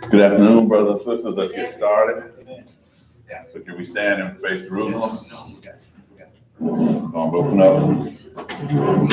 Good afternoon, brothers and sisters. Let's get started. So can we stand and face Jerusalem? Gonna open up.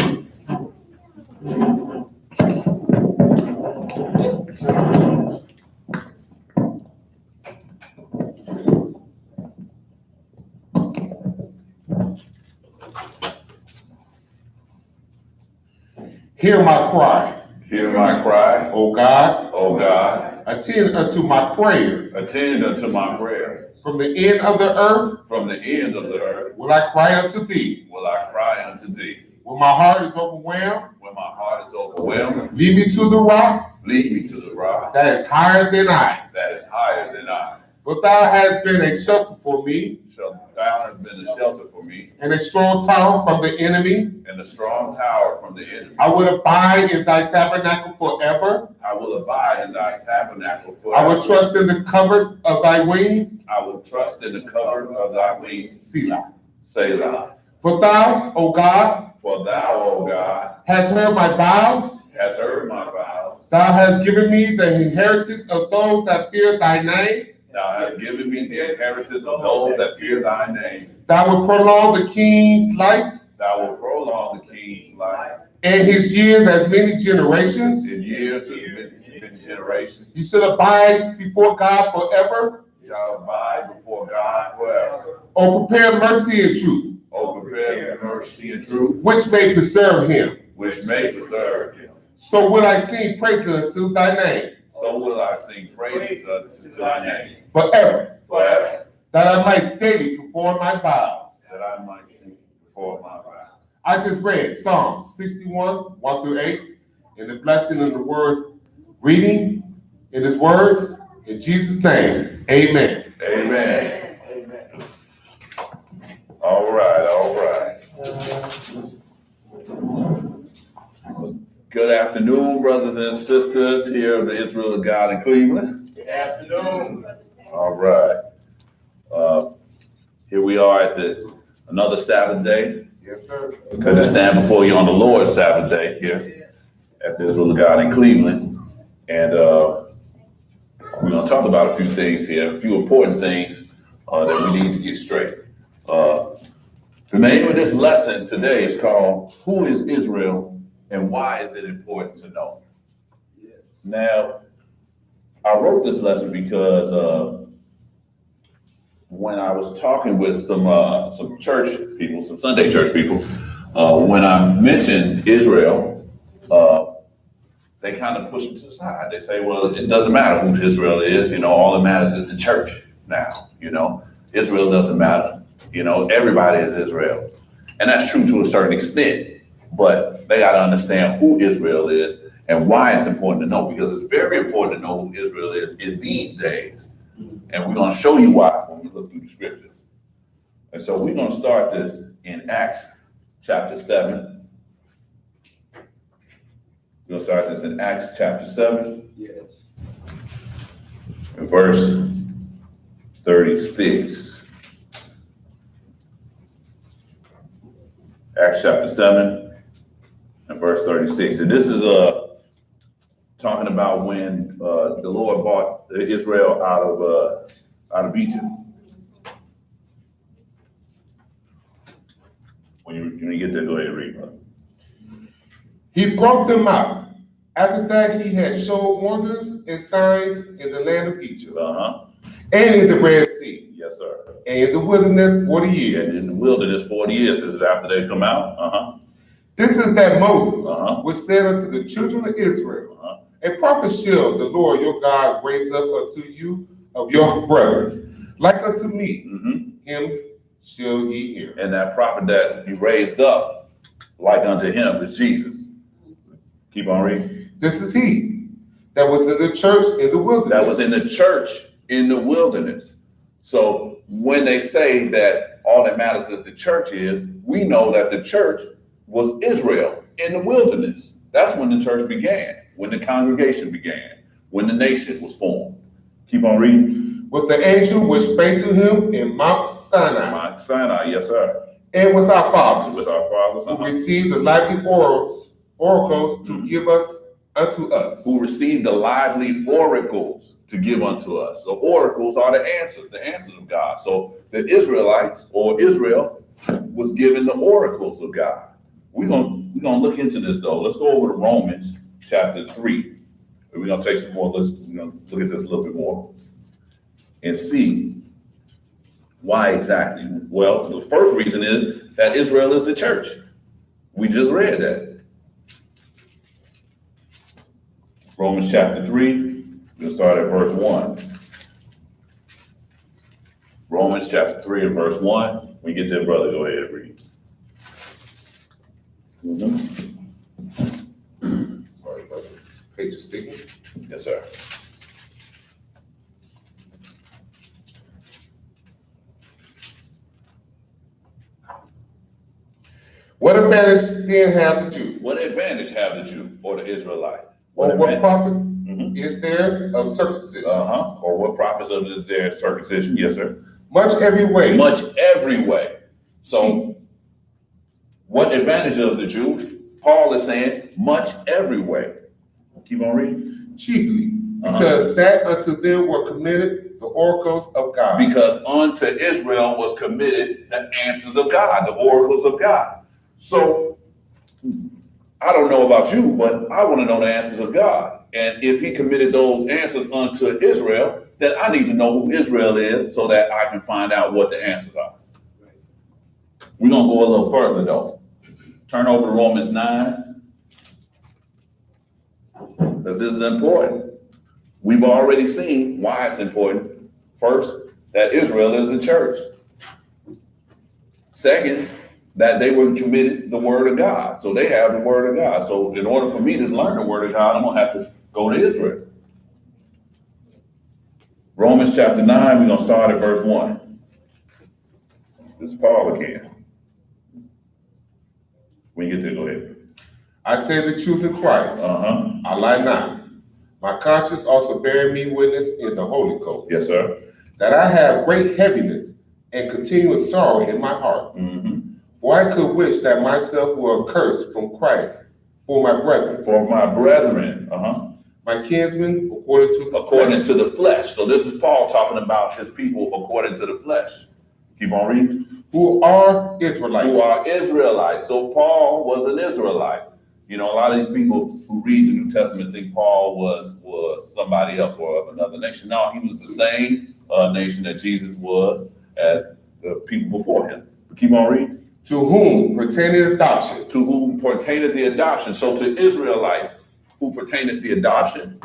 Hear my cry. Hear my cry, O God. O God. Attend unto my prayer. Attend unto my prayer. From the end of the earth From the end of the earth will I cry unto thee. will I cry unto thee. When my heart is overwhelmed, When my heart is overwhelmed, lead me to the rock lead me to the rock that is higher than I. that is higher than I. For thou hast been a shelter for me, Thou hast been a shelter for me, and a strong tower from the enemy. and a strong tower from the enemy. I will abide in thy tabernacle forever. I will abide in thy tabernacle forever. I will trust in the covert of thy wings. I will trust in the cover of thy wings. Selah. Selah. For thou, O God, For thou, O God, hast heard my vows. hast heard my vows. Thou hast given me the inheritance of those that fear thy name. Thou hast given me the inheritance of those that fear thy name. Thou wilt prolong the king's life Thou wilt prolong the king's life and his years as many generations. in years of many generations. He shall abide before God forever. Shall abide before God forever. O prepare mercy and truth, O prepare mercy and truth, which may preserve him. which may preserve him. So will I sing praises unto thy name So will I sing praises unto thy name forever, forever, that I might daily perform my vows. that I might sing before my vows. I just read Psalm 61, 1 through 8, and the blessing of the words, reading in his words, in Jesus' name, amen. Amen. All right, all right. Good afternoon, brothers and sisters here of the Israel of God in Cleveland. Good afternoon. All right. Here we are at another Sabbath day. Yes, sir. Good to stand before you on the Lord's Sabbath day here at the Israel of God in Cleveland. And we're going to talk about a few things here, a few important things that we need to get straight. The name of this lesson today is called, Who is Israel and Why is it important to know? Now, I wrote this lesson because when I was talking with some church people, some Sunday church people, when I mentioned Israel, they kind of push it to the side. They say, well, it doesn't matter who Israel is. All that matters is the church now. Israel doesn't matter. Everybody is Israel. And that's true to a certain extent. But they got to understand who Israel is and why it's important to know, because it's very important to know who Israel is in these days. And we're going to show you why when we look through the scriptures. And so we're going to start this in Acts chapter 7. We're going to start this in Acts chapter 7. Yes. And verse 36. Acts chapter 7 and verse 36. And this is talking about when the Lord brought Israel out of Egypt. When you get there, go ahead and read, brother. He brought them out. After that, he had showed wonders and signs in the land of Egypt and in the Red Sea Yes, sir. and in the wilderness 40 And years. in the wilderness 40 years. This is after they come out. This is that Moses, Uh-huh. which said unto the children of Israel, a prophet shall the Lord your God raise up unto you of your brethren, like unto me, him shall ye hear. And that prophet that he raised up, like unto him, is Jesus. Keep on reading. This is he that was in the church in the wilderness. That was in the church in the wilderness. So when they say that all that matters is the church is, we know that the church was Israel in the wilderness. That's when the church began, when the congregation began, when the nation was formed. Keep on reading. With the angel which spake to him in Mount Sinai, Mount Sinai, yes, sir. and with our fathers, who who received the lively oracles to give us unto us. Who received the lively oracles to give unto us. The oracles are the answers of God. So the Israelites or Israel was given the oracles of God. We're gonna look into this though. Let's go over to Romans chapter 3. We're gonna take some more. We're gonna look at this a little bit more and see why exactly. Well, the first reason is that Israel is the church. We just read that. Romans chapter 3, we'll start at verse 1. Romans chapter 3 and verse 1. We get there, brother, go ahead and read. Sorry, brother. Page is sticking. Yes, sir. What advantage then have the Jew? What advantage have the Jew or the Israelite? Or what profit is there of circumcision? Or what profit is there of circumcision? Yes, sir. Much every way. Much every way. So, what advantage of the Jew? Paul is saying much every way. Keep on reading. Chiefly, because that unto them were committed the oracles of God. Because unto Israel was committed the answers of God, the oracles of God. So, I don't know about you, but I want to know the answers of God. And if he committed those answers unto Israel, then I need to know who Israel is so that I can find out what the answers are. We're going to go a little further though. Turn over to Romans 9. Because this is important. We've already seen why it's important. First, that Israel is the church. Second, that they were committed the word of God. So they have the word of God. So in order for me to learn the word of God, I'm going to have to go to Israel. Romans chapter 9, we're going to start at verse 1. This is Paul again. When you get there, go ahead. I say the truth in Christ. I lie not. My conscience also bearing me witness in the Holy Ghost. Yes, sir. That I have great heaviness and continuous sorrow in my heart. For I could wish that myself were accursed from Christ for my brethren. For my brethren. My kinsmen according to the flesh. So this is Paul talking about his people according to the flesh. Keep on reading. Who are Israelites. Who are Israelites. So Paul was an Israelite. You know, a lot of these people who read the New Testament think Paul was somebody else or of another nation. No, he was the same nation that Jesus was as the people before him. But keep on reading. To whom pertaineth adoption. To whom pertaineth the adoption. So to Israelites who pertaineth the adoption.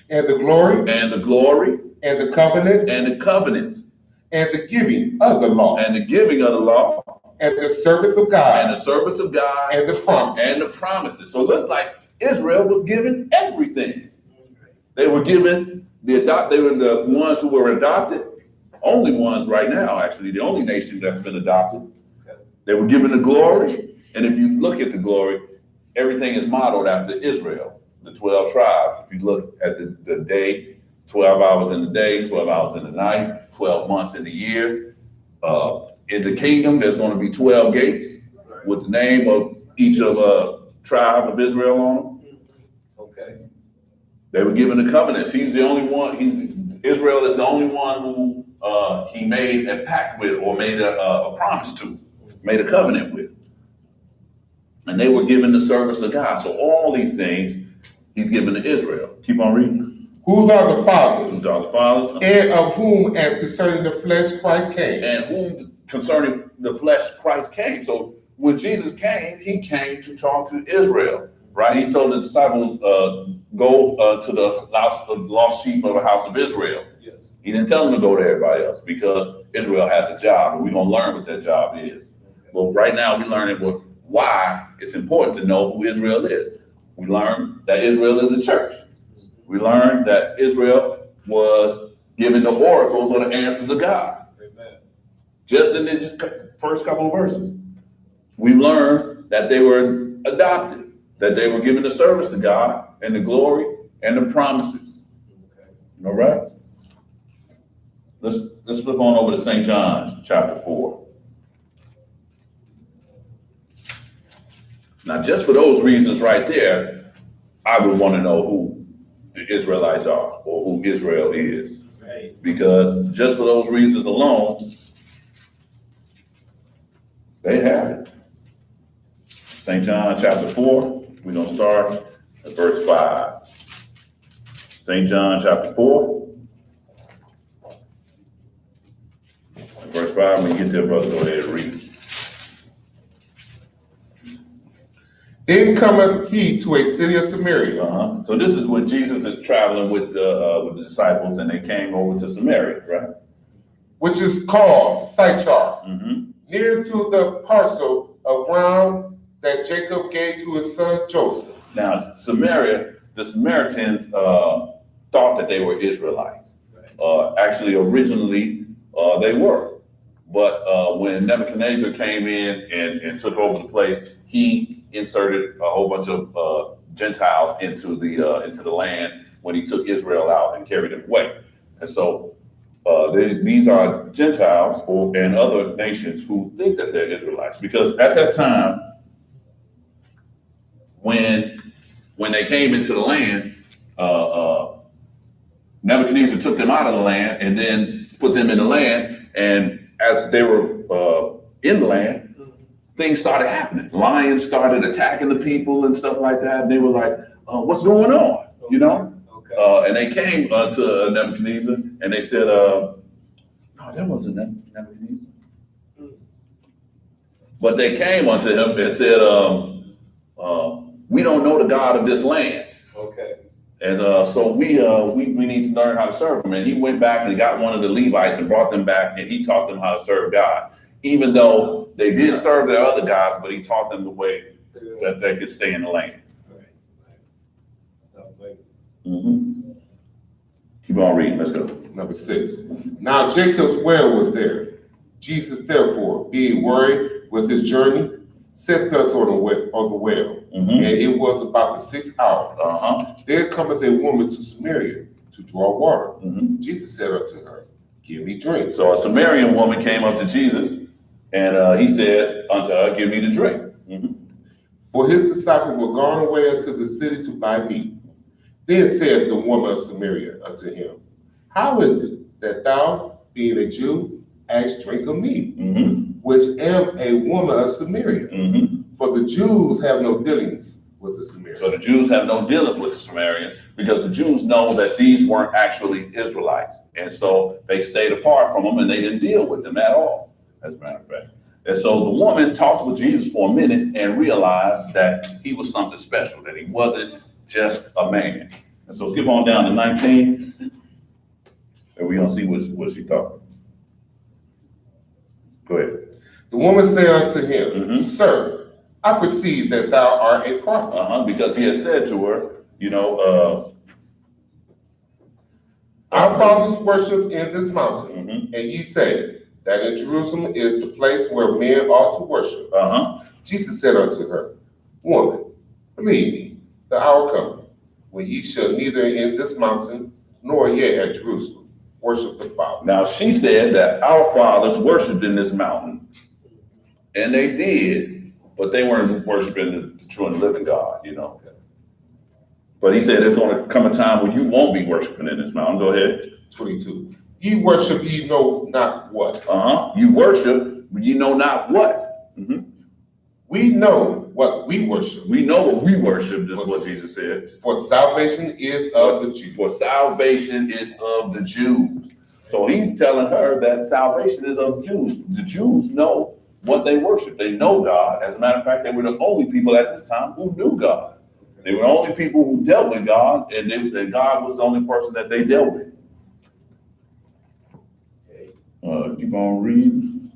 And the glory. And the glory. And the covenants. And the covenants. And the giving of the law. And the giving of the law. And the service of God. And the service of God. And the promises. And the promises. So it looks like Israel was given everything. They were given they were the ones who were adopted. Only ones right now, actually, the only nation that's been adopted. They were given the glory. And if you look at the glory, everything is modeled after Israel, the 12 tribes. If you look at the day, 12 hours in the day, 12 hours in the night, 12 months in the year. In the kingdom, there's going to be 12 gates with the name of each of tribe of Israel on them. Okay. They were given the covenants. He's the only one. Israel is the only one who he made a pact with or made a promise to, made a covenant with. And they were given the service of God. So all these things he's given to Israel. Keep on reading. Whose are the fathers? Whose are the fathers? And of whom, as concerning the flesh, Christ came. And whom, concerning the flesh, Christ came. So when Jesus came, he came to talk to Israel, right? He told the disciples, go to the lost sheep of the house of Israel. Yes. He didn't tell them to go to everybody else because Israel has a job, and we're going to learn what that job is. Okay. But right now, we're learning why it's important to know who Israel is. We learned that Israel is the church. We learned that Israel was given the oracles or the answers of God. Amen. Just in the first couple of verses. We learned that they were adopted, that they were given the service to God and the glory and the promises. Okay. All right? Let's flip on over to St. John chapter 4. Now, just for those reasons right there, I would want to know who the Israelites are or who Israel is. Right. Because just for those reasons alone, they have it. St. John chapter 4, we're going to start at verse 5. St. John chapter 4, verse 5. When you get there, brother, go ahead and read. Then cometh he to a city of Samaria. So this is when Jesus is traveling with the disciples, and they came over to Samaria, right? Which is called Sychar, Mm-hmm. near to the parcel of ground that Jacob gave to his son Joseph. Now, Samaria, the Samaritans thought that they were Israelites. Actually, originally, they were. But when Nebuchadnezzar came in and took over the place, he inserted a whole bunch of Gentiles into the land when he took Israel out and carried them away. And so these are Gentiles and other nations who think that they're Israelites, because at that time, when they came into the land, Nebuchadnezzar took them out of the land and then put them in the land. And as they were in the land, things started happening. Lions started attacking the people and stuff like that. And they were like, what's going on? You know? Okay. And they came to Nebuchadnezzar and they said, no, that wasn't Nebuchadnezzar. But they came unto him and said, we don't know the God of this land. Okay. And so we need to learn how to serve him. And he went back and got one of the Levites and brought them back, and he taught them how to serve God. Even though they did serve their other gods, but he taught them the way that they could stay in the land. Right. Mm-hmm. Keep on reading. Let's go. Number 6. Now Jacob's well was there. Jesus, therefore, being wearied with his journey, sat thus on the well. Mm-hmm. And it was about the 6th hour. Uh-huh. There cometh a woman to Samaria to draw water. Mm-hmm. Jesus said unto her, give me drink. So a Samaritan woman came up to Jesus, and he said unto her, give me the drink. Mm-hmm. For his disciples were gone away unto the city to buy meat. Then said the woman of Samaria unto him, how is it that thou, being a Jew, ask drink of me, Mm-hmm. which am a woman of Samaria? Mm-hmm. For the Jews have no dealings with the Samaritans. So the Jews have no dealings with the Samaritans, because the Jews know that these weren't actually Israelites. And so they stayed apart from them and they didn't deal with them at all, as a matter of fact. And so the woman talked with Jesus for a minute and realized that he was something special, that he wasn't just a man. And so skip on down to 19, and we're going to see what she thought. Go ahead. The woman said unto him, Mhm. Sir, I perceive that thou art a prophet. Because he had said to her, Our fathers worship in this mountain, mhm. and ye say that in Jerusalem is the place where men ought to worship. Jesus said unto her, Woman, believe me, the hour cometh, when ye shall neither in this mountain nor yet at Jerusalem worship the Father. Now she said that our fathers worshiped in this mountain, and they did, but they weren't worshiping the true and living God, But he said there's going to come a time when you won't be worshiping in this mountain. Go ahead. 22. Ye worship ye know not what. You worship, but you know not what. Mm-hmm. We know what we worship. We know what we worship, just what Jesus said. For salvation is of the Jews. For salvation is of the Jews. So he's telling her that salvation is of the Jews. The Jews know what they worship. They know God. As a matter of fact, they were the only people at this time who knew God. They were the only people who dealt with God, and God was the only person that they dealt with. Keep on reading.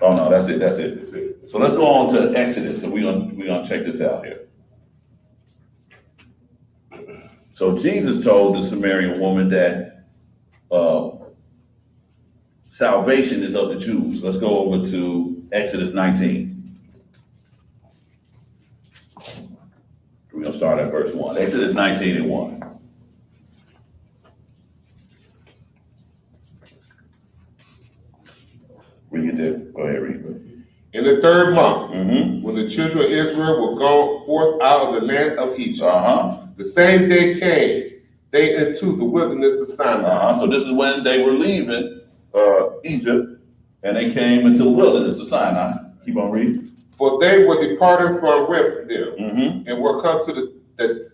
Oh no, that's it. So let's go on to Exodus, and we're gonna check this out here. So Jesus told the Samaritan woman that salvation is of the Jews. Let's go over to Exodus 19. We're gonna start at verse 1. Exodus 19 and 1. When you get there, go ahead, read. In the third month, Mm-hmm. when the children of Israel were gone forth out of the land of Egypt, Uh-huh. the same day came they into the wilderness of Sinai. Uh-huh. So this is when they were leaving Egypt, and they came into the wilderness of Sinai. Keep on reading. For they were departed from Rephidim, Mm-hmm. and were come to the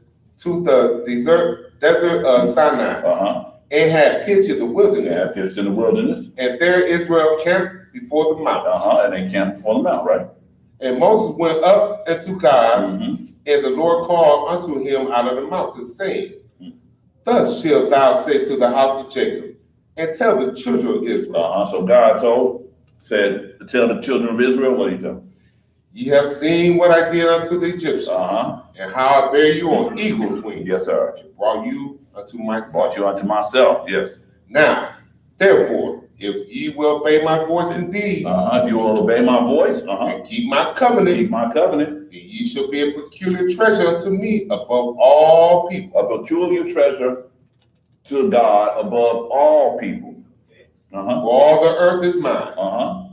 desert of Sinai, Uh-huh. and had pitched in the wilderness. Yeah, it's in the wilderness. And there Israel camped before the mount. Uh-huh. And they camped before the mount, right? And Moses went up unto God, Mm-hmm. and the Lord called unto him out of the mountain, saying, Thus shalt thou say to the house of Jacob, and tell the children of Israel. Uh-huh. So God said, tell the children of Israel, what did he tell them? Ye have seen what I did unto the Egyptians, Uh-huh. and how I bare you on eagle's wings, Yes, sir. and brought you unto myself. Brought you unto myself, yes. Now, therefore, if ye will obey my voice indeed, If you will obey my voice, and keep my covenant, keep my covenant, then ye shall be a peculiar treasure unto me above all people. a peculiar treasure to God above all people. For all the earth is mine, Uh-huh.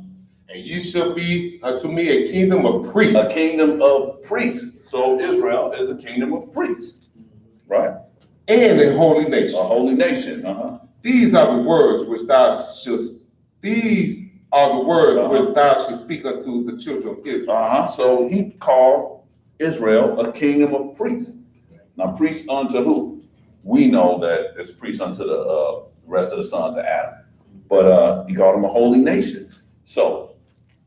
and ye shall be unto me a kingdom of priests. A kingdom of priests. So Israel is a kingdom of priests, right? And a holy nation. A holy nation. Uh-huh. These are the words which thou shalt. These are the words which thou shalt speak unto the children of Israel. Uh-huh. So he called Israel a kingdom of priests. Now, priests unto who? We know that it's priests unto the rest of the sons of Adam. But he called them a holy nation. So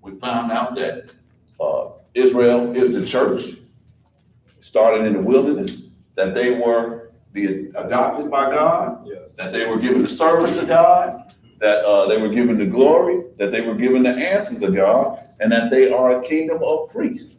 we found out that Israel is the church, started in the wilderness, that they were adopted by God, Yes. that they were given the service of God, that they were given the glory, that they were given the answers of God, and that they are a kingdom of priests.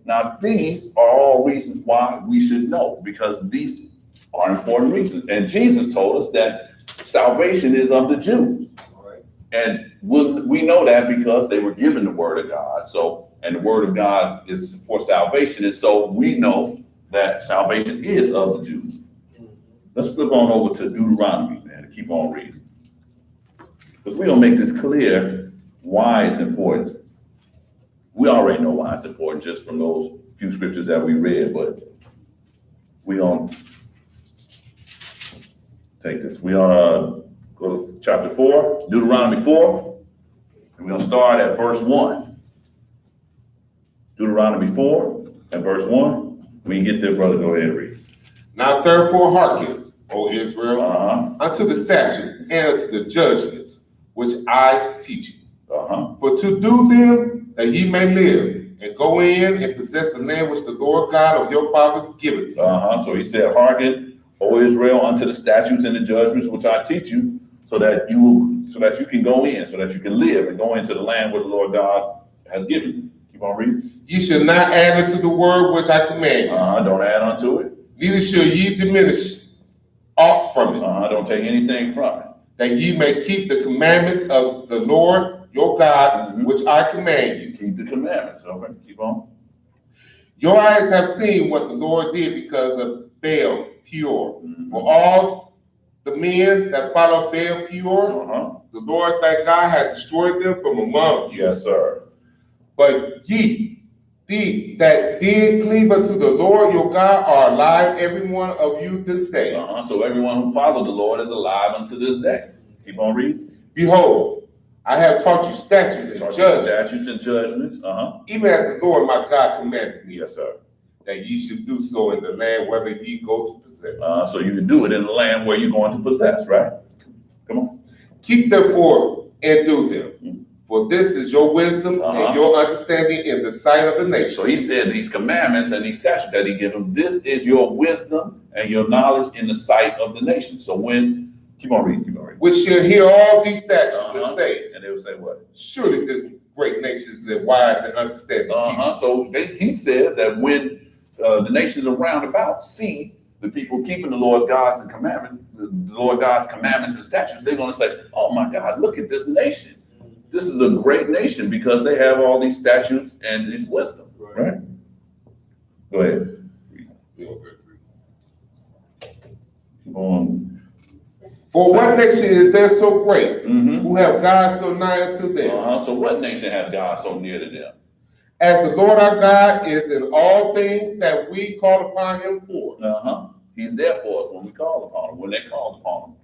Now, these are all reasons why we should know, because these are important reasons. And Jesus told us that salvation is of the Jews. Right. And we know that because they were given the word of God. So, and the word of God is for salvation. And so we know that salvation is of the Jews. Let's flip on over to Deuteronomy, man, and keep on reading. Because we're going to make this clear why it's important. We already know why it's important just from those few scriptures that we read, but we're going to take this. We're going to go to chapter 4, Deuteronomy 4, and we're going to start at verse 1. Deuteronomy 4 and verse 1. When you get there, brother, go ahead and read. Now therefore hearken, O Israel, Uh-huh. unto the statutes and unto the judgments which I teach you. Uh-huh. For to do them, that ye may live, and go in and possess the land which the Lord God of your fathers giveth you. Uh-huh. So he said, hearken, O Israel, unto the statutes and the judgments which I teach you, so that you can go in, so that you can live and go into the land where the Lord God has given you. Keep on reading. Ye shall not add unto the word which I command you, Don't add unto it. neither shall ye diminish aught from it, Don't take anything from it. that ye may keep the commandments of the Lord your God, which I command you. Keep the commandments. Okay, keep on. Your eyes have seen what the Lord did because of Baal Peor. Mm-hmm. For all the men that follow Baal Peor, the Lord thy God hath destroyed them from among you. Yes, sir. But ye that did cleave unto the Lord your God are alive, every one of you this day. So everyone who followed the Lord is alive unto this day. Keep on reading. Behold, I have taught you statutes and judgments, Statutes and judgments. even as the Lord my God commanded me, Yes, sir. that ye should do so in the land whether ye go to possess. So you can do it in the land where you're going to possess, right? Come on. Keep therefore and do them, for this is your wisdom and your understanding in the sight of the nation. So he said these commandments and these statutes that he gave them, this is your wisdom and your knowledge in the sight of the nation. So when, keep on reading. Which shall hear all these statutes and say, and they would say what? surely this great nation is wise and understanding. So he says that when the nations around about see the people keeping the Lord God's commandments and statutes, they're going to say, oh my God, look at this nation. This is a great nation because they have all these statutes and this wisdom, right? Go ahead. Keep on. For what nation is there so great, Mm-hmm. who have God so nigh unto them? So what nation has God so near to them? As the Lord our God is in all things that we call upon him for. He's there for us when we call upon him, when they call upon him.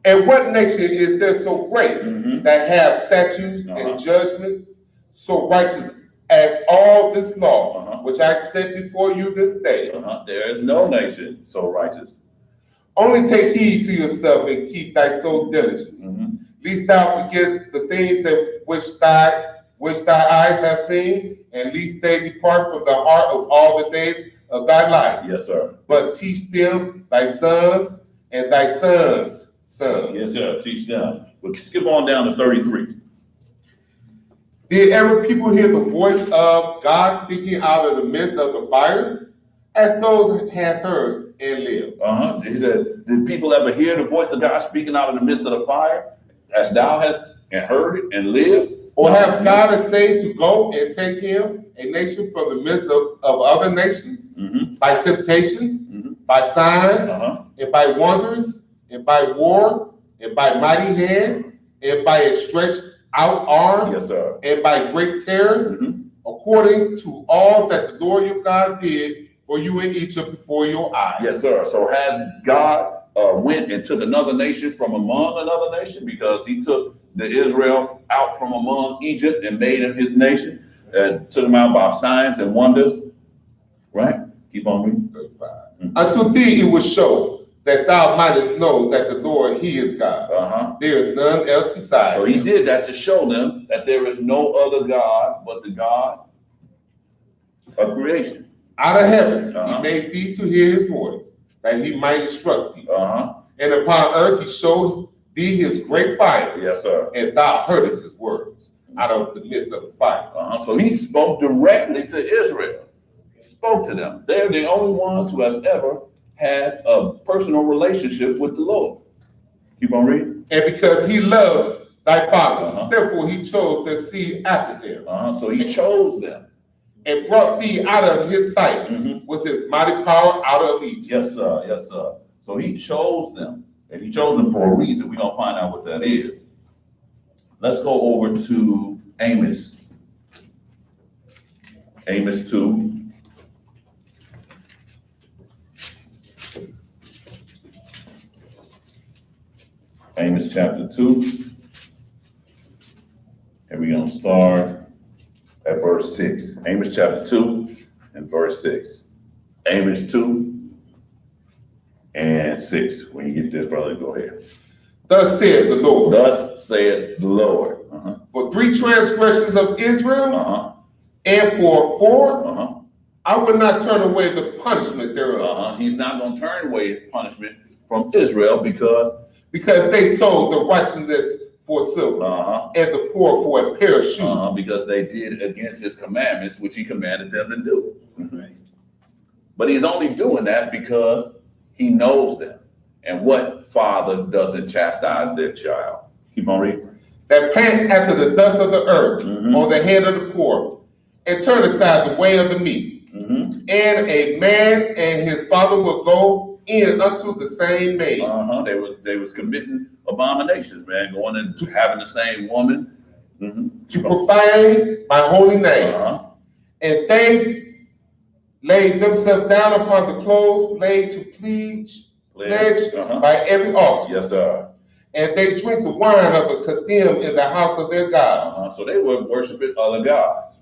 And what nation is there so great that have statutes and judgments so righteous as all this law, which I set before you this day? There is no nation so righteous. Only take heed to yourself and keep thy soul diligent, lest thou forget the things that which thy eyes have seen, and lest they depart from the heart of all the days of thy life. Yes, sir. But teach them thy sons and thy sons' sons. Yes, sir. Teach them. We'll skip on down to 33. Did ever people hear the voice of God speaking out of the midst of the fire? As those has heard and lived. He said, did people ever hear the voice of God speaking out of the midst of the fire, as thou hast and heard it and lived? Or have God a say to go and take him, a nation from the midst of other nations, by temptations, by signs, and by wonders, and by war, and by mighty hand, and by a stretched out arm, yes, sir, and by great terrors, according to all that the Lord your God did for you in Egypt before your eyes? Yes, sir. So has God went and took another nation from among another nation, because he took the Israel out from among Egypt and made him his nation, and took them out by signs and wonders, right? Keep on reading. 35. Unto thee it was shown that thou mightest know that the Lord, he is God. There is none else beside So he did that to show them that there is no other God but the God of creation. Out of heaven he made thee to hear his voice, that he might instruct thee. And upon earth he showed thee his great fire. Yes, sir. And thou heardest his words out of the midst of the fire. So he spoke directly to Israel. He spoke to them. They're the only ones who have ever had a personal relationship with the Lord. Keep on reading. And because he loved thy fathers, therefore he chose their seed after them. So he chose them. And brought thee out of his sight with his mighty power out of Egypt. Yes, sir. Yes, sir. So he chose them. And he chose them for a reason. We're going to find out what that is. Let's go over to Amos. Amos 2. Amos chapter 2. And we're going to start at verse 6. Amos chapter 2 and verse 6. Amos 2 and 6. When you get this, brother, go ahead. Thus saith the Lord. Thus saith the Lord. For 3 transgressions of Israel, and for 4, I will not turn away the punishment thereof. He's not going to turn away his punishment from Israel because they sold the righteousness for silver, and the poor for a pair of shoes. Because they did against his commandments, which he commanded them to do. But he's only doing that because he knows them. And what father doesn't chastise their child? Keep on reading. That pant after the dust of the earth on the head of the poor, and turn aside the way of the meek. And a man and his father will go in unto the same maid. They was committing abominations, man, going into having the same woman. To profane my holy name. And they laid themselves down upon the clothes laid to pledge by every altar. Yes, sir. And they drink the wine of the condemned in the house of their God. So they were worshiping other gods.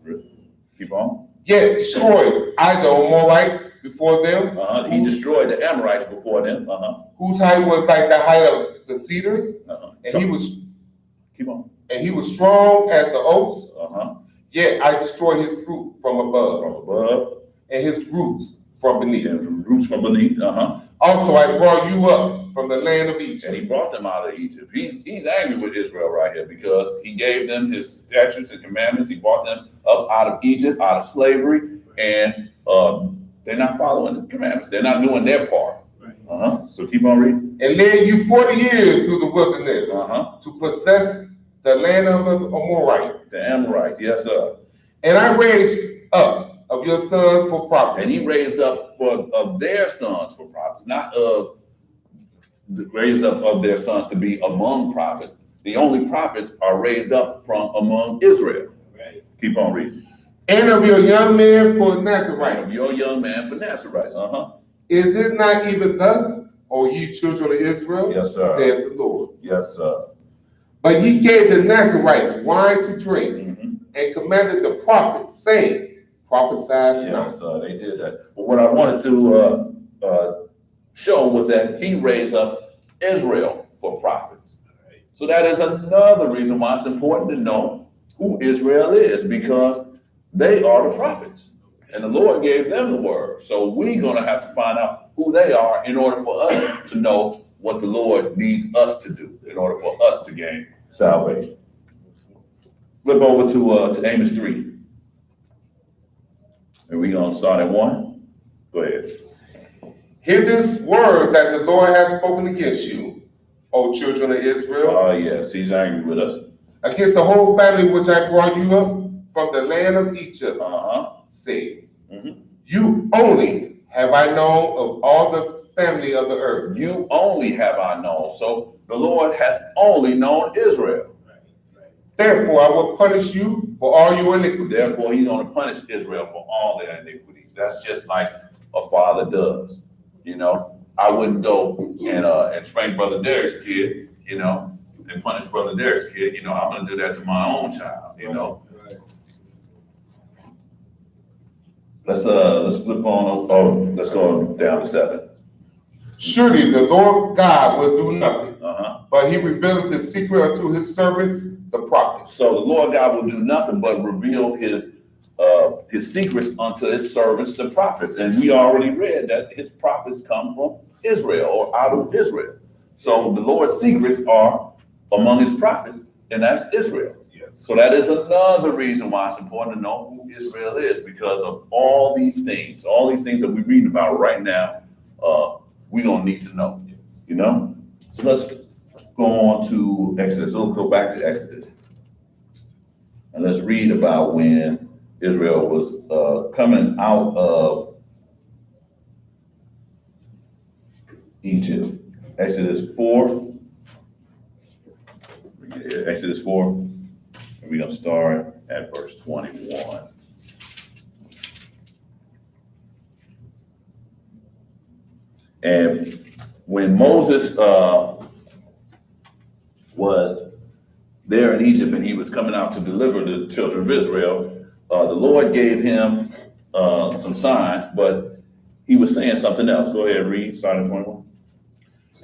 Keep on. Yet destroyed I the Amorite before them. He destroyed the Amorites before them. Whose height was like the height of the cedars. And he was keep on. And he was strong as the oaks. Yet I destroy his fruit from above. And his roots from beneath. Also I brought you up from the land of Egypt. And he brought them out of Egypt. He's angry with Israel right here because he gave them his statutes and commandments. He brought them up out of Egypt, out of slavery, and they're not following the commandments. They're not doing their part. So keep on reading. And led you 40 years through the wilderness to possess the land of the Amorite. The Amorites, yes, sir. And I raised up of your sons for prophets. And he raised up of their sons for prophets, not of raised up of their sons to be among prophets. The only prophets are raised up from among Israel. Right. Keep on reading. And of your young men for And Nazarites. of your young man for Nazarites. Is it not even thus, O ye children of Israel? Yes, sir. Saith the Lord. Yes, sir. But ye gave the Nazarites wine to drink, and commanded the prophets, saying, prophesy not. Yes, they did that. But what I wanted to show was that he raised up Israel for prophets. So that is another reason why it's important to know who Israel is, because they are the prophets. And the Lord gave them the word. So we're going to have to find out who they are in order for us to know what the Lord needs us to do in order for us to gain salvation. Flip over to Amos 3. And we're going to start at 1. Go ahead. Hear this word that the Lord has spoken against you, O children of Israel. Oh, yes, he's angry with us. Against the whole family which I brought you up from the land of Egypt, say, you only have I known of all the family of the earth. You only have I known. So the Lord has only known Israel. Therefore, I will punish you for all your iniquities. Therefore, he's going to punish Israel for all their iniquities. That's just like a father does. You know, I wouldn't go and spank Brother Derrick's kid, you know, and punish Brother Derrick's kid. You know, I'm going to do that to my own child, you know. Let's flip on, let's go down to 7. Surely the Lord God will do nothing, but he revealeth his secret unto his servants, the prophets. So the Lord God will do nothing but reveal his secrets unto his servants, the prophets. And we already read that his prophets come from Israel or out of Israel. So the Lord's secrets are among his prophets, and that's Israel. Yes. So that is another reason why it's important to know who Israel is, because of all these things that we're reading about right now, we're going to need to know, you know? So let's go on to Exodus. So we'll go back to Exodus. And let's read about when Israel was coming out of Egypt. Exodus 4. Exodus 4. And we're going to start at verse 21. And when Moses was there in Egypt and he was coming out to deliver the children of Israel, the Lord gave him some signs, but he was saying something else. Go ahead, read, starting 21.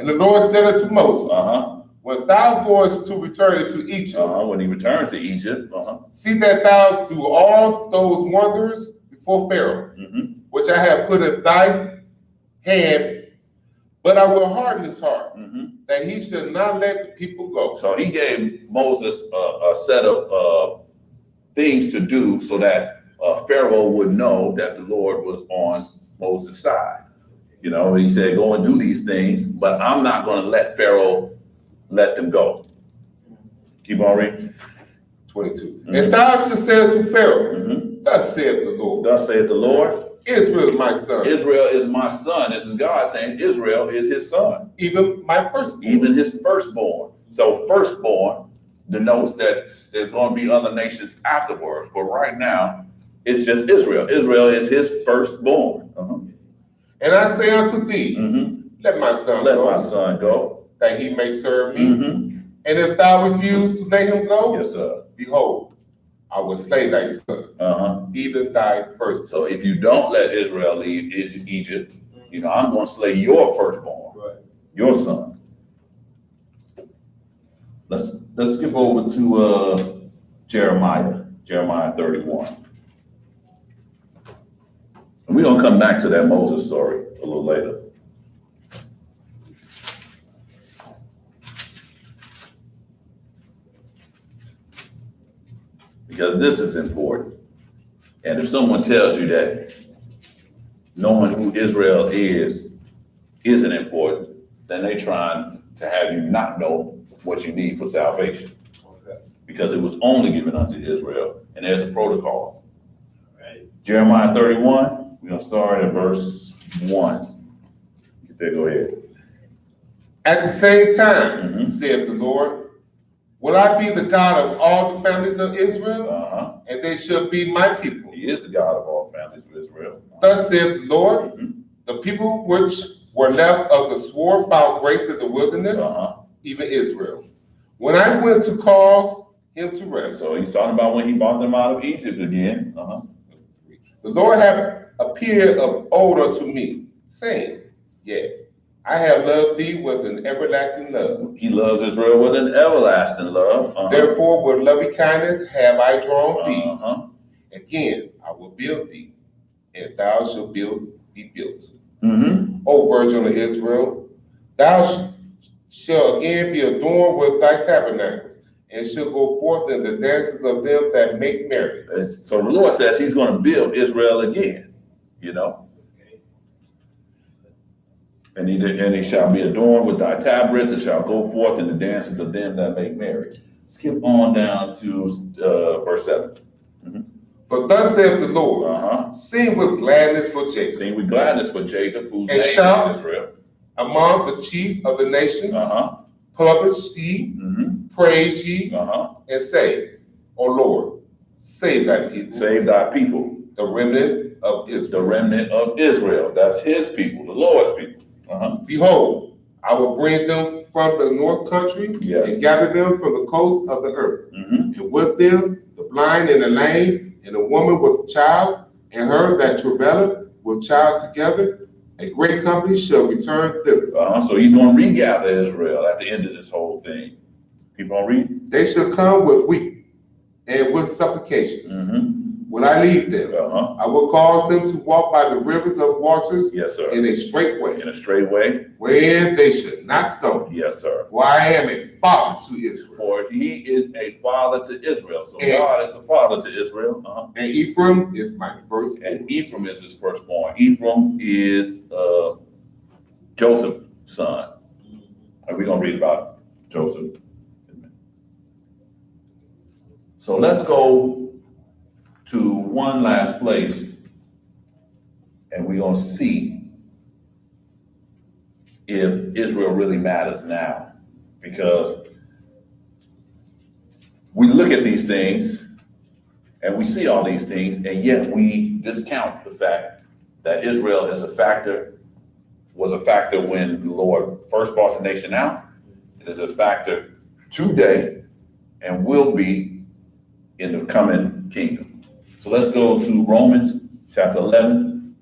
And the Lord said unto Moses, when thou goest to return into Egypt, when he returned to Egypt, see that thou do all those wonders before Pharaoh, which I have put in thy hand, but I will harden his heart, that he should not let the people go. So he gave Moses a set of things to do so that Pharaoh would know that the Lord was on Moses' side. You know, he said, go and do these things, but I'm not going to let Pharaoh let them go. Keep on reading. 22. And thou shalt say unto Pharaoh, thus saith the Lord. Thus saith the Lord. Israel is my son. Israel is my son. This is God saying Israel is his son. Even my firstborn. Even his firstborn. So firstborn denotes that there's going to be other nations afterwards. But right now, it's just Israel. Israel is his firstborn. And I say unto thee, let my son go. Let my son go. That he may serve me. And if thou refuse to let him go, yes, sir. Behold, I will slay thy son, even thy first. So if you don't let Israel leave Egypt, you know, I'm going to slay your firstborn, your son. Let's skip over to Jeremiah 31. And we're going to come back to that Moses story a little later. Because this is important. And if someone tells you that knowing who Israel isn't important, then they're trying to have you not know what you need for salvation. Because it was only given unto Israel, and there's a protocol. Jeremiah 31, we're going to start at verse 1. There, go ahead. At the same time, Mhm. saith the Lord, will I be the God of all the families of Israel, and they shall be my people. He is the God of all families of Israel. Thus saith the Lord, Mhm. the people which were left of the sword found grace in the wilderness, even Israel. When I went to cause him to rest. So he's talking about when he brought them out of Egypt again. The Lord hath appeared of old unto me, saying, yea, I have loved thee with an everlasting love. He loves Israel with an everlasting love. Therefore, with loving kindness have I drawn thee. Again, I will build thee, and thou shalt be built. O Virgin of Israel, thou shalt again be adorned with thy tabernacles, and shall go forth in the dances of them that make merry. So the Lord says he's going to build Israel again, you know. And he shall be adorned with thy tabrets, and shall go forth in the dances of them that make merry. Skip on down to verse 7. For thus saith the Lord, sing with gladness for Jacob. Sing with gladness for Jacob, whose name is Israel. Among the chief of the nations, publish ye, praise ye, and say, O Lord, save thy people. Save thy people. The remnant of Israel. The remnant of Israel. That's his people, the Lord's people. Behold, I will bring them from the north country, and gather them from the coast of the earth. And with them the blind and the lame, and a woman with child, and her that travaileth with child together. A great company shall return thither. So he's going to regather Israel at the end of this whole thing. Keep on reading. They shall come with weeping and with supplications. When I leave them, I will cause them to walk by the rivers of waters. Yes, sir. In a straight way. In a straight way. Wherein they should not stumble. Yes, sir. For I am a father to Israel. For he is a father to Israel. So God is a father to Israel. And Ephraim is my firstborn. And Ephraim is his firstborn. Ephraim is Joseph's son. We're going to read about Joseph. So let's go to one last place, and we're going to see if Israel really matters now. Because we look at these things, and we see all these things, and yet we discount the fact that Israel was a factor when the Lord first brought the nation out. It is a factor today, and will be in the coming kingdom. So let's go to Romans chapter 11.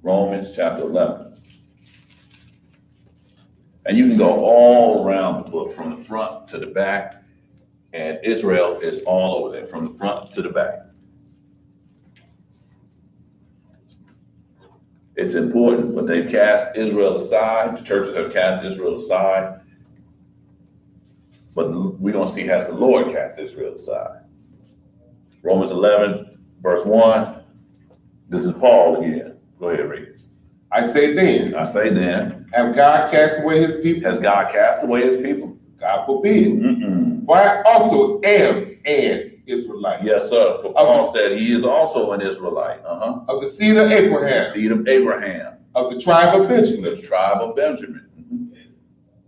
Romans chapter 11. And you can go all around the book from the front to the back, and Israel is all over there from the front to the back. It's important, but they've cast Israel aside. The churches have cast Israel aside. But we're going to see has the Lord cast Israel aside. Romans 11, verse 1. This is Paul again. Go ahead, read. I say then, have God cast away his people? Has God cast away his people? God forbid. For I also am an Israelite. Yes, sir. For Paul said he is also an Israelite. Of the seed of Abraham. The seed of Abraham. Of the tribe of Benjamin. The tribe of Benjamin.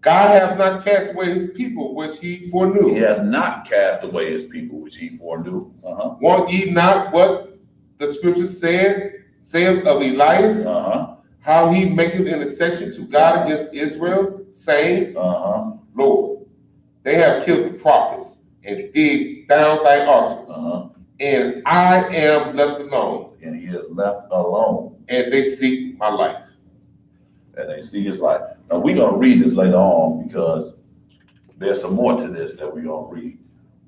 God hath not cast away his people which he foreknew. He has not cast away his people which he foreknew. Want ye not what the scripture saith of Elias? How he maketh intercession to God against Israel, saying, Lord, they have killed the prophets and dig down thy altars. And I am left alone. And he is left alone. And they seek my life. And they see his life. Now we're going to read this later on because there's some more to this that we're going to read.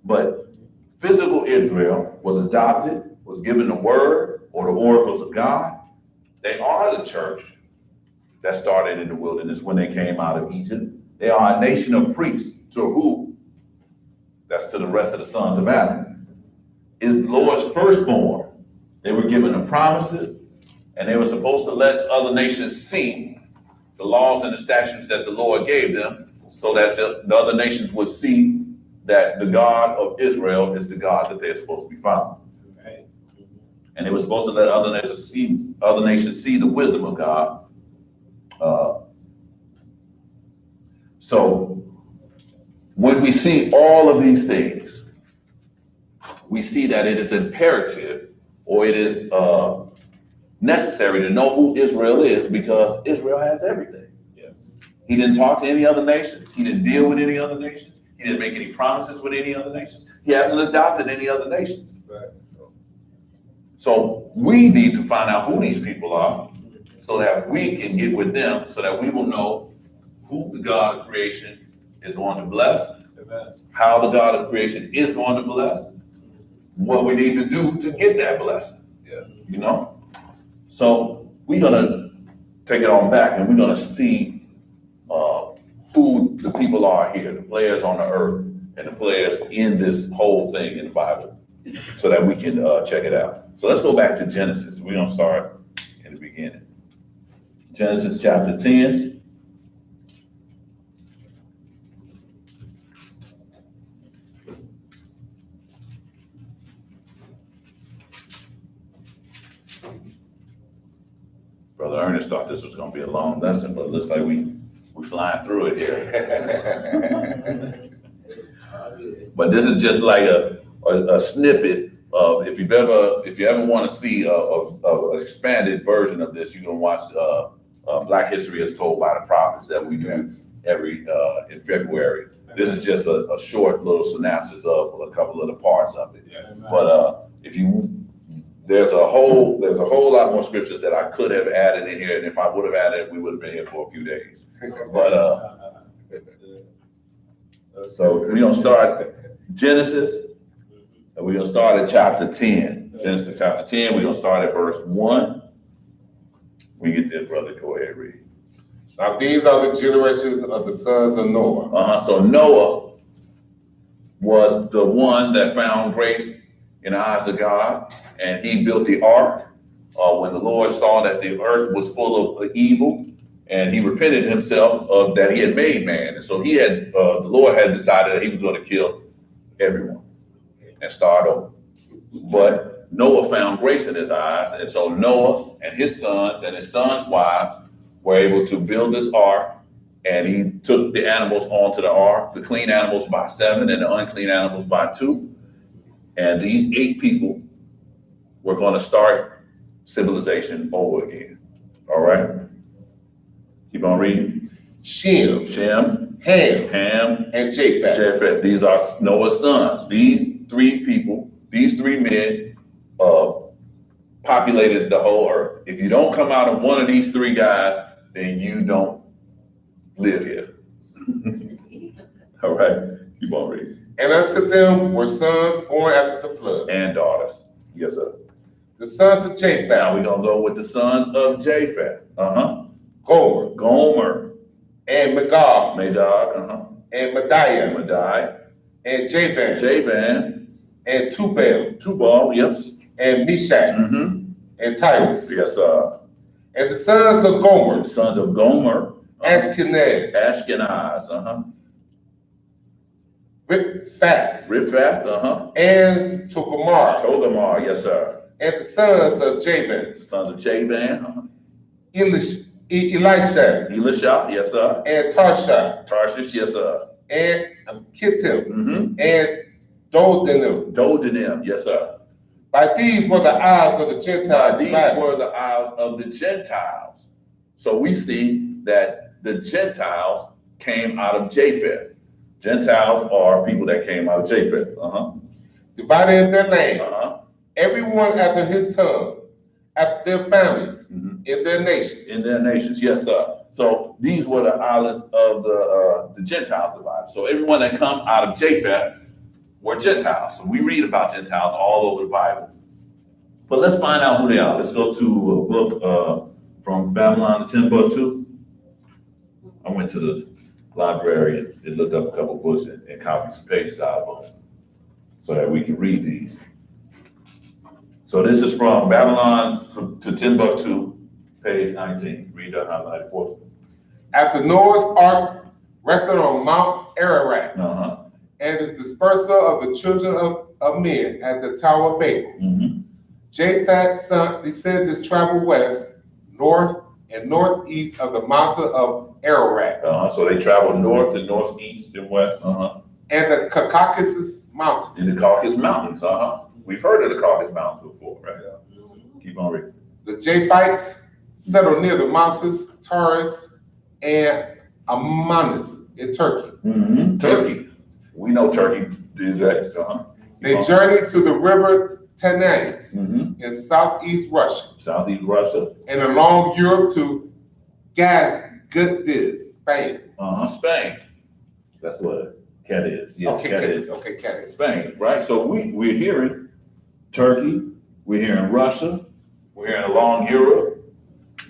But physical Israel was adopted, was given the word or the oracles of God. They are the church that started in the wilderness when they came out of Egypt. They are a nation of priests. To who? That's to the rest of the sons of Adam. Is the Lord's firstborn. They were given the promises, and they were supposed to let other nations see the laws and the statutes that the Lord gave them, so that the other nations would see that the God of Israel is the God that they're supposed to be following. And they were supposed to let other nations see the wisdom of God. So when we see all of these things, we see that it is imperative or it is necessary to know who Israel is because Israel has everything. Yes. He didn't talk to any other nations. He didn't deal with any other nations. He didn't make any promises with any other nations. He hasn't adopted any other nations. Right. So we need to find out who these people are so that we can get with them so that we will know who the God of creation is going to bless, Amen. how the God of creation is going to bless, what we need to do to get that blessing. Yes. You know? So we're going to take it on back and we're going to see who the people are here, the players on the earth and the players in this whole thing in the Bible so that we can check it out. So let's go back to Genesis. We're going to start in the beginning. Genesis chapter 10. Brother Ernest thought this was going to be a long lesson, but it looks like we're flying through it here. But this is just like a snippet of if you ever want to see an expanded version of this, you can watch Black History as Told by the Prophets that we do every in February. This is just a short little synopsis of a couple of the parts of it. Yes. But there's a whole lot more scriptures that I could have added in here, and if I would have added, we would have been here for a few days. But so we're gonna start Genesis, and we're gonna start at chapter 10. Genesis chapter 10. We're gonna start at verse 1. We get this, brother. Go ahead, read. Now these are the generations of the sons of Noah. So Noah was the one that found grace in the eyes of God, and he built the ark when the Lord saw that the earth was full of evil, and he repented himself of that he had made man. And so the Lord had decided that he was going to kill everyone and start over. But Noah found grace in his eyes, and so Noah and his sons wives were able to build this ark, and he took the animals onto the ark, the clean animals by 7 and the unclean animals by 2. And these 8 people were going to start civilization over again. All right? Keep on reading. Shem, Ham, and Japheth. These are Noah's sons. These 3 people, these 3 men populated the whole earth. If you don't come out of one of these 3 guys, then you don't live here. All right? Keep on reading. And unto them were sons born after the flood. And daughters. Yes, sir. The sons of Japheth. Now we're going to go with the sons of Japheth. Gomer. And Magog. And Madai. And Javan. And Tubal, yes. And Meshach. And Tyrus. Yes, sir. And the sons of Gomer. Ashkenaz. Riphath. And Togarmah, yes, sir. And the sons of Javan. Elisha, yes, sir. and Tarshish, yes, sir. And Kittim, and Dodanim, yes, sir. By these were the isles of the Gentiles. So we see that the Gentiles came out of Japheth. Gentiles are people that came out of Japheth. Divided in their names, everyone after his tongue, after their families, in their nations. Yes, sir. So these were the islands of the Gentiles divided. So everyone that come out of Japheth were Gentiles. So we read about Gentiles all over the Bible. But let's find out who they are. Let's go to a book from Babylon to Timbuktu. I went to the library and looked up a couple books and copied some pages out of them so that we can read these. So this is from Babylon to Timbuktu, page 19. Read that highlighted portion. After Noah's ark rested on Mount Ararat, and the dispersal of the children of men at the Tower of Babel, Japheth's son descendants traveled west, north, and northeast of the mountain of Ararat. So they traveled north to northeast and west. And the Caucasus Mountains. In the Caucasus Mountains. We've heard of the Caucasus Mountains before, right? Keep on reading. The Japhites settled near the mountains, Taurus, and Amanus in Turkey. Turkey. We know Turkey is that. They journeyed to the river Tanais in southeast Russia. Southeast Russia. And along Europe to Gadiz, Spain. Spain. That's what Cadiz. Yes, Cadiz. Okay, Cadiz. Spain, right? So we're hearing Turkey, we're hearing Russia, we're hearing along Europe,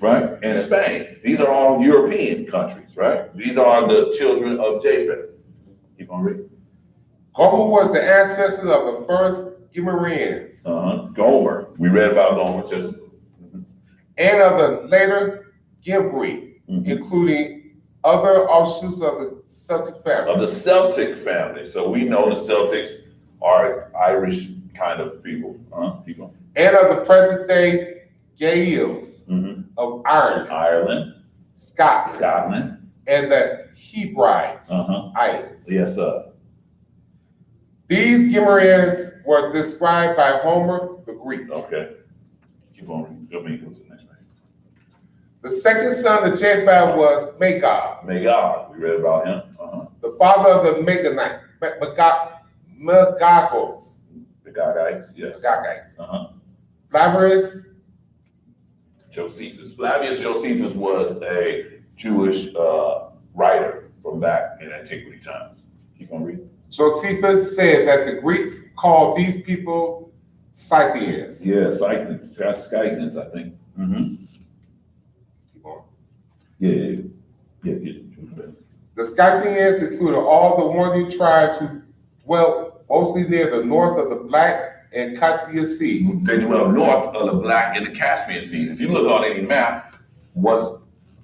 right? And Yes. Spain. These are all European countries, right? These are the children of Japheth. Keep on reading. Gomer was the ancestor of the first Gimerians. Gomer. We read about Gomer just. And of the later Gimbri, including other offshoots of the Celtic family. Of the Celtic family. So we know the Celtics are Irish kind of people. People. And of the present day Gaels of Ireland, Scotland, and the Hebrides Islands. Yes, sir. These Gimerians were described by Homer the Greek. Okay. Keep on reading. Go to the next page. The second son of Japheth was Magog. Magog. We read about him. The father of the Magogos. The Gagites. Yes. Gagites. Flavius. Josephus. Flavius Josephus was a Jewish writer from back in antiquity times. Keep on reading. Josephus said that the Greeks called these people Scythians. Yeah, Scythians, I think. Keep on. Yeah. The Scythians included all the Warrior tribes who dwelt mostly near the north of the Black and Caspian Seas. They dwell north of the Black and the Caspian Seas. If you look on any map, what's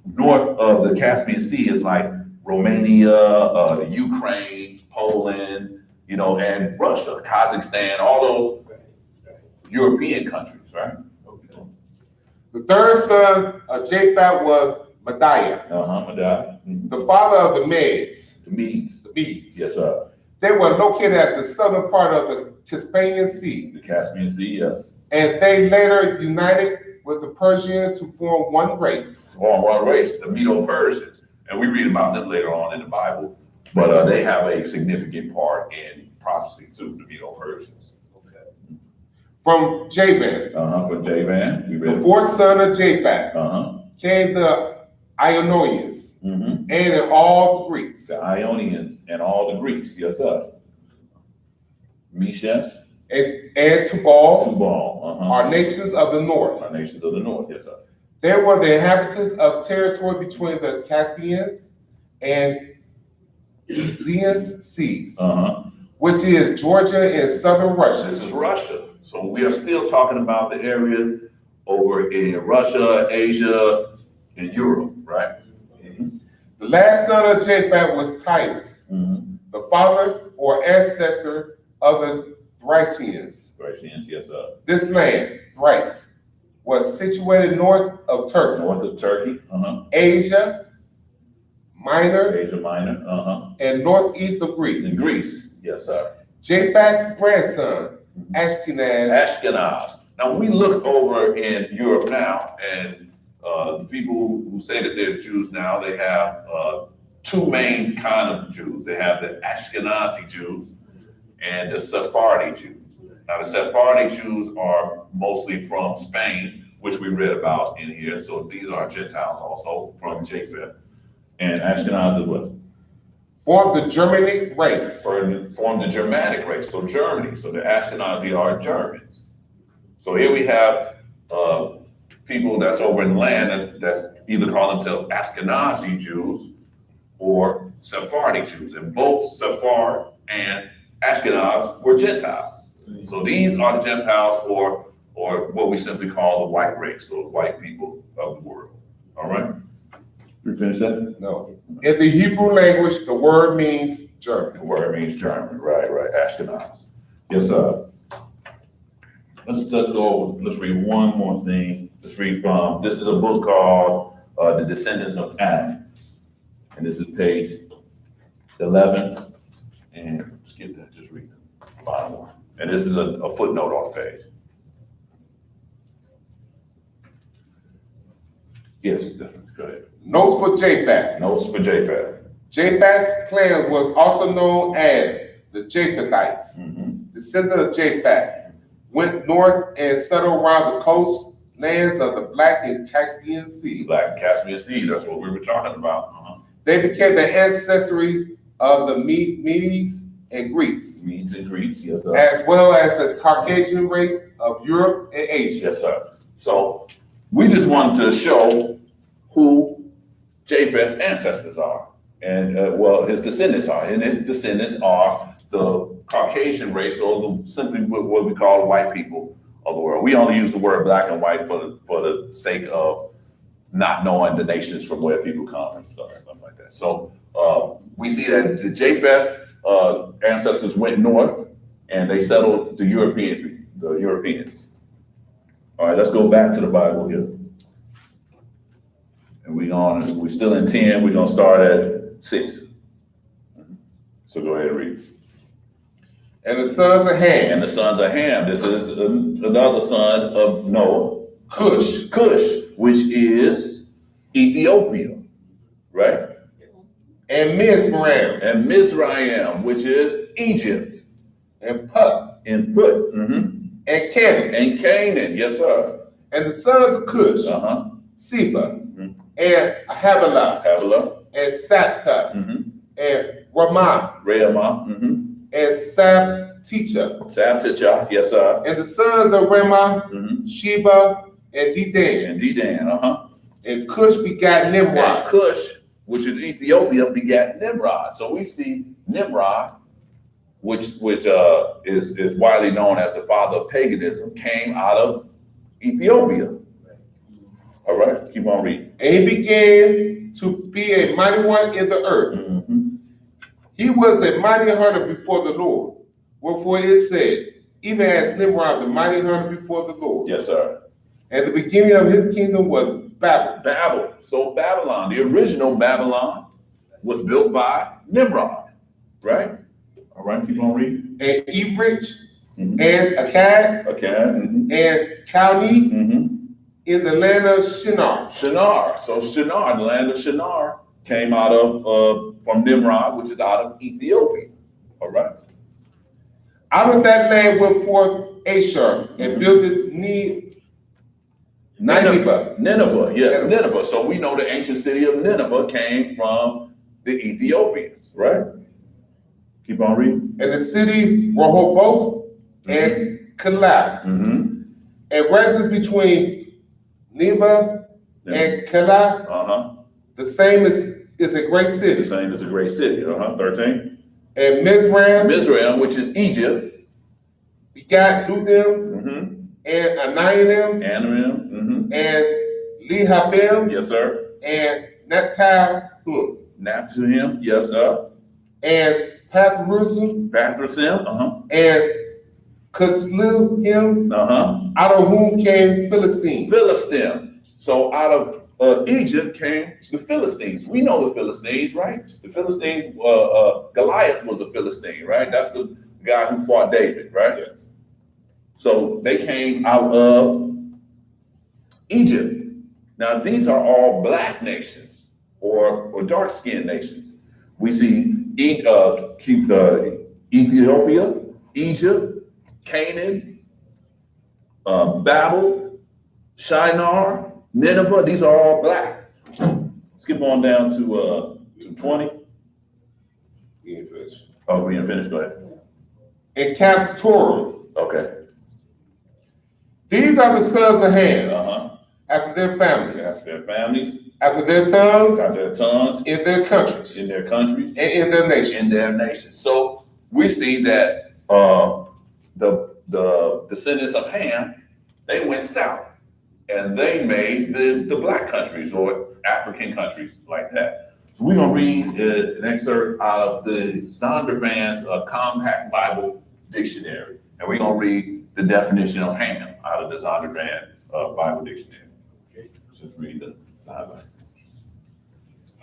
north of the Caspian Sea is like Romania, the Ukraine, Poland, and Russia, Kazakhstan, all those European countries, right? Okay. The third son of Japheth was Madiah. Madiah. The father of the Medes. The Medes. The Medes. Yes, sir. They were located at the southern part of the Caspian Sea. The Caspian Sea, yes. And they later united with the Persians to form one race. One race, the Medo-Persians. And we read about them later on in the Bible. But they have a significant part in prophecy too, the Medo-Persians. Okay. From Javan. From Javan. We read the fourth son of Japheth. Came the Ionians. And all the Greeks. The Ionians and all the Greeks, yes, sir. Meshes. And Tubal. Tubal. Are nations of the north. Are nations of the north, yes, sir. They were the inhabitants of territory between the Caspians and Aegean Seas, which is Georgia and southern Russia. This is Russia. So we are still talking about the areas over in Russia, Asia, and Europe, right? The last son of Japheth was Tyrus, the father or ancestor of the Thracians. Thracians, yes, sir. This land, Thrace, was situated north of Turkey. North of Turkey, Asia Minor, and northeast of Greece. In Greece, yes, sir. Japheth's grandson, Ashkenaz. Now, we look over in Europe now, and the people who say that they're Jews now, they have two main kind of Jews. They have the Ashkenazi Jews and the Sephardi Jews. Now, the Sephardi Jews are mostly from Spain, which we read about in here. So these are Gentiles also from Japheth. And Ashkenaz is what? Formed the Germanic race. Formed the Germanic race, so Germany. So the Ashkenazi are Germans. So here we have people that's over in the land that's either call themselves Ashkenazi Jews or Sephardi Jews. And both Sephard and Ashkenaz were Gentiles. So these are the Gentiles or what we simply call the white race, or white people of the world. All right? We finish that? No. In the Hebrew language, the word means German. The word means German, right, Ashkenaz. Yes, sir. Let's read one more thing. Let's read from, this is a book called the descendants of Adam. And this is page 11. And skip that, just read the bottom one. And this is a footnote on the page. Yes, go ahead. Notes for Japheth. Notes for Japheth. Japheth's clan was also known as the Japhethites. Descendants of Japheth went north and settled around the coastlands of the Black and Caspian Sea. Black and Caspian Sea, that's what we were talking about. They became the ancestries of the Medes and Greeks. Medes and Greeks, yes, sir. As well as the Caucasian race of Europe and Asia. Yes, sir. So we just wanted to show who Japheth's ancestors are, and his descendants are, and his descendants are the Caucasian race, or simply what we call white people of the world. We only use the word black and white for the sake of not knowing the nations from where people come and stuff like that. So we see that the Japheth ancestors went north and they settled the Europeans. All right, let's go back to the Bible here. And we're still in 10, we're gonna start at 6. So go ahead and read. And the sons of Ham. And the sons of Ham, this is another son of Noah. Cush, which is Ethiopia, right? And Mizraim. And Mizraim, which is Egypt. And Put. And Put. And Canaan. And Canaan, yes, sir. And the sons of Cush. Seba. And Havilah. And Sapta. And Ramah. And Sabticha. Yes, sir. And the sons of Ramah, Sheba, and Dedan. And Cush begat Nimrod. And Cush, which is Ethiopia, begat Nimrod. So we see Nimrod, which is widely known as the father of paganism, came out of Ethiopia. All right, keep on reading. And he began to be a mighty one in the earth. He was a mighty hunter before the Lord. Wherefore it said, even as Nimrod, the mighty hunter before the Lord. Yes, sir. And the beginning of his kingdom was Babel. So Babylon, the original Babylon, was built by Nimrod, right? All right, keep on reading. And Evrich, and Akkad, and Calneh, in the land of Shinar. So Shinar, the land of Shinar, came out of from Nimrod, which is out of Ethiopia. All right. Out of that land went forth Asher and builded Nineveh. Nineveh. So we know the ancient city of Nineveh came from the Ethiopians, right? Keep on reading. And the city Rehoboth and Calah. And residence between Nineveh and Calah, the same is a great city. The same is a great city. 13. And Mizraim, which is Egypt, begat Ludim, and Anaim, and Lehabim, yes, sir, and Naftahim, yes, sir, and Pathrusim, and Kislev, out of whom came Philistine. So out of Egypt came the Philistines. We know the Philistines, right? The Philistines, Goliath was a Philistine, right? That's the guy who fought David, right? Yes. So they came out of Egypt. Now these are all black nations or dark-skinned nations. We see Ethiopia, Egypt, Canaan, Babel, Shinar, Nineveh. These are all black. Skip on down to 20. We ain't finished. Oh, we ain't finished. Go ahead. And Caphtorim. Okay. These are the sons of Ham, after their families, after their tongues, in their countries, in their countries, and in their nations. So we see that the descendants of Ham, they went south and they made the black countries or African countries like that. So we're gonna read an excerpt out of the Zondervan's Compact Bible Dictionary, and we're gonna read the definition of Ham out of the Zondervan's Bible Dictionary. Okay, just read the Zondervan.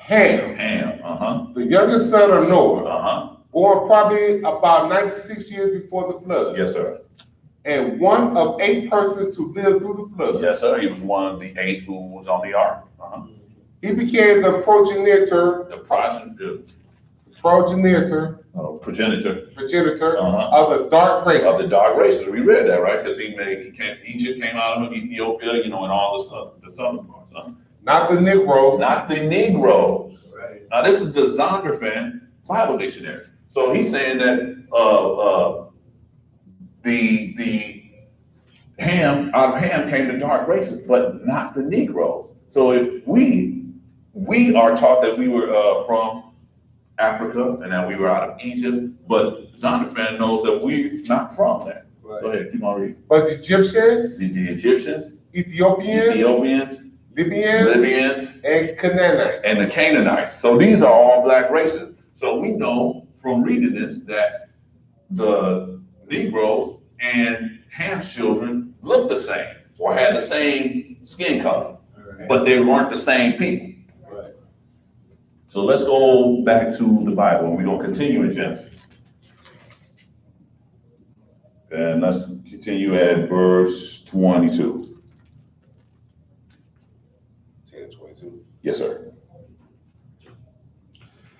Ham, the youngest son of Noah, born probably about 96 years before the flood. Yes, sir. And one of 8 persons to live through the flood. Yes, sir. He was one of the 8 who was on the ark. He became the progenitor of the dark races. Of the dark races. We read that, right? Because Egypt came out of Ethiopia, and all the southern parts. Not the Negroes. Not the Negroes. Right. Now this is the Zondervan Bible Dictionary. So he's saying that the Ham, out of Ham came the dark races, but not the Negroes. So if we are taught that we were from Africa and that we were out of Egypt, but Zondervan knows that we're not from that. Right. Go ahead, you want to read. But the Egyptians, The Egyptians, Ethiopians, Libyans, and Canaanites. and the Canaanites. So these are all black races. So we know from reading this that the Negroes and Ham's children looked the same or had the same skin color, Right. but they weren't the same people. Right. So let's go back to the Bible, and we're going to continue in Genesis. And let's continue at verse 22. 10:22. Yes, sir.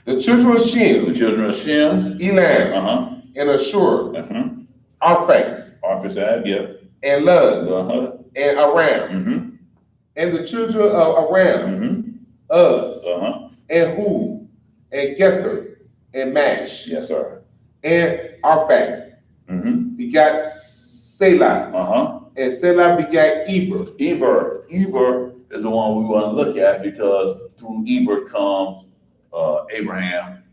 The children of The Shem, children of Shem, Elam, and Ashur, Arphaxad, Arphaxad, yeah, and Lud, and Aram. Mm-hmm. And the children of Aram, Uz, and Hul, and Gether, and Mash, Yes, sir. and Arphaxad begat Selah, and Selah begat Eber. Eber is the one we want to look at because through Eber comes Abraham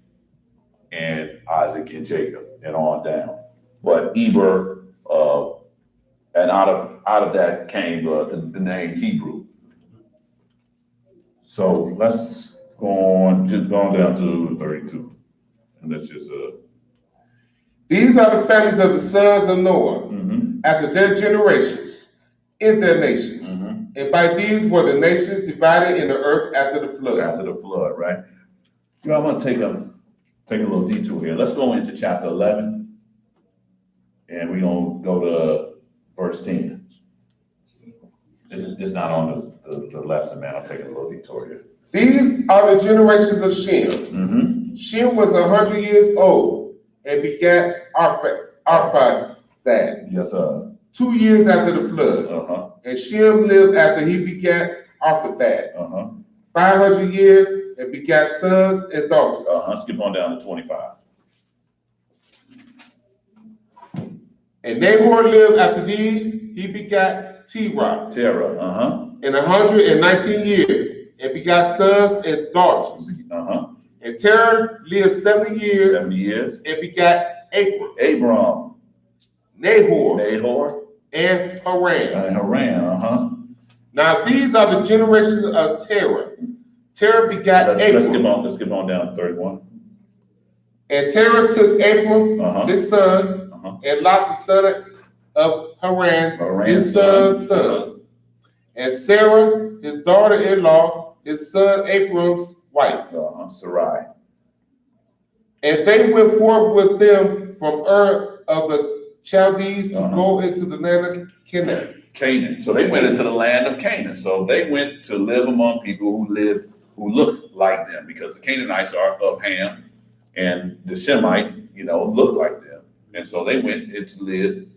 and Isaac and Jacob and on down. But Eber, and out of that came the name Hebrew. So let's go on, just go on down to 32, and let's just These are the families of the sons of Noah after their generations in their nations. And by these were the nations divided in the earth after the flood. after the flood, right? You know, I'm gonna take a little detour here. Let's go into chapter 11, and we're gonna go to verse 10. It's not on the lesson, man. I'm taking a little detour here. These are the generations of Shem. Shem was 100 years old and begat Arphaxad Yes, sir. 2 years after the flood. And Shem lived after he begat Arphaxad 500 years and begat sons and daughters. Skip on down to 25. And Nahor lived after these, he begat Terah in 119 years and begat sons and daughters. And Terah lived 70 years 70 years. and begat Abram, Nahor, and Haran. and Haran. Now these are the generations of Terah. Terah begat Let's Abram. skip on down to 31. And Terah took Abram, his son, and Lot, the son of Haran, his son's son. And Sarah, his daughter-in-law, his son Abram's wife. Sarai. And they went forth with them from Ur of the Chaldees to go into the land of Canaan. So they went into the land of Canaan. So they went to live among people who looked like them, because the Canaanites are of Ham, and the Shemites, look like them. And so they went and lived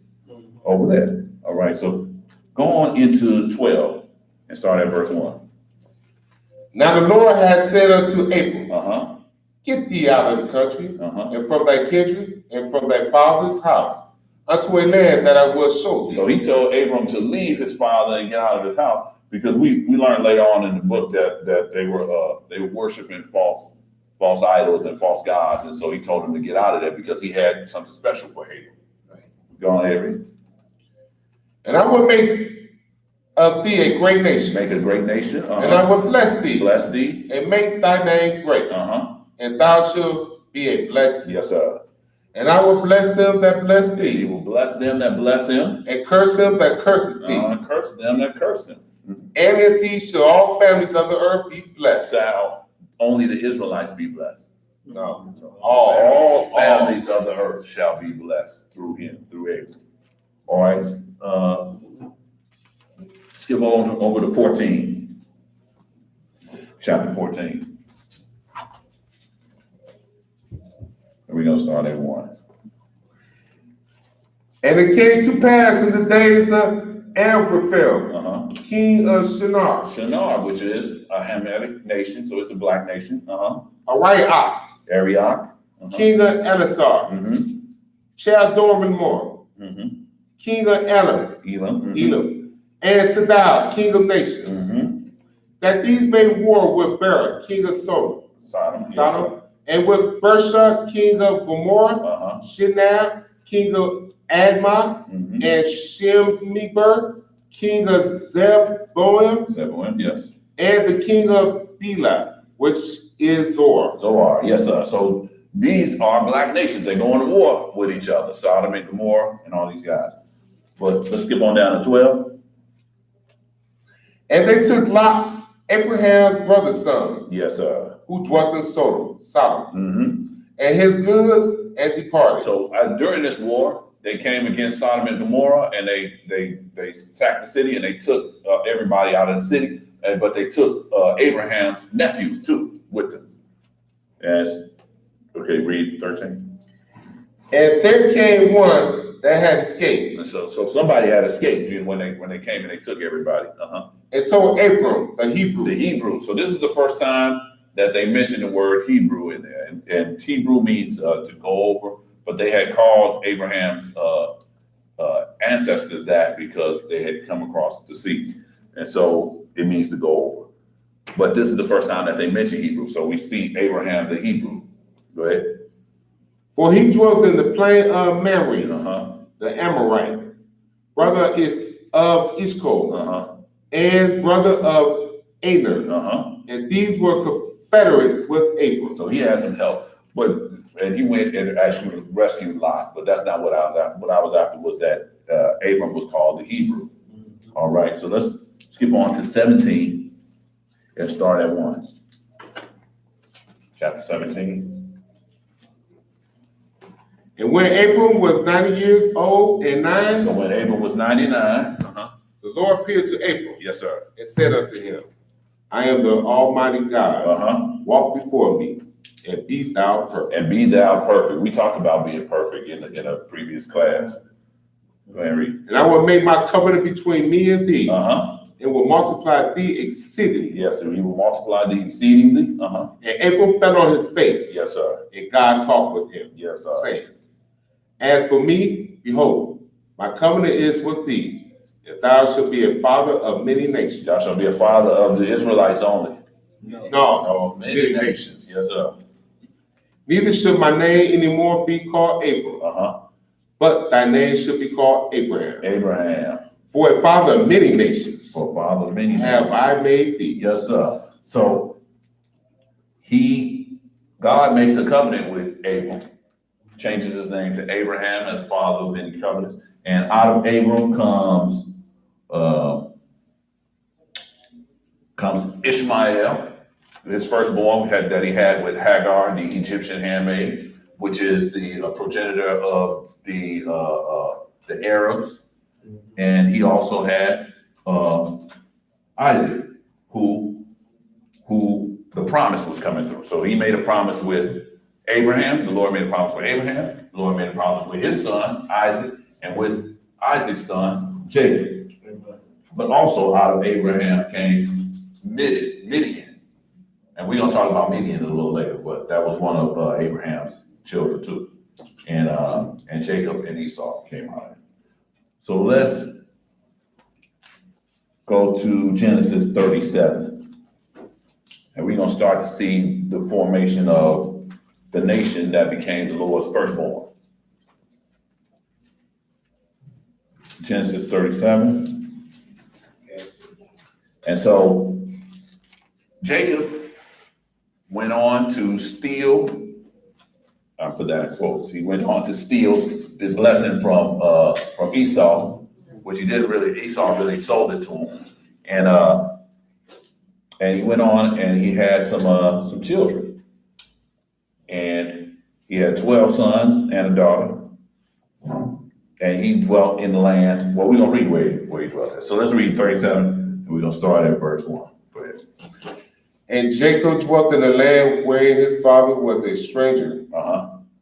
over there. All right. So go on into 12 and start at verse 1. Now the Lord had said unto Abram, Get thee out of the country, and from thy kindred, and from thy father's house, unto a land that I will show thee. So he told Abram to leave his father and get out of his house, because we learned later on in the book that they were worshiping false idols and false gods, and so he told him to get out of there because he had something special for Abram. Right. Go on, Avery. And I will make of thee a great nation. Make a great nation. And I will bless thee. Bless thee. And make thy name great. And thou shalt be a blessing. Yes, sir. And I will bless them that bless thee. He will bless them that bless him. And curse them that curses thee. Curse them that curse him. And in thee shall all families of the earth be blessed. Shall only the Israelites be blessed? No. All families of the earth shall be blessed through him, through Abraham. All right. Skip over to 14. Chapter 14. And we're going to start at 1. And it came to pass in the days of Amraphel, king of Shinar. Shinar, which is a Hamitic nation, so it's a black nation. Arioch, king of Elasar. Chaldormanmor, king of Elam. And Tidal, king of nations. That these made war with Bera, king of Sodom. And with Bersha, king of Gomorrah. Shinab, king of Admah, and Shemmeber, king of Zeboim, yes. And the king of Bela, which is Zoar. Yes, sir. So these are black nations. They go into war with each other, Sodom and Gomorrah and all these guys. But let's skip on down to 12. And they took Lot, Abraham's brother's son, yes, sir, who dwelt in Sodom, and his goods, and departed. So during this war, they came against Sodom and Gomorrah, and they sacked the city, and they took everybody out of the city, but they took Abraham's nephew too with them. Okay, read 13. And there came one that had escaped. And so somebody had escaped when they came and they took everybody. And told Abram, the Hebrew. The Hebrew. So this is the first time that they mentioned the word Hebrew in there, and Hebrew means to go over. But they had called Abraham's ancestors that because they had come across the sea. And so it means to go over. But this is the first time that they mention Hebrew. So we see Abraham the Hebrew. Go ahead. For he dwelt in the plain of Mamre, the Amorite, brother of Ishko, and brother of Aner. And these were confederate with Abram. So he had some help. And he went and actually rescued Lot, but that's not what I was after. What I was after was that Abram was called the Hebrew. All right, so let's skip on to 17 and start at 1. Chapter 17. And when Abram was 90 years old and 9. So when Abram was 99, the Lord appeared to Abram. Yes, sir. And said unto him, I am the Almighty God. Walk before me. And be thou perfect. And be thou perfect. We talked about being perfect in a previous class. Go ahead and read. And I will make my covenant between me and thee. And will multiply thee exceedingly. Yes, and he will multiply thee exceedingly. And Abram fell on his face. Yes, sir. And God talked with him. Yes, sir. Saying, as for me, behold, my covenant is with thee, and thou shalt be a father of many nations. Thou shalt be a father of the Israelites only. No, many nations. Yes, sir. Neither should my name anymore be called Abram, but thy name should be called Abraham. For a father of many nations. For a father of many have I made thee. Yes, sir. So God makes a covenant with Abram, changes his name to Abraham as the father of many covenants, and out of Abram comes Ishmael, his firstborn that he had with Hagar, the Egyptian handmaid, which is the progenitor of the Arabs. And he also had Isaac, who the promise was coming through. So he made a promise with Abraham. The Lord made a promise with Abraham. The Lord made a promise with his son, Isaac, and with Isaac's son, Jacob. But also out of Abraham came Midian. And we're going to talk about Midian a little later, but that was one of Abraham's children too. And Jacob and Esau came out of it. So let's go to Genesis 37. And we're going to start to see the formation of the nation that became the Lord's firstborn. Genesis 37. And so Jacob went on to steal, I put that in quotes, he went on to steal the blessing from Esau, which he didn't really, Esau really sold it to him. And he went on and he had some children. And he had 12 sons and a daughter. And he dwelt in the land. Well, we're going to read where he dwelt at. So let's read 37, and we're going to start at verse 1. Go ahead. And Jacob dwelt in the land wherein his father was a stranger,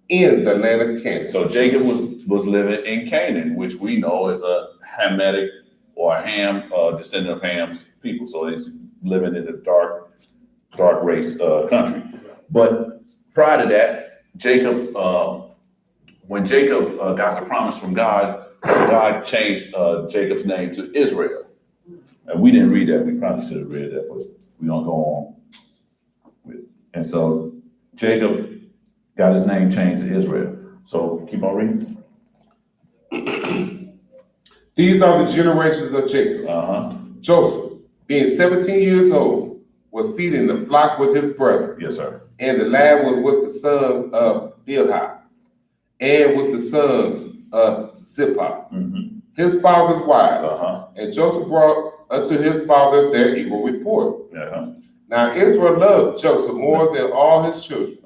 in the land of Canaan. So Jacob was living in Canaan, which we know is a Hamitic or a Ham, descendant of Ham's people. So he's living in the dark race country. But prior to that, Jacob, when Jacob got the promise from God, God changed Jacob's name to Israel. And we didn't read that. We probably should have read that, but we don't go on with it. And so Jacob got his name changed to Israel. So keep on reading. These are the generations of Jacob. Joseph, being 17 years old, was feeding the flock with his brother. Yes, sir. And the lad was with the sons of Bilhah, and with the sons of Zippah, his father's wife. And Joseph brought unto his father their evil report. Now Israel loved Joseph more than all his children,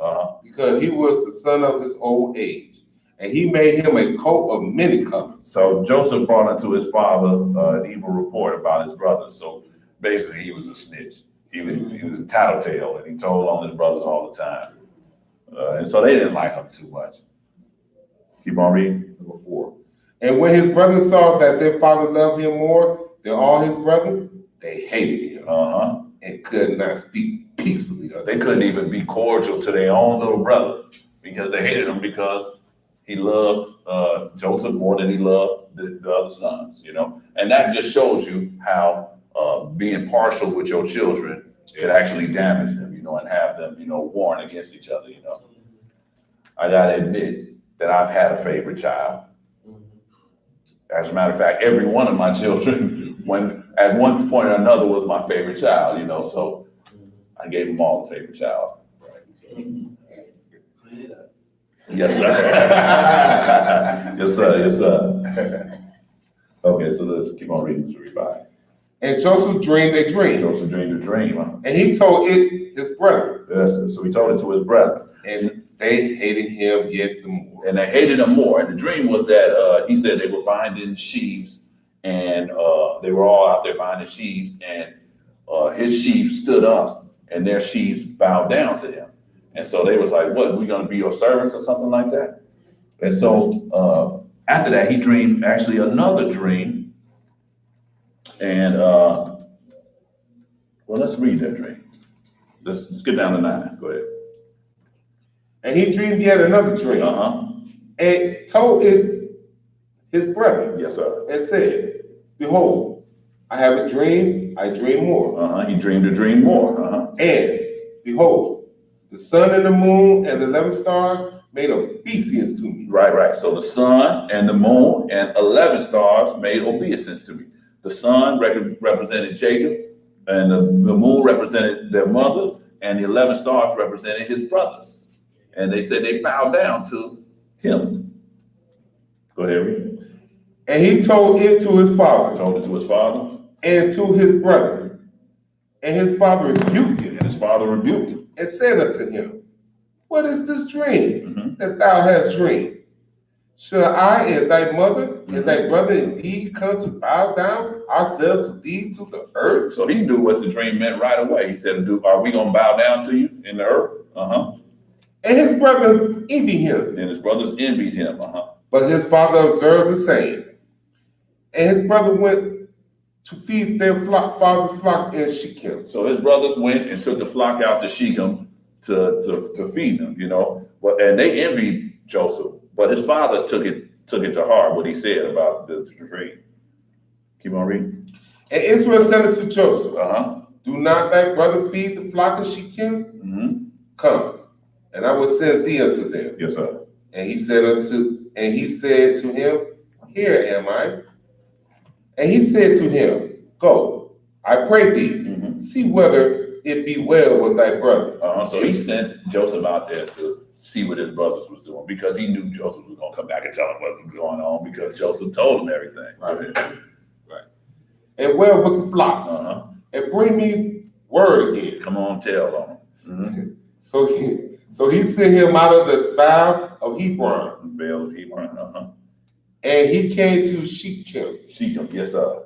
because he was the son of his old age, and he made him a coat of many colors. So Joseph brought unto his father an evil report about his brothers. So basically, he was a snitch. He was a tattletale, and he told on his brothers all the time. And so they didn't like him too much. Keep on reading. Number 4. And when his brothers saw that their father loved him more than all his brothers, they hated him and could not speak peacefully. They couldn't even be cordial to their own little brother because they hated him because he loved Joseph more than he loved the other sons, you know. And that just shows you how being partial with your children, it actually damaged them, you know, and have them, you know, warring against each other, you know. I gotta admit that I've had a favorite child. As a matter of fact, every one of my children, at one point or another, was my favorite child, you know, so I gave them all a favorite child. Yes, sir. Yes, sir. Okay, so let's keep on reading to read by. And Joseph dreamed a dream. Joseph dreamed a dream. And he told it his brother. Yes, so he told it to his brother. And they hated him yet the more. And they hated him more. And the dream was that he said they were binding sheaves, and they were all out there binding sheaves, and his sheaves stood up, and their sheaves bowed down to him. And so they was like, what, we gonna be your servants or something like that? And so after that, he dreamed actually another dream. And well, let's read that dream. Let's get down to 9. Go ahead. And he dreamed yet another dream. And told it his brother. Yes, sir. And said, behold, I have a dream, I dream more. He dreamed a dream more. And behold, the sun and the moon and the 11 stars made obeisance to me. Right. So the sun and the moon and 11 stars made obeisance to me. The sun represented Jacob, and the moon represented their mother, and the 11 stars represented his brothers. And they said they bowed down to him. Go ahead, read. And he told it to his father. Told it to his father. And to his brother. And his father rebuked him. And his father rebuked him. And said unto him, what is this dream that thou hast dreamed? Shall I and thy mother and thy brother indeed come to bow down ourselves to thee to the earth? So he knew what the dream meant right away. He said, are we going to bow down to you in the earth? And his brother envied him. And his brothers envied him. But his father observed the same. And his brother went to feed their father's flock in Shechem. So his brothers went and took the flock out to Shechem to feed them, you know. And they envied Joseph. But his father took it to heart, what he said about the dream. Keep on reading. And Israel said unto Joseph, do not thy brother feed the flock of Shechem? Come, and I will send thee unto them. Yes, sir. And he said to him, here am I. And he said to him, go, I pray thee, see whether it be well with thy brother. So he sent Joseph out there to see what his brothers was doing, because he knew Joseph was going to come back and tell him what was going on, because Joseph told him everything. Right. And well with the flocks. And bring me word again. Come on, tell on him. So he sent him out of the vale of Hebron. Vale of Hebron, And he came to Shechem. Shechem, yes, sir.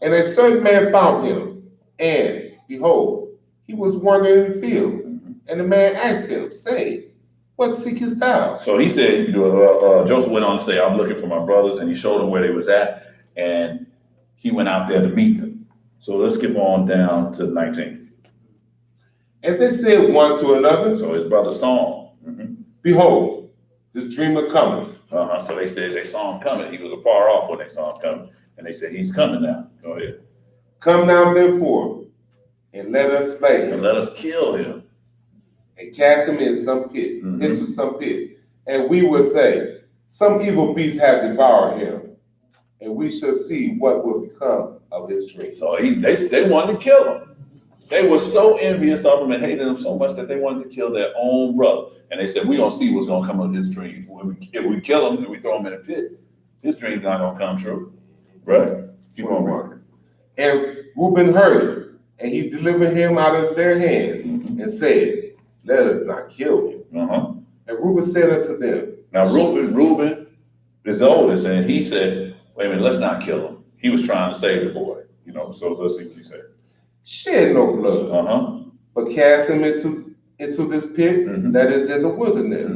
And a certain man found him. And behold, he was wandering in the field. And the man asked him, saying, what seekest thou? So he said, Joseph went on to say, I'm looking for my brothers, and he showed them where they was at, and he went out there to meet them. So let's skip on down to 19. And they said one to another. So his brother saw him. Behold, this dreamer cometh. So they said they saw him coming. He was afar off when they saw him coming, and they said, he's coming now. Go ahead. Come now, therefore, and let us slay him. And let us kill him. And cast him in some pit, into some pit. And we will say, some evil beast have devoured him, and we shall see what will become of his dream. So they wanted to kill him. They were so envious of him and hated him so much that they wanted to kill their own brother. And they said, we're going to see what's going to come of his dreams. If we kill him and we throw him in a pit, his dream's not going to come true. Right? Keep on working. And Reuben heard it, and he delivered him out of their hands, and said, let us not kill him. And Reuben said unto them. Now Reuben is the oldest, and he said, wait a minute, let's not kill him. He was trying to save the boy, so let's see what he said. Shed no blood, but cast him into this pit that is in the wilderness,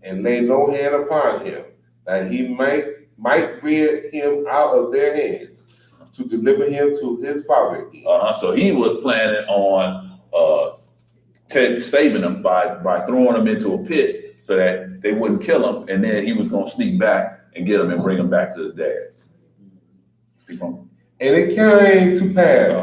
and lay no hand upon him, that he might rid him out of their hands, to deliver him to his father again. So he was planning on saving him by throwing him into a pit so that they wouldn't kill him, and then he was going to sneak back and get him and bring him back to his dad. Keep on. And it came to pass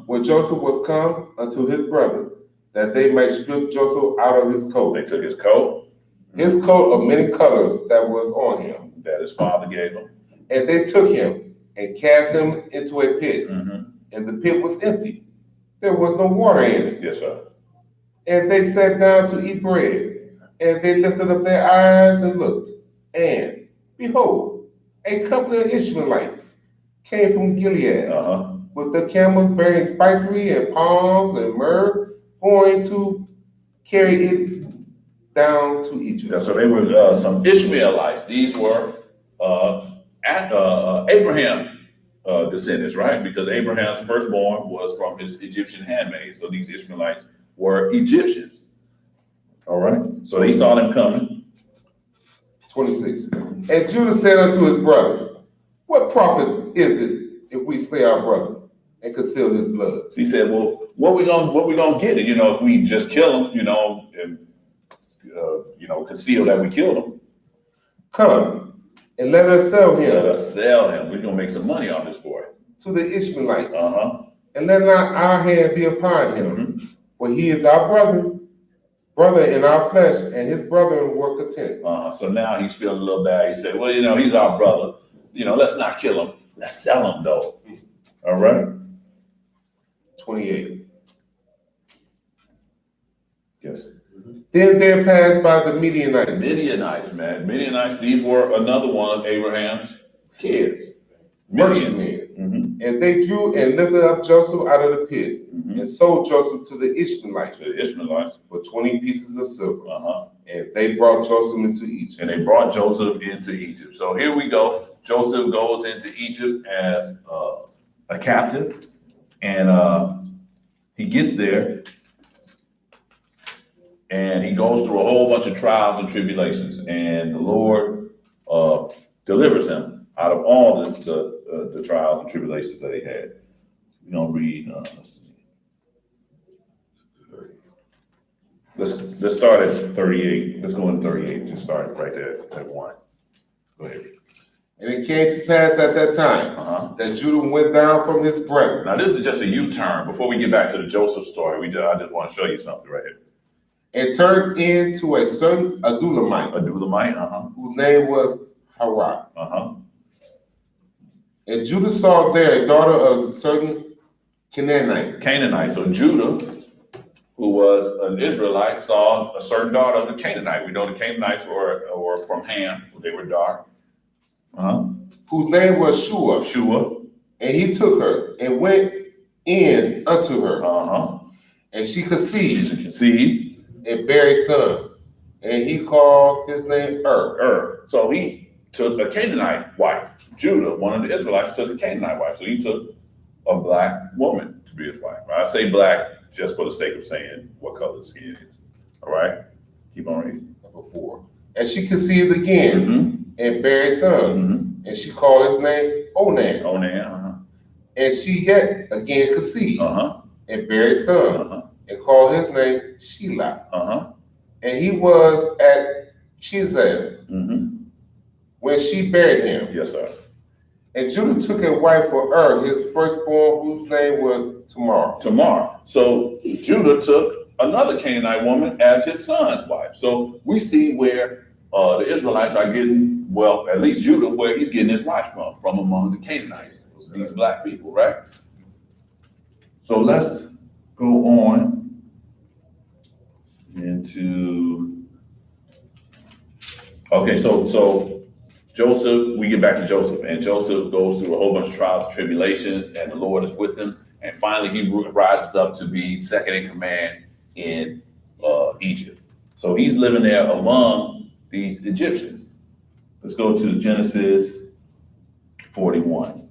when Joseph was come unto his brother, that they might strip Joseph out of his coat. They took his coat. His coat of many colors that was on him. That his father gave him. And they took him and cast him into a pit. And the pit was empty. There was no water in it. Yes, sir. And they sat down to eat bread. And they lifted up their eyes and looked. And behold, a couple of Ishmaelites came from Gilead with their camels bearing spicery and palms and myrrh, going to carry it down to Egypt. So they were some Ishmaelites. These were Abraham's descendants, right? Because Abraham's firstborn was from his Egyptian handmaid. So these Ishmaelites were Egyptians. All right. So they saw them coming. 26. And Judah said unto his brother, what profit is it if we slay our brother and conceal his blood? He said, well, what we gonna get? If we just kill him, and conceal that we killed him. Come and let us sell him. Let us sell him. We're gonna make some money on this boy. To the Ishmaelites. And let not our hand be upon him. For he is our brother in our flesh, and his brethren were content. So now he's feeling a little bad. He said, well, he's our brother. Let's not kill him. Let's sell him though. All right. 28. Yes. Then there passed by the Midianites. Midianites, these were another one of Abraham's kids. Merchantmen. And they drew and lifted up Joseph out of the pit, and sold Joseph to the Ishmaelites, for 20 pieces of silver. And they brought Joseph into Egypt. So here we go. Joseph goes into Egypt as a captive, and he gets there, and he goes through a whole bunch of trials and tribulations, and the Lord delivers him out of all the trials and tribulations that he had. We're gonna read. Let's start at 38. Let's go in 38. Just start right there at 1. Go ahead. And it came to pass at that time that Judah went down from his brethren. Now this is just a U-turn. Before we get back to the Joseph story, I just want to show you something right here. And turned into a certain Adulamite, whose name was Harah. And Judah saw there a daughter of a certain Canaanite. So Judah, who was an Israelite, saw a certain daughter of the Canaanite. We know the Canaanites were from Ham. They were dark. Whose name was Shua. And And he took her and went in unto her. And she She conceived conceived. and bare a son. And he called his name So he took a Canaanite wife. Judah, one of the Israelites, took a Canaanite wife. So he took a black woman to be his wife. I say black just for the sake of saying what color the skin is. All right? Keep on reading. Number 4. And she conceived again and bare a son. And she called his name Onan. Onan. And she yet again conceived and bare a son. And called his name Shelah. And he was at Chisel when she bare him. Yes, sir. And Judah took a wife for his firstborn, whose name was Tamar. So Judah took another Canaanite woman as his son's wife. So we see where the Israelites are getting, well, at least Judah, where he's getting his wife from among the Canaanites, these black people, right? So let's go on into, okay, so Joseph, we get back to Joseph, and Joseph goes through a whole bunch of trials and tribulations, and the Lord is with him. And finally, he rises up to be second in command in Egypt. So he's living there among these Egyptians. Let's go to Genesis 41.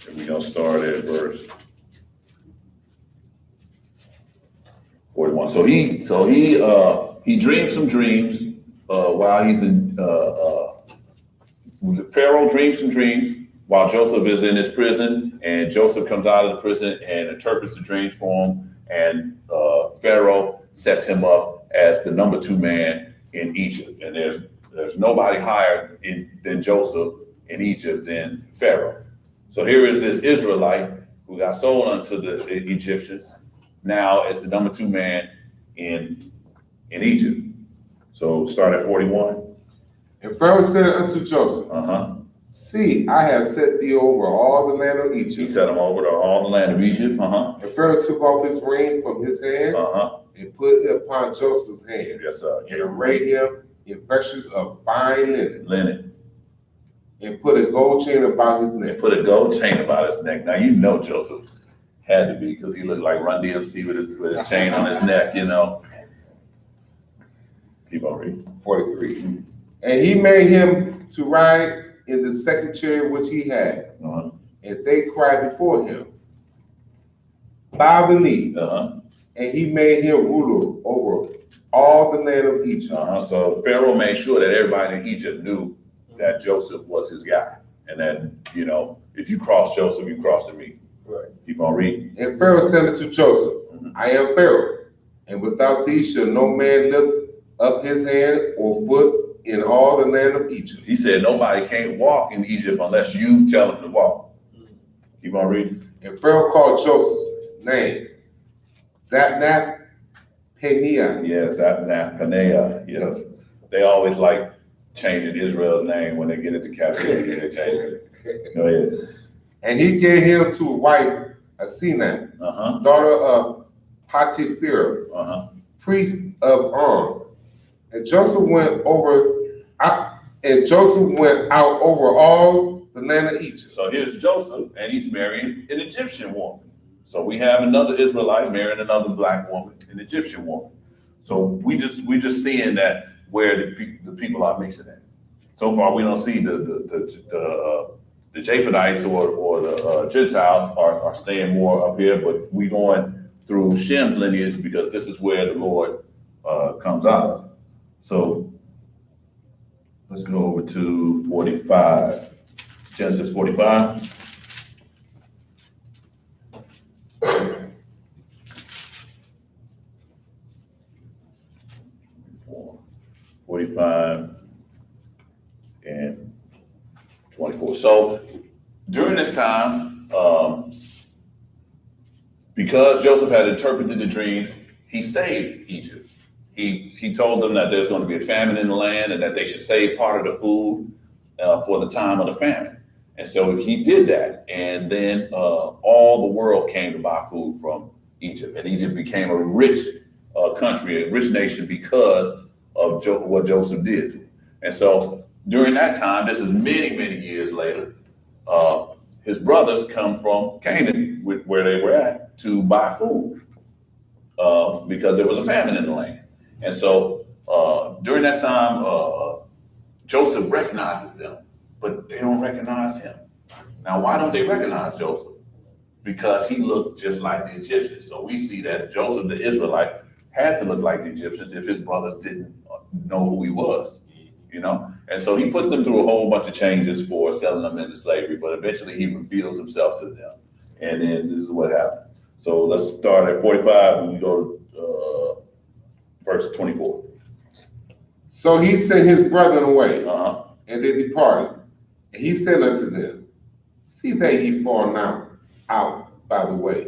And we're going to start at verse 41. So he dreams some dreams while he's in Pharaoh dreams some dreams while Joseph is in his prison, and Joseph comes out of the prison and interprets the dreams for him, and Pharaoh sets him up as the number 2 man in Egypt. And there's nobody higher than Joseph in Egypt than Pharaoh. So here is this Israelite who got sold unto the Egyptians, now as the number 2 man in Egypt. So start at 41. And Pharaoh said unto Joseph, See, I have set thee over all the land of Egypt. He set him over to all the land of Egypt. And Pharaoh took off his ring from his hand and put it upon Joseph's hand. Yes, sir. And arrayed him in vestures of fine linen. And put a gold chain about his neck. Put a gold chain about his neck. Now you know Joseph had to be, because he looked like Run DMC with his chain on his neck, you know. Keep on reading. 43. And he made him to ride in the second chariot which he had. And they cried before him, Bow the knee. And he made him ruler over all the land of Egypt. So Pharaoh made sure that everybody in Egypt knew that Joseph was his guy. And that, you know, if you cross Joseph, you crossing me. Right. Keep on reading. And Pharaoh said unto Joseph, I am Pharaoh, and without thee shall no man lift up his hand or foot in all the land of Egypt. He said nobody can't walk in Egypt unless you tell them to walk. Keep on reading. And Pharaoh called Joseph's name Zapnath Paneah. Yes, Zapnath Paneah. Yes. They always like changing Israel's name when they get into captivity. They change it. Go ahead. And he gave him to a wife, Asenath, daughter of Potiphar, priest of On. And Joseph went out over all the land of Egypt. So here's Joseph, and he's marrying an Egyptian woman. So we have another Israelite marrying another black woman, an Egyptian woman. So we just seeing that where the people are mixing it. So far, we don't see the Japhetites or the Gentiles are staying more up here, but we going through Shem's lineage because this is where the Lord comes out of. So let's go over to 45, Genesis 45. 45 and 24. So during this time, because Joseph had interpreted the dreams, he saved Egypt. He told them that there's going to be a famine in the land and that they should save part of the food for the time of the famine. And so he did that. And then all the world came to buy food from Egypt. And Egypt became a rich country, a rich nation because of what Joseph did. And so during that time, this is many, many years later, his brothers come from Canaan, where they were at, to buy food because there was a famine in the land. And so during that time, Joseph recognizes them, but they don't recognize him. Now, why don't they recognize Joseph? Because he looked just like the Egyptians. So we see that Joseph, the Israelite, had to look like the Egyptians if his brothers didn't know who he was, you know? And so he put them through a whole bunch of changes for selling them into slavery, but eventually he reveals himself to them. And then this is what happened. So let's start at 45 and we go to verse 24. So he sent his brethren away, and they departed. And he said unto them, see that ye fall now out by the way.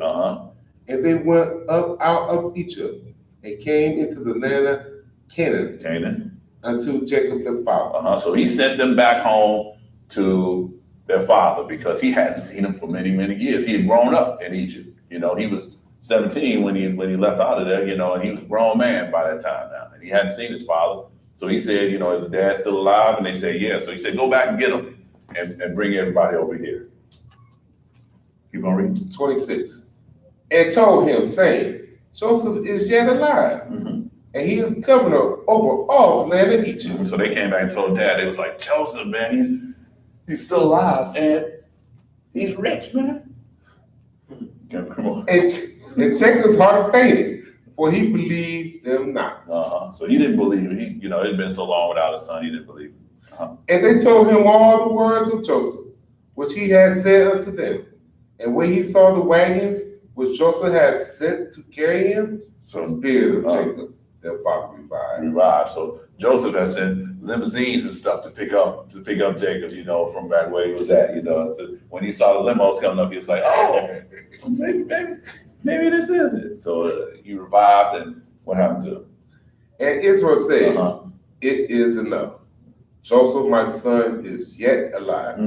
And they went up out of Egypt and came into the land of Canaan. Unto Jacob their father. So he sent them back home to their father because he hadn't seen him for many, many years. He had grown up in Egypt. You know, he was 17 when he left out of there, you know, and he was a grown man by that time now. And he hadn't seen his father. So he said, you know, is dad still alive? And they said, yeah. So he said, go back and get him and bring everybody over here. Keep on reading. 26. And told him, saying, Joseph is yet alive, and he is governor over all the land of Egypt. So they came back and told dad, they was like, Joseph, man, he's still alive and he's rich, man. Come on. And Jacob's heart fainted, for he believed them not. So he didn't believe it. He, you know, it had been so long without a son, he didn't believe it. And they told him all the words of Joseph, which he had said unto them. And when he saw the wagons which Joseph had sent to carry him, the spirit of Jacob, their father, revived. So Joseph had sent limousines and stuff to pick up Jacob, you know, from back where he was at, you know. So when he saw the limos coming up, he was like, oh, maybe this is it. So he revived, and what happened to him? And Israel said, it is enough. Joseph, my son, is yet alive.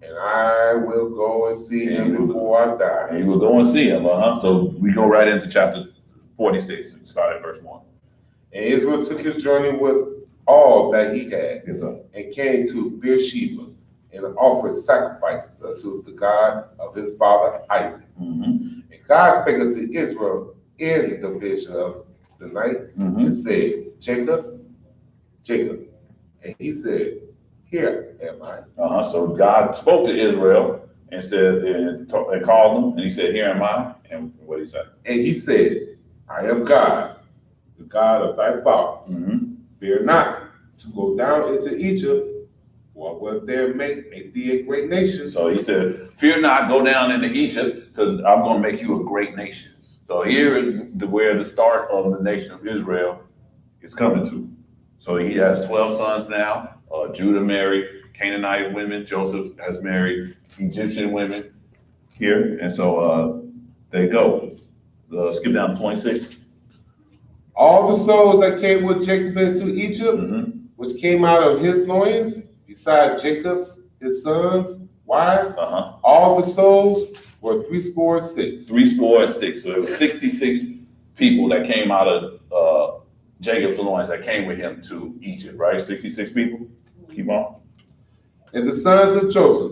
And I will go and see him before I die. And he will go and see him, So we go right into chapter 46 and start at verse 1. And Israel took his journey with all that he had, and came to Beersheba, and offered sacrifices unto the God of his father Isaac. And God spake unto Israel in the vision of the night, and said, Jacob, Jacob. And he said, here am I. So God spoke to Israel and said, and called him, and he said, here am I. And what did he say? And he said, I am God, the God of thy fathers. Fear not to go down into Egypt, for I will there make thee a great nation. So he said, fear not, go down into Egypt, because I'm going to make you a great nation. So here is where the start of the nation of Israel is coming to. So he has 12 sons now. Judah married Canaanite women. Joseph has married Egyptian women here. And so they go. Skip down to 26. All the souls that came with Jacob into Egypt, which came out of his loins, besides Jacob's, his sons, wives, all the souls were 66. 66. So there were 66 people that came out of Jacob's loins that came with him to Egypt, right? 66 people. Keep on. And the sons of Joseph,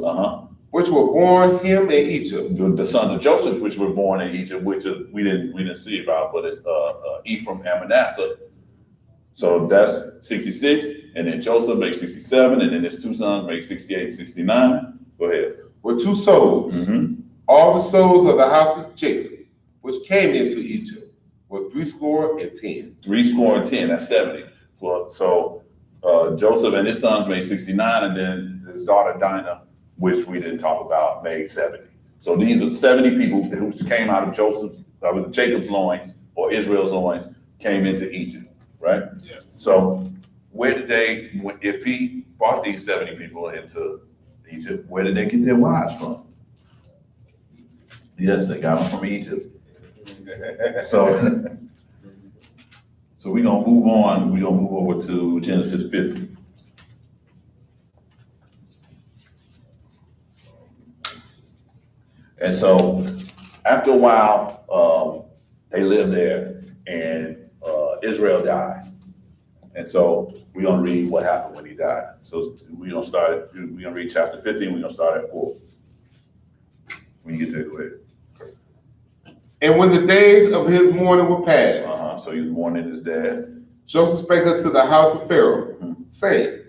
which were born him in Egypt. The sons of Joseph, which were born in Egypt, which we didn't see about, but it's Ephraim and Manasseh. So that's 66, and then Joseph makes 67, and then his two sons make 68 and 69. Go ahead. With two souls, all the souls of the house of Jacob, which came into Egypt, were 10. 10, that's 70. So Joseph and his sons made 69, and then his daughter Dinah, which we didn't talk about, made 70. So these are 70 people who came out of Jacob's loins, or Israel's loins, came into Egypt, right? Yes. So where did if he brought these 70 people into Egypt, where did they get their wives from? Yes, they got them from Egypt. So we're going to move on. We're going to move over to Genesis 50. And so after a while, they lived there, and Israel died. And so we're going to read what happened when he died. So we're going to read chapter 50, and we're going to start at 4. When you get there, go ahead. And when the days of his mourning were past, So he was mourning his dad. Joseph spake unto the house of Pharaoh, saying,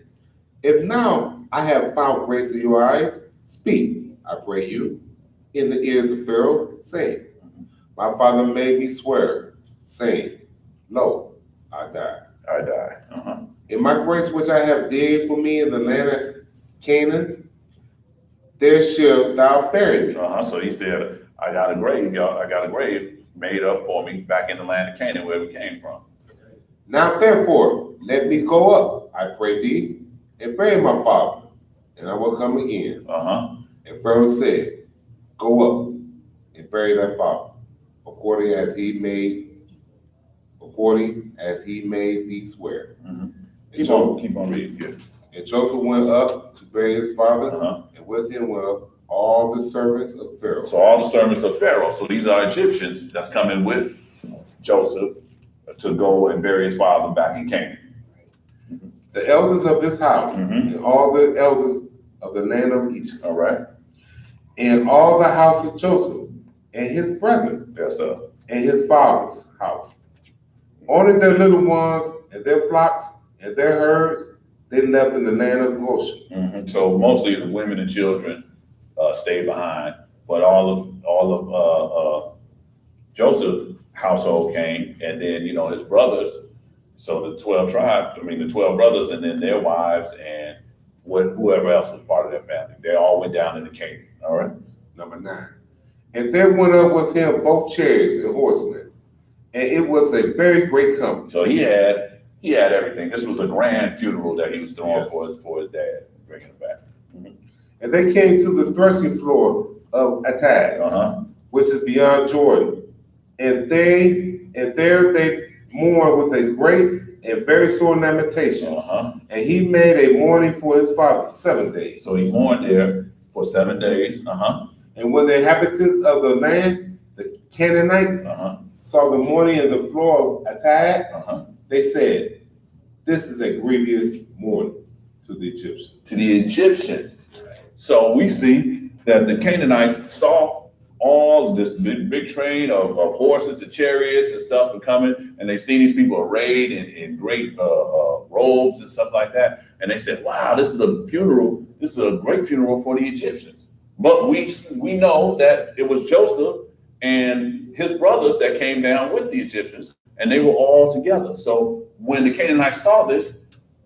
If now I have found grace in your eyes, speak, I pray you, in the ears of Pharaoh, saying, My father made me swear, saying, Lo, I die. I die. In my grace which I have digged for me in the land of Canaan, there shalt thou bury me. So he said, I got a grave, y'all. I got a grave made up for me back in the land of Canaan where we came from. Now therefore, let me go up, I pray thee, and bury my father, and I will come again. And Pharaoh said, Go up and bury thy father, according as he made thee swear. Keep on reading. Good. And Joseph went up to bury his father, and with him went up all the servants of Pharaoh. So all the servants of Pharaoh. So these are Egyptians that's coming with Joseph to go and bury his father back in Canaan. The elders of his house, and all the elders of the land of Egypt. All right. And all the house of Joseph, and his brethren, and his father's house. Only their little ones, and their flocks, and their herds, they left in the land of Goshen. So mostly the women and children stayed behind, but all of Joseph's household came, and then his brothers. So the 12 tribes, the 12 brothers, and then their wives, and whoever else was part of their family, they all went down into Canaan. All right. Number 9. And there went up with him both chariots and horsemen, and it was a very great company. So he had everything. This was a grand funeral that he was throwing for his dad, bringing it back. And they came to the threshing floor of Atad, which is beyond Jordan, and there they mourned with a great and very sore lamentation. And he made a mourning for his father 7 days. So he mourned there for 7 days. And when the inhabitants of the land, the Canaanites, saw the mourning in the floor of Atad, they said, This is a grievous mourning to the Egyptians. So we see that the Canaanites saw all this big train of horses and chariots and stuff and coming, and they see these people arrayed in great robes and stuff like that. And they said, wow, this is a funeral. This is a great funeral for the Egyptians. But we know that it was Joseph and his brothers that came down with the Egyptians, and they were all together. So when the Canaanites saw this,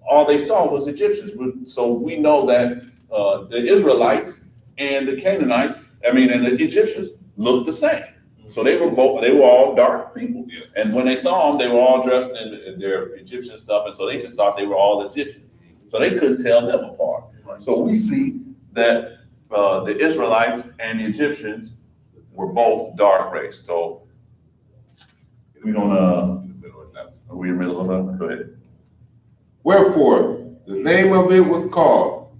all they saw was Egyptians. So we know that the Israelites and the Canaanites, and the Egyptians looked the same. So they were all dark people. And when they saw them, they were all dressed in their Egyptian stuff. And so they just thought they were all Egyptians. So they couldn't tell them apart. So we see that the Israelites and the Egyptians were both dark race. So we're gonna, are we in the middle of that? Go ahead. Wherefore, the name of it was called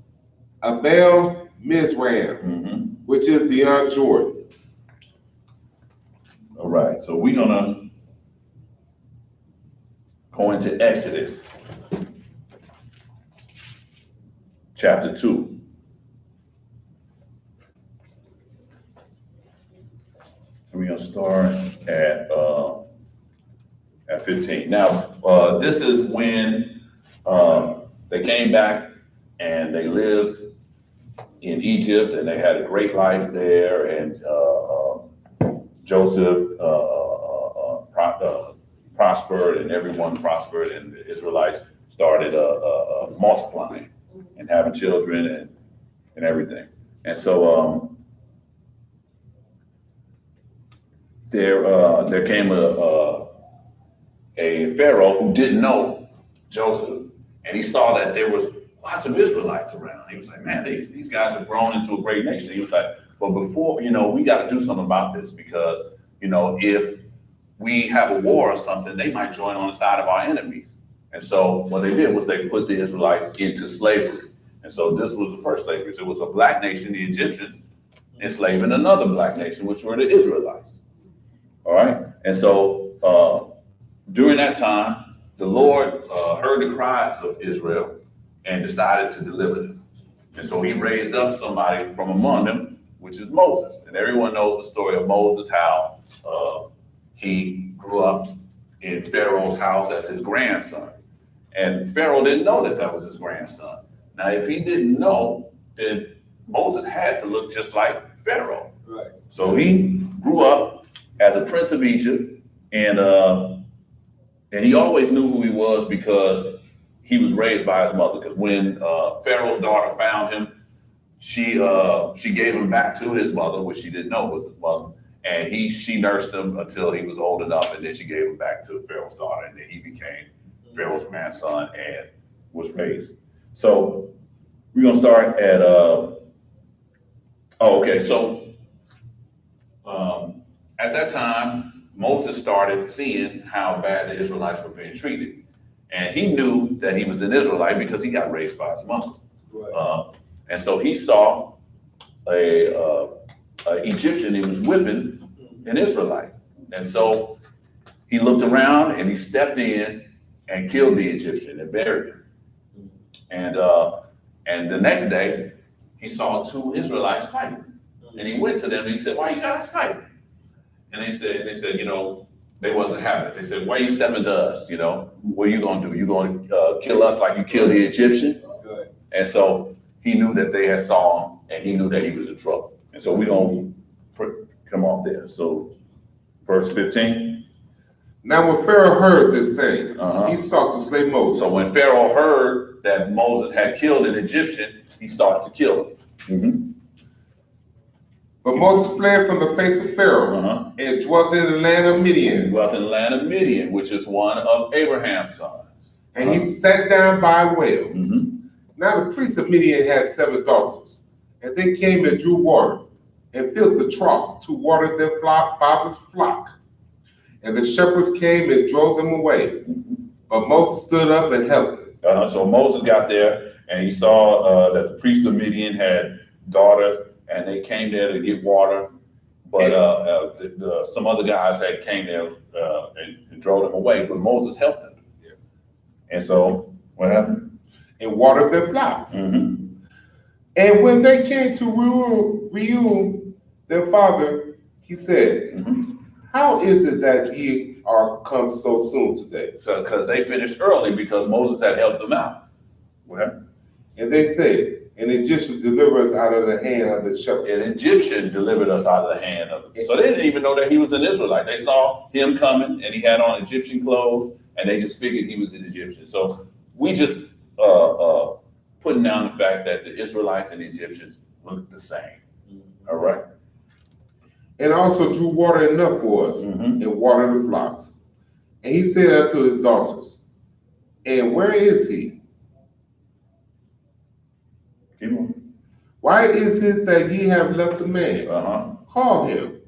Abel Mizraim, which is beyond Jordan. All right, so we're gonna go into Exodus chapter 2. And we're gonna start at 15. Now, this is when they came back and they lived in Egypt, and they had a great life there. And Joseph prospered, and everyone prospered, and the Israelites started multiplying and having children and everything. And so there came a Pharaoh who didn't know Joseph, and he saw that there was lots of Israelites around. He was like, man, these guys have grown into a great nation. He was like, but before, we got to do something about this, because, if we have a war or something, they might join on the side of our enemies. And so what they did was they put the Israelites into slavery. And so this was the first slavery. It was a black nation, the Egyptians, enslaving another black nation, which were the Israelites. All right. And so during that time, the Lord heard the cries of Israel and decided to deliver them. And so he raised up somebody from among them which is Moses. And everyone knows the story of Moses, how he grew up in Pharaoh's house as his grandson. And Pharaoh didn't know that that was his grandson. Now, if he didn't know, then Moses had to look just like Pharaoh. Right. So he grew up as a prince of Egypt, and he always knew who he was because he was raised by his mother. Because when Pharaoh's daughter found him, she gave him back to his mother, which she didn't know was his mother, and she nursed him until he was old enough, and then she gave him back to Pharaoh's daughter, and then he became Pharaoh's grandson and was raised. So we're gonna start at at that time, Moses started seeing how bad the Israelites were being treated. And he knew that he was an Israelite because he got raised by his mother. Right. And so he saw a Egyptian, he was whipping an Israelite. And so he looked around and he stepped in and killed the Egyptian and buried him. And the next day, he saw two Israelites fighting. And he went to them and he said, "Why you guys fighting?" And they said, they wasn't having it. They said, "Why you stepping to us? What are you gonna do? You gonna kill us like you killed the Egyptian?" Good. And so he knew that they had saw him, and he knew that he was in trouble. And so we're gonna come off there. So verse 15. Now when Pharaoh heard this thing, Uh-huh. he sought to slay Moses. So when Pharaoh heard that Moses had killed an Egyptian, he starts to kill him. Mm-hmm. But Moses fled from the face of Pharaoh Uh-huh. and dwelt in the land of He Midian. dwelt in the land of Midian, which is one of Abraham's sons. And he sat down by a well. Mm-hmm. Now the priest of Midian had 7 daughters, and they came and drew water, and filled the troughs to water their father's flock. And the shepherds came and drove them away. But Moses stood up and helped them. So Moses got there, and he saw that the priest of Midian had daughters, and they came there to get water. But some other guys that came there and drove them away, but Moses helped them. Yeah. And so what happened? And watered their flocks. Mm-hmm. And when they came to Reuel, their father, he said, Mm-hmm. "How is it that ye are come so soon today?" So because they finished early because Moses had helped them out. What happened? And they said, "An Egyptian deliver us out of the hand of the shepherds." An Egyptian delivered us out of the hand of them. So they didn't even know that he was an Israelite. They saw him coming and he had on Egyptian clothes, and they just figured he was an Egyptian. So we just putting down the fact that the Israelites and the Egyptians looked the same. All right. And also drew water enough for us, Mm-hmm. and watered the flocks. And he said unto his daughters, "And where is he? Keep on. Why is it that ye have left the man? Uh-huh. Call him,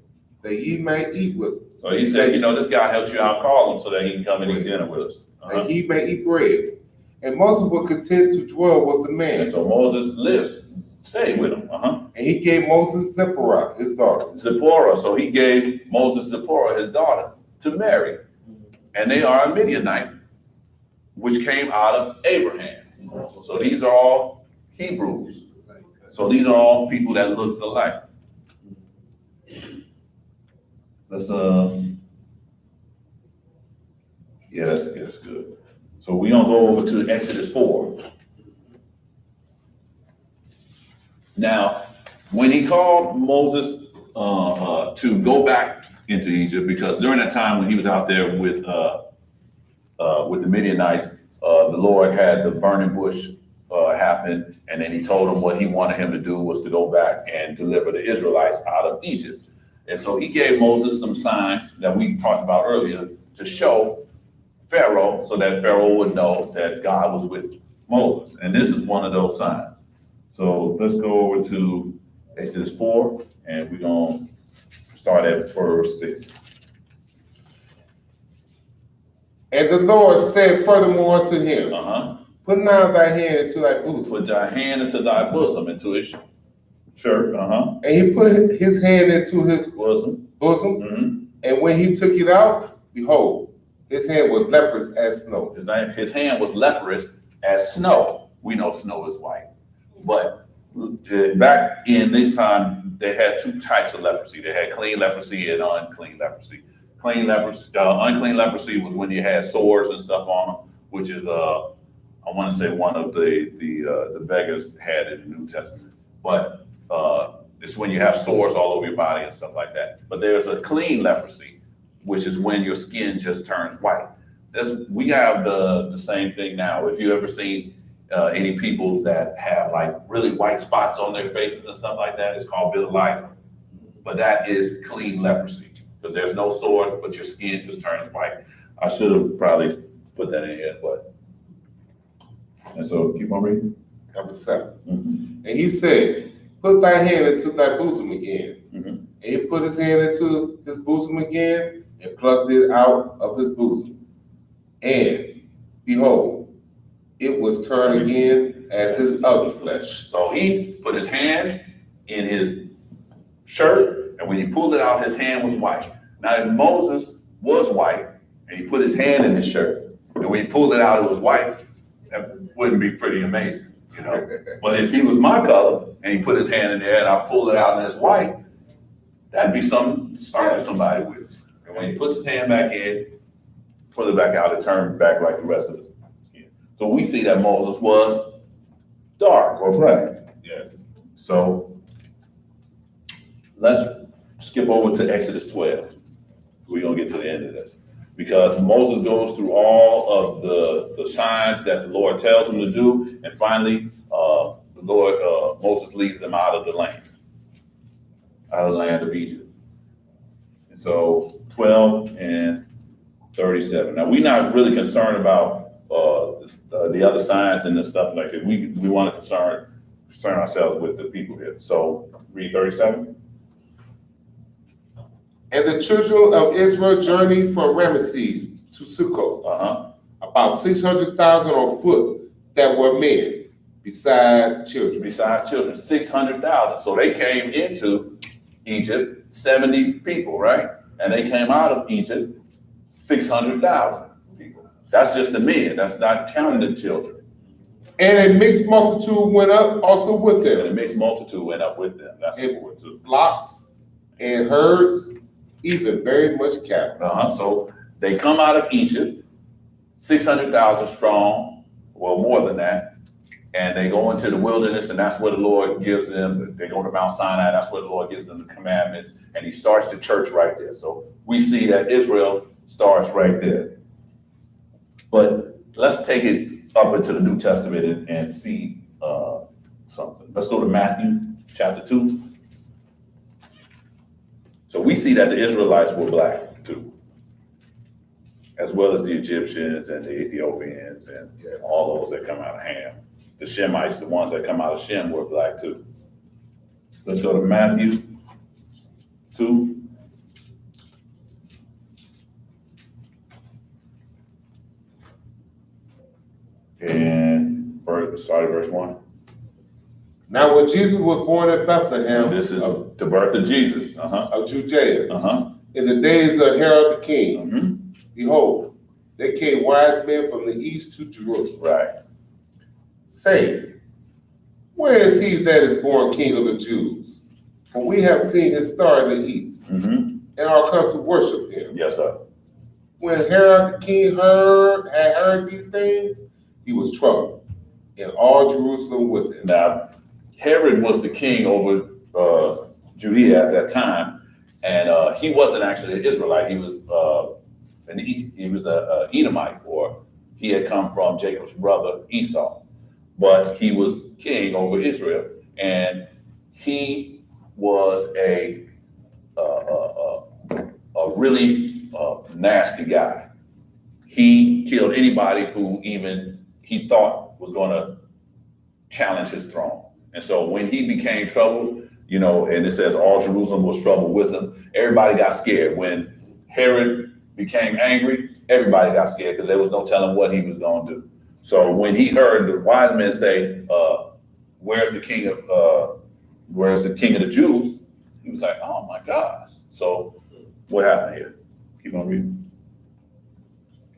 that ye may eat with, So he said, this guy helped you out, call him so that he can come and eat dinner with us. Uh-huh. that ye may eat bread." And Moses was content to dwell with the man. And so Moses stayed with him. Uh-huh. And he gave Moses Zipporah, his daughter. Zipporah. So he gave Moses Zipporah, his daughter, to marry. And they are a Midianite, which came out of Abraham. So these are all Hebrews. So these are all people that look alike. That's that's good. So we're gonna go over to Exodus 4. Now, when he called Moses to go back into Egypt, because during that time when he was out there with the Midianites, the Lord had the burning bush happen, and then he told him what he wanted him to do was to go back and deliver the Israelites out of Egypt. And so he gave Moses some signs that we talked about earlier to show Pharaoh, so that Pharaoh would know that God was with Moses. And this is one of those signs. So let's go over to Exodus 4, and we're going to start at verse 6. And the Lord said furthermore unto him, Uh-huh. "Put now thy hand into thy bosom." Put thy hand into thy bosom, into his shirt. Uh-huh. And he put his hand into his Bosom. bosom, Mm-hmm. and when he took it out, behold, his hand was leprous as snow. His hand was leprous as snow. We know snow is white. But back in this time, they had two types of leprosy. They had clean leprosy and unclean leprosy. Unclean leprosy was when you had sores and stuff on them, which is I want to say one of the beggars had in the New Testament. But it's when you have sores all over your body and stuff like that. But there's a clean leprosy, which is when your skin just turns white. We have the same thing now. If you ever seen any people that have like really white spots on their faces and stuff like that, it's called vitiligo. But that is clean leprosy because there's no sores, but your skin just turns white. I should have probably put that in here, but. And so keep on reading. Number 7. Mm-hmm. And he said, put thy hand into thy bosom again. Mm-hmm. And he put his hand into his bosom again and plucked it out of his bosom. And behold, it was turned again as his other flesh. So he put his hand in his shirt, and when he pulled it out, his hand was white. Now, if Moses was white, and he put his hand in his shirt, and when he pulled it out, it was white, that wouldn't be pretty amazing, you know? But if he was my color, and he put his hand in there, and I pulled it out, and it's white, that'd be something to start somebody with. And when he puts his hand back in, pull it back out, it turned back like the rest of us. So we see that Moses was dark or black. Yes. So let's skip over to Exodus 12. We're going to get to the end of this. Because Moses goes through all of the signs that the Lord tells him to do. And finally, Moses leads them out of the land of Egypt. And so 12 and 37. Now, we're not really concerned about the other signs and the stuff like that. We want to concern ourselves with the people here. So read 37. And the children of Israel journeyed from Ramesses to Succoth, about 600,000 on foot that were men, besides children. 600,000. So they came into Egypt, 70 people, right? And they came out of Egypt, 600,000 people. That's just the men. That's not counting the children. And a mixed multitude went up also with them. And a mixed multitude went up with them. That's important too. Flocks and herds, even very much cattle. So they come out of Egypt, 600,000 strong, well, more than that. And they go into the wilderness, and that's where the Lord gives them, they go to Mount Sinai, that's where the Lord gives them the commandments, and he starts the church right there. So we see that Israel starts right there. But let's take it up into the New Testament and see something. Let's go to Matthew chapter 2. So we see that the Israelites were black too, as well as the Egyptians and the Ethiopians and all those that come out of Ham. The Shemites, the ones that come out of Shem, were black too. Let's go to Matthew 2. And start at verse 1. Now when Jesus was born at Bethlehem, this is the birth of Jesus, of Judea, in the days of Herod the king, behold, there came wise men from the east to Jerusalem, right, saying, where is he that is born King of the Jews? For we have seen his star in the east, and are come to worship him. Yes, sir. When Herod the king had heard these things, he was troubled, and all Jerusalem with him. Now, Herod was the king over Judea at that time, and he wasn't actually an Israelite. He was an Edomite, or he had come from Jacob's brother Esau. But he was king over Israel, and he was a really nasty guy. He killed anybody who even he thought was going to challenge his throne. And so when he became troubled, and it says all Jerusalem was troubled with him, everybody got scared. When Herod became angry, everybody got scared because there was no telling what he was going to do. So when he heard the wise men say, where's the king of the Jews? He was like, oh my gosh. So what happened here? Keep on reading.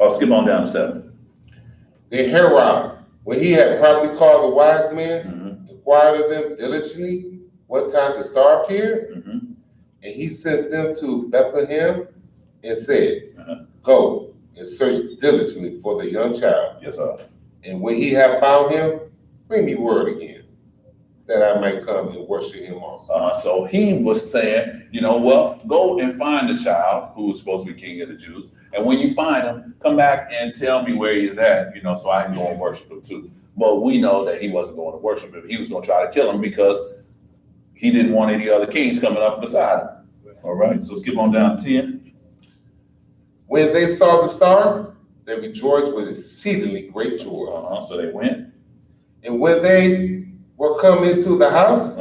Oh, skip on down to 7. Then Herod, when he had probably called the wise men, inquired of them diligently, what time the star appeared, Mm-hmm. and he sent them to Bethlehem and said, Uh-huh. Go and search diligently for the young child. Yes, sir. And when he have found him, bring me word again, that I might come and worship him also. So he was saying, well, go and find the child who was supposed to be king of the Jews. And when you find him, come back and tell me where he's at, so I can go and worship him too. But we know that he wasn't going to worship him. He was going to try to kill him because he didn't want any other kings coming up beside him. All right, so skip on down to 10. When they saw the star, they rejoiced with exceedingly great joy. So they went. And when they were come into the house,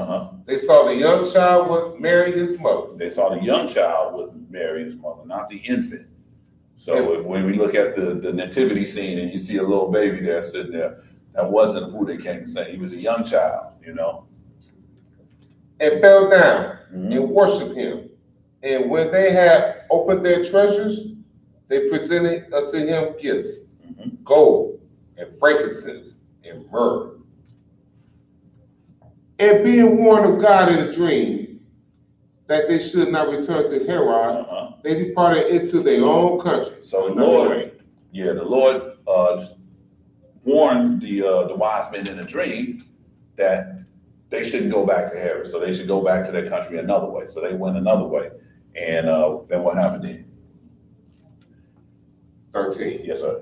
they saw the young child with Mary his mother. They saw the young child with Mary his mother, not the infant. So when we look at the nativity scene and you see a little baby there sitting there, that wasn't who they came to say. He was a young child, And fell down and worshiped him. And when they had opened their treasures, they presented unto him gifts, gold and frankincense and myrrh. And being warned of God in a dream that they should not return to Herod, they departed into their own country. So the Lord warned the wise men in a dream that they shouldn't go back to Herod. So they should go back to their country another way. So they went another way. And then what happened then? 13. Yes, sir.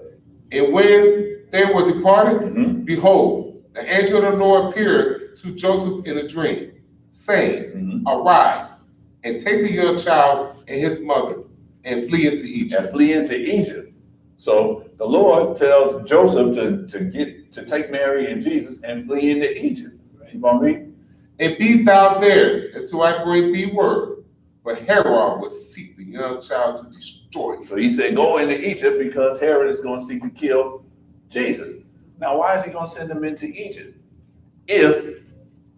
And when they were departed, behold, the angel of the Lord appeared to Joseph in a dream, saying, Arise, and take the young child and his mother, and flee into Egypt. So the Lord tells Joseph to take Mary and Jesus and flee into Egypt. You want to read? And be thou there until I bring thee word, for Herod will seek the young child to destroy him. So he said, go into Egypt because Herod is going to seek to kill Jesus. Now, why is he going to send them into Egypt? If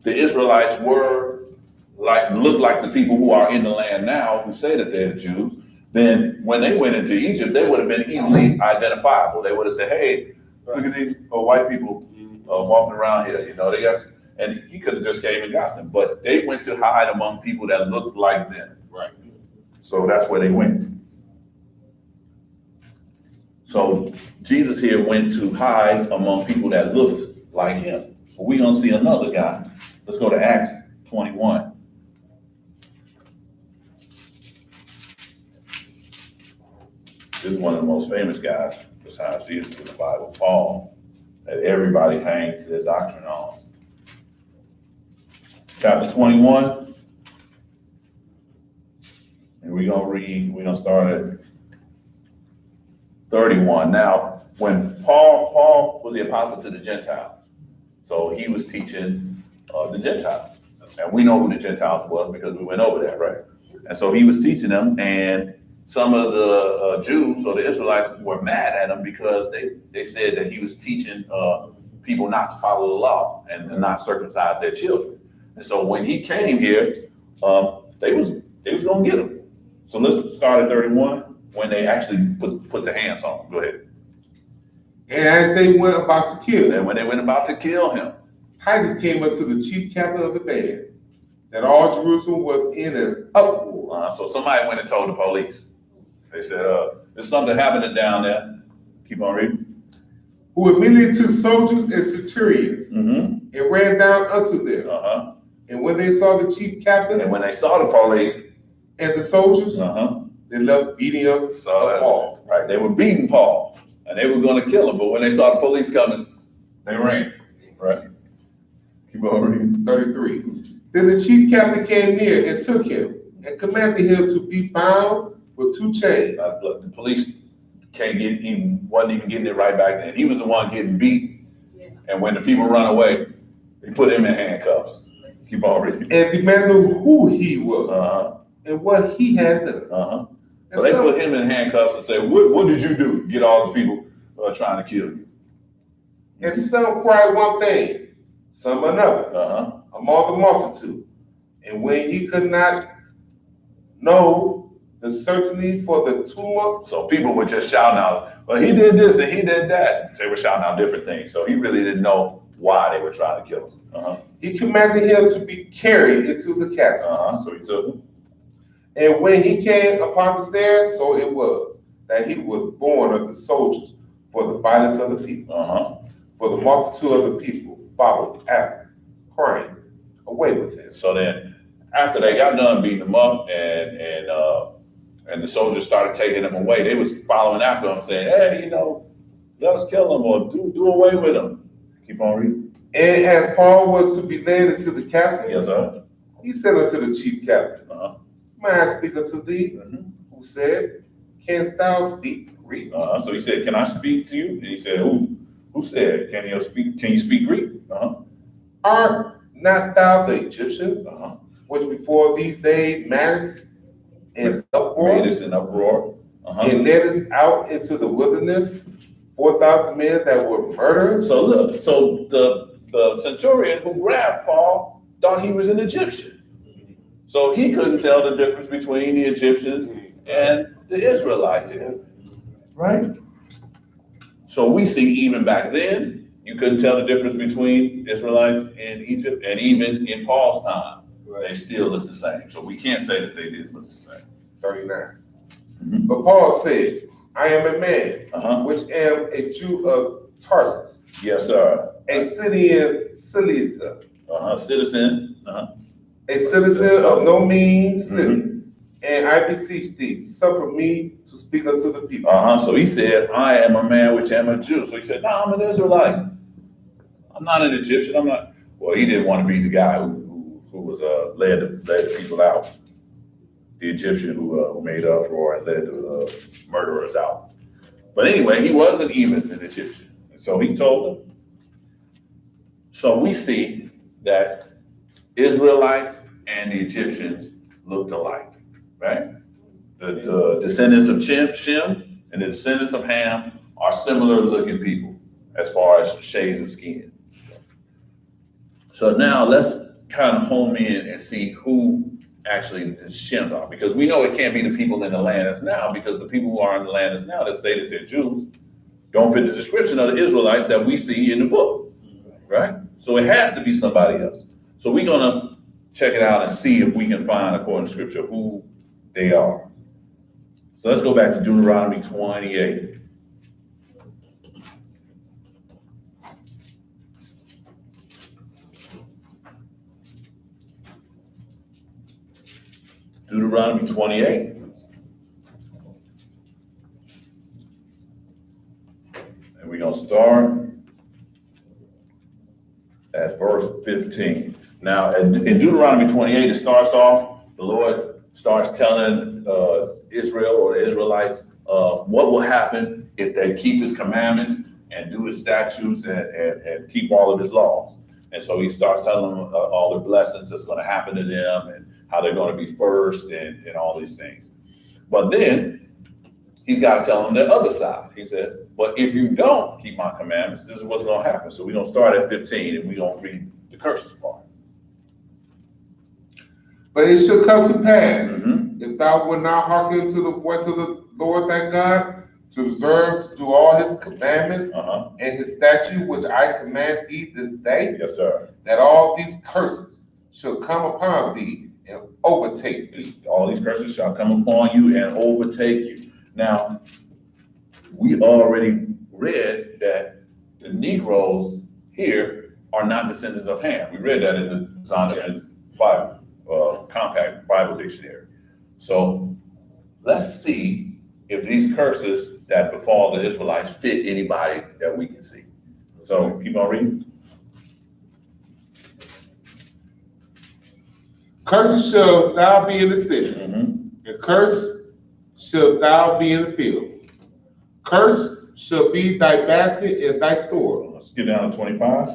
the Israelites look like the people who are in the land now, who say that they're Jews, then when they went into Egypt, they would have been easily identifiable. They would have said, hey, look at these white people walking around here. They got, and he could have just came and got them. But they went to hide among people that looked like them. Right. So that's where they went. So Jesus here went to hide among people that looked like him. But we're going to see another guy. Let's go to Acts 21. This is one of the most famous guys besides Jesus in the Bible, Paul, that everybody hangs their doctrine on. Chapter 21. And we're going to start at 31. Now, when Paul was the apostle to the Gentiles, so he was teaching the Gentiles. And we know who the Gentiles was because we went over that, right? And so he was teaching them, and some of the Jews or the Israelites were mad at him because they said that he was teaching people not to follow the law and to not circumcise their children. And so when he came here, they was going to get him. So let's start at 31 when they actually put the hands on him. Go ahead. And as they went about to kill him, And when they went about to kill him, Titus came up to the chief captain of the band, that all Jerusalem was in an uproar. So somebody went and told the police. They said, there's something happening down there. Keep on reading. Who immediately took soldiers and centurions and ran down unto them. And when they saw the chief captain And when they saw the police, and the soldiers, they left beating up Paul. Right, they were beating Paul, and they were going to kill him. But when they saw the police coming, they ran. Right. Keep on reading. 33. Then the chief captain came near and took him and commanded him to be bound with 2 chains. Look, the police wasn't even getting it right back then. He was the one getting beat. And when the people run away, they put him in handcuffs. Keep on reading. And demanded who he was and what he had done. So they put him in handcuffs and said, what did you do? Get all the people trying to kill you. And some cried one thing, some another, among the multitude. And when he could not know the certainty for the tumult. So people were just shouting out, well, he did this and he did that. They were shouting out different things. So he really didn't know why they were trying to kill him. He commanded him to be carried into the castle. So he took him. And when he came upon the stairs, so it was that he was born of the soldiers for the violence of the people. For the multitude of the people followed after, crying, away with him. So then, after they got done beating him up, and the soldiers started taking him away, they was following after him, saying, "Hey, let us kill him or do away with him." Keep on reading. And as Paul was to be led into the castle, Yes, sir. he said unto the chief captain, "May I speak unto thee?" Who said, "Canst thou speak Greek?" So he said, "Can I speak to you?" And he said, Who said, Can you speak Greek?" Art not thou the Egyptian, which before these days madest and uproar, Made us an uproar. and led us out into the wilderness, 4,000 men that were murderers? So look, the centurion who grabbed Paul thought he was an Egyptian. So he couldn't tell the difference between the Egyptians and the Israelites here, right? So we see even back then, you couldn't tell the difference between Israelites in Egypt, and even in Paul's time, they still look the same. So we can't say that they didn't look the same. 39. But Paul said, "I am a man, which am a Jew of Tarsus, Yes, sir. a city in Cilicia, Citizen. a citizen of no mean city. And I beseech thee, suffer me to speak unto the people." So he said, "I am a man which am a Jew." So he said, "No, I'm an Israelite. I'm not an Egyptian. I'm not." Well, he didn't want to be the guy who was led the people out, the Egyptian who made uproar and led the murderers out. But anyway, he wasn't even an Egyptian, and so he told them. So we see that Israelites and the Egyptians looked alike. Right? The descendants of Shem and the descendants of Ham are similar looking people as far as shades of skin. So now let's kind of home in and see who actually the Shem are, because we know it can't be the people in the land as now, because the people who are in the land as now that say that they're Jews don't fit the description of the Israelites that we see in the book, right? So it has to be somebody else. So we're gonna check it out and see if we can find, according to scripture, who they are. So let's go back to Deuteronomy 28. Deuteronomy 28. And we're going to start at verse 15. Now, in Deuteronomy 28, it starts off, the Lord starts telling Israel or the Israelites what will happen if they keep his commandments and do his statutes and keep all of his laws. And so he starts telling them all the blessings that's going to happen to them and how they're going to be first and all these things. But then he's got to tell them the other side. He says, "But if you don't keep my commandments, this is what's going to happen." So we're going to start at 15 and we're going to read the curses part. "But it shall come to pass, if thou wilt not hearken to the voice of the Lord thy God, to observe to do all his commandments and his statute which I command thee this day, Yes, sir. that all these curses shall come upon thee and overtake thee." All these curses shall come upon you and overtake you. Now, we already read that the Negroes here are not descendants of Ham. We read that in the Zondervan's Bible, Compact Bible Dictionary. So let's see if these curses that befall the Israelites fit anybody that we can see. So keep on reading. "Cursed shall thou be in the city, and cursed shall thou be in the field. Cursed shall be thy basket and thy store. Let's get down to 25.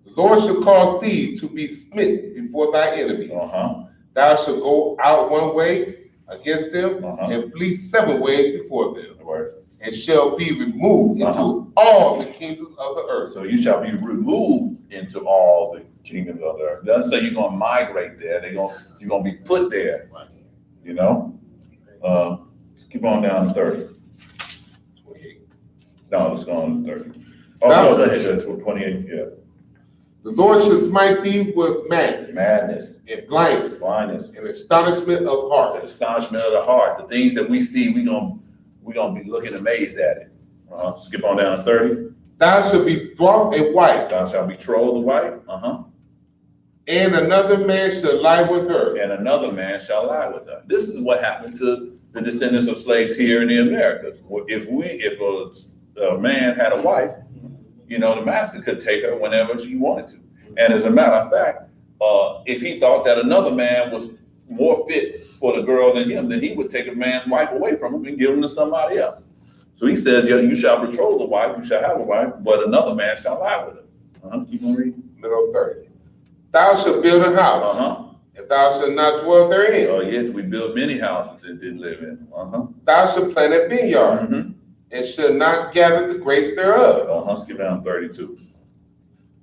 The Lord shall cause thee to be smitten before thy enemies. Thou shalt go out one way against them and flee 7 ways before them, and shall be removed into all the kingdoms of the earth." So you shall be removed into all the kingdoms of the earth. It doesn't say you're going to migrate there. You're going to be put there. You know? Let's keep on down to 30. 28. No, let's go on to 30. Oh, no, go ahead to 28, yeah. The Lord shall smite thee with madness, madness, and blindness, blindness, and astonishment of the heart. astonishment of the heart. The things that we see, we're gonna be looking amazed at it. Skip on down to 30. Thou shalt betroth a wife, Thou shalt betroth the wife. and another man shall lie with her. And another man shall lie with her. This is what happened to the descendants of slaves here in the Americas. If a man had a wife, the master could take her whenever she wanted to. And as a matter of fact, if he thought that another man was more fit for the girl than him, then he would take a man's wife away from him and give him to somebody else. So he said, you shall betroth the wife, you shall have a wife, but another man shall lie with her. Keep on reading. Middle 30. Thou shalt build a house, and thou shalt not dwell therein. Oh yes, we built many houses and didn't live in. Thou shalt plant a vineyard, and shall not gather the grapes thereof. Skip down 32.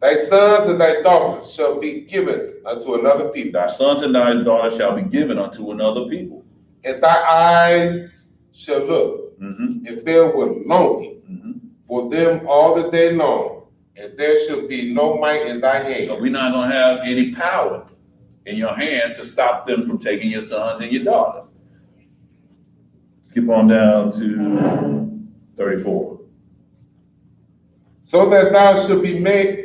Thy sons and thy daughters shall be given unto another people. Thy sons and thy daughters shall be given unto another people. And thy eyes shall look, and fill with longing for them all the day long, and there shall be no might in thy hand. So we're not going to have any power in your hand to stop them from taking your sons and your daughters. Skip on down to 34. So that thou shalt be mad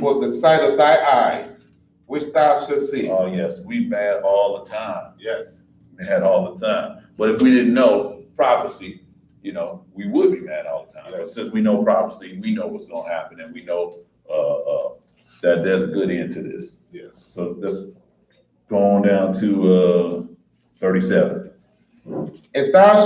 for the sight of thy eyes, which thou shalt see. Oh yes, we mad all the time. Yes. Mad all the time. But if we didn't know prophecy, we would be mad all the time. Yes. But since we know prophecy, we know what's going to happen, and we know that there's a good end to this. Yes. So let's go on down to 37. And thou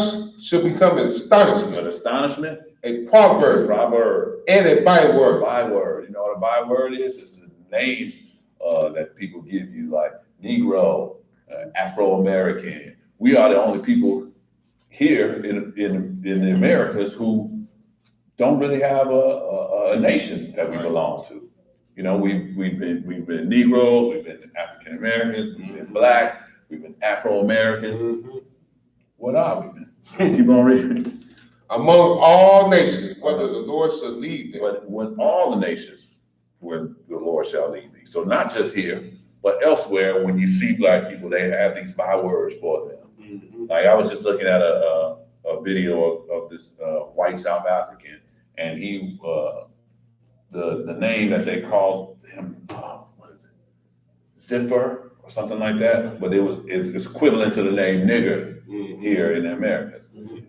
shalt become an astonishment. An astonishment? A proverb. Proverb. And a byword. Byword. You know what a byword is? It's the names that people give you, like Negro, Afro-American. We are the only people here in the Americas who don't really have a nation that we belong to. We've been Negroes, we've been African Americans, we've been Black, we've been Afro-American. What are we, man? Keep on reading. Among all nations, whether the Lord shall lead them. But with all the nations, where the Lord shall lead thee. So not just here, but elsewhere, when you see Black people, they have these bywords for them. Like I was just looking at a video of this white South African, and he the name that they called him, what is it, Ziffer or something like that, but it's equivalent to the name nigger here in the Americas.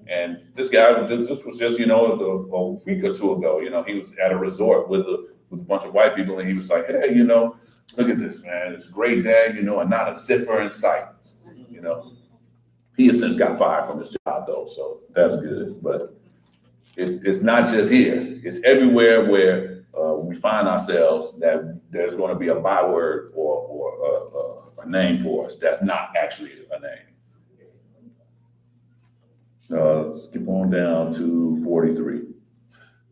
And this guy, this was just a week or two ago. He was at a resort with a bunch of white people, and he was like, hey, look at this, man, it's a great day, and not a zipper in sight. He has since got fired from his job though, so that's good. But it's not just here; it's everywhere where we find ourselves that there's going to be a byword or a name for us that's not actually a name. Skip on down to 43.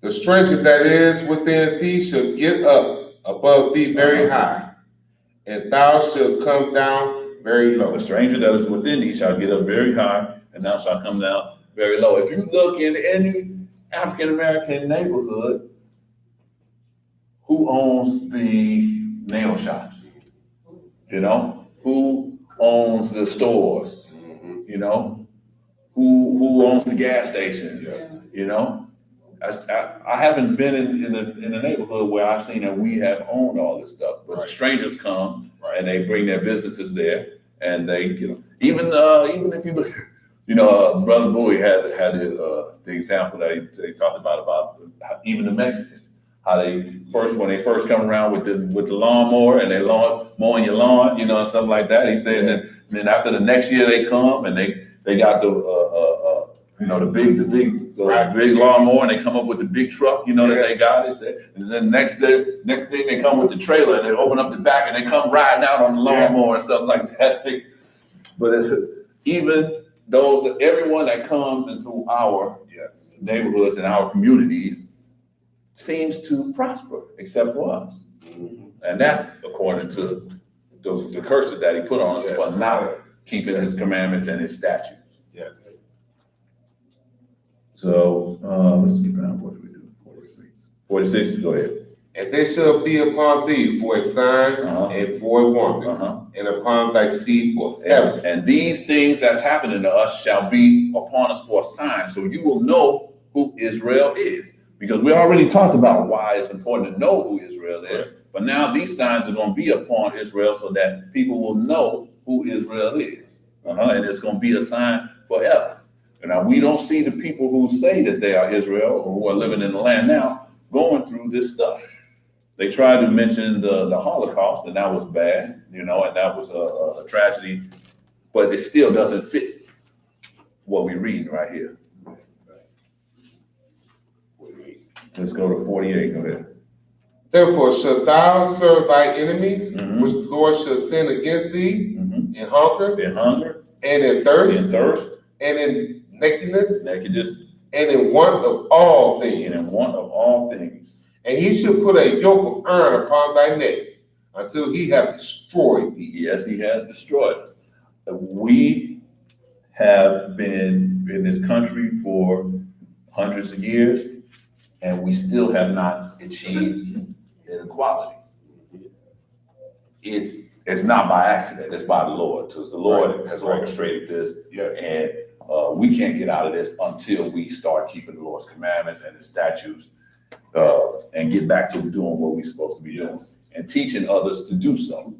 The stranger that is within thee shall get up above thee very high, and thou shalt come down very low. The stranger that is within thee shall get up very high, and thou shalt come down very low. If you look in any African American neighborhood, who owns the nail shops? Who owns the stores? Who owns the gas stations? Yes. I haven't been in a neighborhood where I've seen that we have owned all this stuff, but the strangers come and they bring their businesses there, and they, even if you look, Brother Bowie had the example that he talked about even the Mexicans, how when they first come around with the lawnmower and they're mowing your lawn, and stuff like that. He said, and then after the next year they come and they got the big lawnmower, and they come up with the big truck, that they got. They said, and then next thing they come with the trailer, and they open up the back and they come riding out on the lawnmower and stuff like that. But even everyone that comes into our neighborhoods and our communities seems to prosper, except for us, and that's according to the curses that he put on us for not keeping his commandments and his statutes. Yes. So let's get down. What do we do? 46. 46, go ahead. And they shall be upon thee for a sign and for a wonder, and upon thy seed forever. And these things that's happening to us shall be upon us for a sign, so you will know who Israel is. Because we already talked about why it's important to know who Israel is, but now these signs are going to be upon Israel so that people will know who Israel is. And it's going to be a sign forever. And now we don't see the people who say that they are Israel or who are living in the land now going through this stuff. They tried to mention the Holocaust, and that was bad, and that was a tragedy, but it still doesn't fit what we're reading right here. Let's go to 48, go ahead. Therefore shalt thou serve thy enemies, which the Lord shall send against thee, in hunger, and in thirst, and in nakedness, and in want of all things. And he shall put a yoke of iron upon thy neck until he have destroyed thee. Yes, he has destroyed us. We have been in this country for hundreds of years, and we still have not achieved inequality. It's not by accident, it's by the Lord, because the Lord has orchestrated this, and we can't get out of this until we start keeping the Lord's commandments and his statutes, and get back to doing what we're supposed to be doing, and teaching others to do so.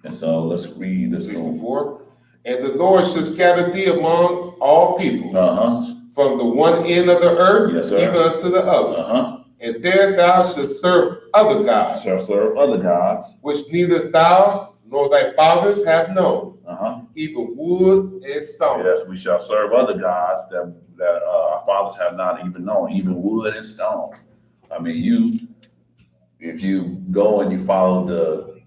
And so let's read this. 64. And the Lord shall scatter thee among all people, from the one end of the earth even unto the other. And there thou shalt serve other gods, which neither thou nor thy fathers have known, even wood and stone. Yes, we shall serve other gods that our fathers have not even known, even wood and stone. I mean, if you go and you follow the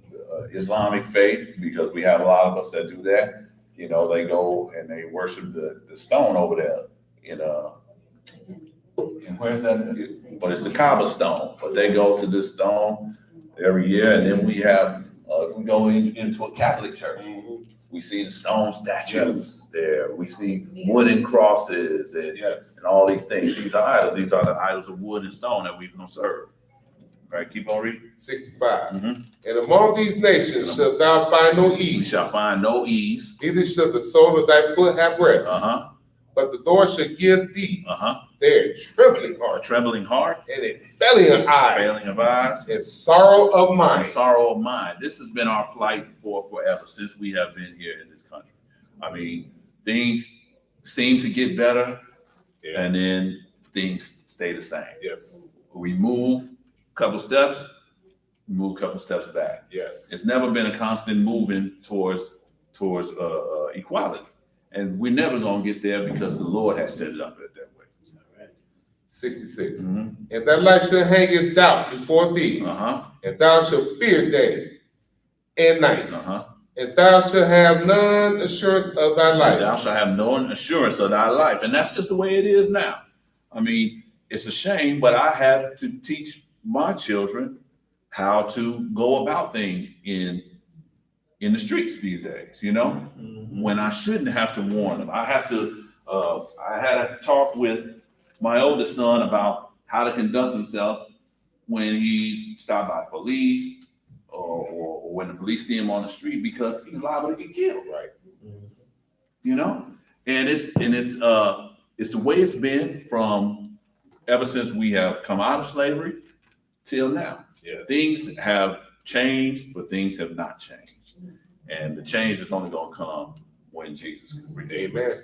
Islamic faith, because we have a lot of us that do that, they go and they worship the stone over there. And where's that? But it's the Kaaba stone. But they go to this stone every year, and then we have, if we go into a Catholic church, we see the stone statues there. We see wooden crosses and all these things. These are idols. These are the idols of wood and stone that we're going to serve. All right, keep on reading. 65. And among these nations shalt thou find no ease. We shall find no ease. Neither shall the sole of thy foot have rest. But the Lord shall give thee their trembling heart, and a failing of eyes, and sorrow of mind. This has been our plight for forever, since we have been here in this country. I mean, things seem to get better, and then things stay the same. We move a couple steps, back. It's never been a constant moving towards equality. And we're never going to get there because the Lord has set it up that way. 66. And thy light shall hang in doubt before thee, and thou shalt fear day and night, and thou shalt have none assurance of thy life. And that's just the way it is now. I mean, it's a shame, but I have to teach my children how to go about things in the streets these days, when I shouldn't have to warn them. I had a talk with my oldest son about how to conduct himself when he's stopped by police or when the police see him on the street, because he's liable to get killed, And it's the way it's been from ever since we have come out of slavery till now. Things have changed, but things have not changed. And the change is only going to come when Jesus redeems us.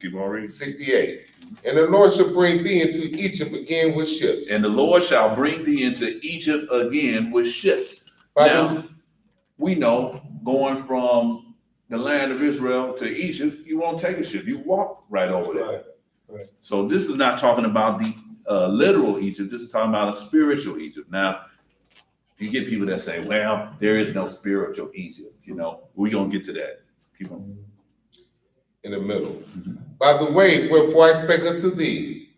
Keep on reading. 68. And the Lord shall bring thee into Egypt again with ships. And the Lord shall bring thee into Egypt again with ships. Now, we know going from the land of Israel to Egypt, you won't take a ship. You walk right over there. So this is not talking about the literal Egypt. This is talking about a spiritual Egypt. Now, you get people that say, well, there is no spiritual Egypt. We're going to get to that. Keep on. In the middle. By the way, wherefore I spake unto thee,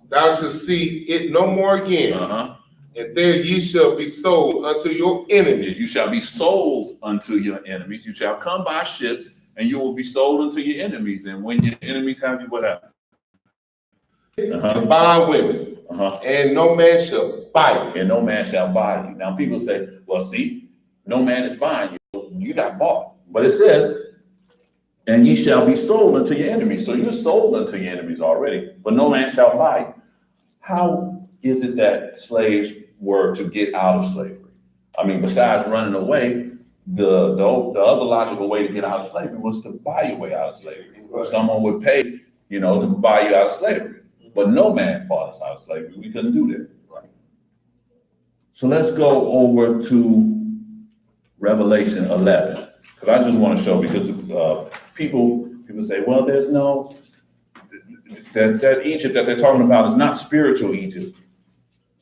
thou shalt see it no more again. And there ye shall be sold unto your enemies. You shall be sold unto your enemies. You shall come by ships, and you will be sold unto your enemies. And when your enemies have you, what happens? and bond women, and no man shall buy you. And no man shall buy you. Now people say, well, see, no man is buying you. You got bought. But it says, and ye shall be sold unto your enemies. So you're sold unto your enemies already, but no man shall buy you. How is it that slaves were to get out of slavery? I mean, besides running away, the other logical way to get out of slavery was to buy your way out of slavery. Right. Someone would pay, to buy you out of slavery. But no man bought us out of slavery. We couldn't do that. Right. So let's go over to Revelation 11. Because I just want to show, because people say, well, there's no, that Egypt that they're talking about is not spiritual Egypt.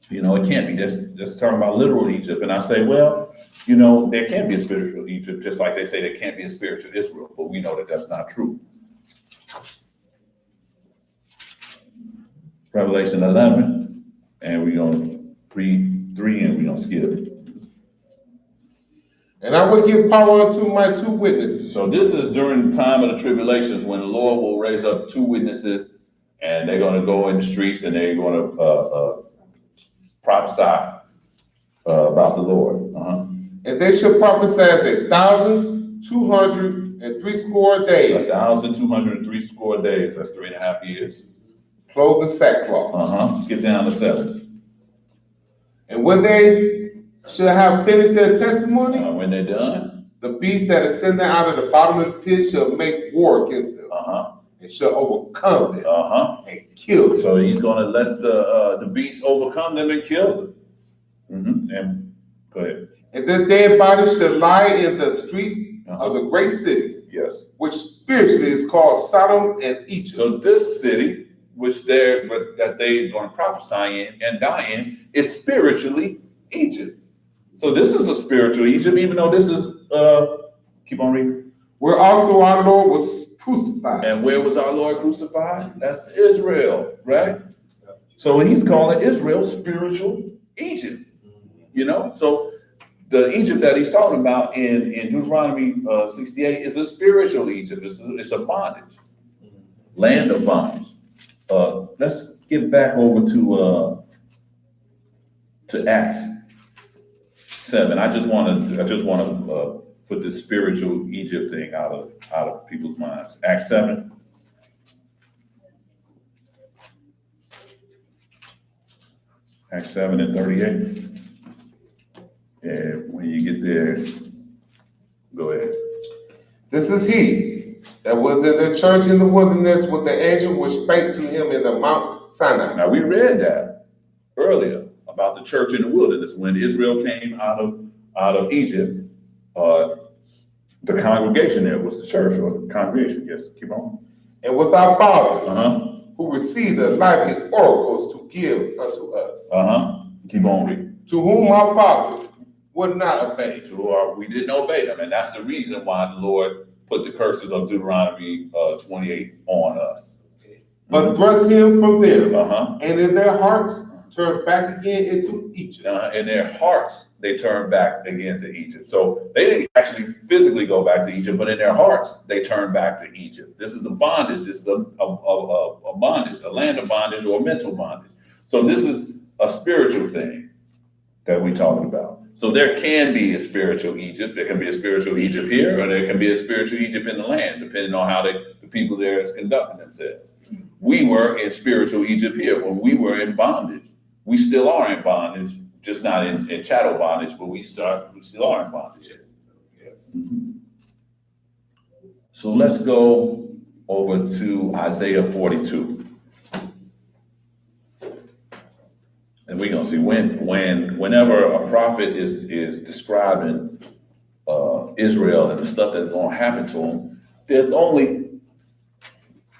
It can't be. That's talking about literal Egypt. And I say, well, there can't be a spiritual Egypt, just like they say there can't be a spiritual Israel. But we know that that's not true. Revelation 11, and we're going to read 3 and we're going to skip. And I will give power unto my 2 witnesses. So this is during the time of the tribulations when the Lord will raise up 2 witnesses, and they're going to go in the streets and they're going to prophesy about the Lord. And they shall prophesy 1,260 days. 1,260 days. That's 3.5 years. Clothed in sackcloth. Skip down to 7. And when they shall have finished their testimony, when they're done, the beast that ascended out of the bottomless pit shall make war against them. And shall overcome them and kill them. So he's going to let the beast overcome them and kill them. And go ahead. And their dead bodies shall lie in the street of the great city, yes, which spiritually is called Sodom and Egypt. So this city, which they're going to prophesy in and die in, is spiritually Egypt. So this is a spiritual Egypt, even though this is keep on reading. Where also our Lord was crucified. And where was our Lord crucified? That's Israel, right? So he's calling Israel spiritual Egypt. So the Egypt that he's talking about in Deuteronomy 68 is a spiritual Egypt. It's a bondage, land of bondage. Let's get back over to Acts 7. I just want to put this spiritual Egypt thing out of people's minds. Acts 7. Acts 7 and 38. And when you get there, go ahead. This is he that was in the church in the wilderness with the angel which spake to him in the Mount Sinai. Now we read that earlier about the church in the wilderness when Israel came out of Egypt. The congregation there was the church, or the congregation. Yes, keep on. And with our fathers who received the lively oracles to give unto us. Keep on reading. To whom our fathers would not obey. We didn't obey them, and that's the reason why the Lord put the curses of Deuteronomy 28 on us. But thrust him from them, and in their hearts turned back again into Egypt. In their hearts, they turned back again to Egypt. So they didn't actually physically go back to Egypt, but in their hearts, they turned back to Egypt. This is a bondage. This is a bondage, a land of bondage or a mental bondage. So this is a spiritual thing that we're talking about. So there can be a spiritual Egypt. There can be a spiritual Egypt here, or there can be a spiritual Egypt in the land, depending on how the people there is conducting themselves. We were in spiritual Egypt here when we were in bondage. We still are in bondage, just not in chattel bondage, but we still are in bondage. Yes. So let's go over to Isaiah 42. And we're gonna see whenever a prophet is describing Israel and the stuff that's gonna happen to them, there's only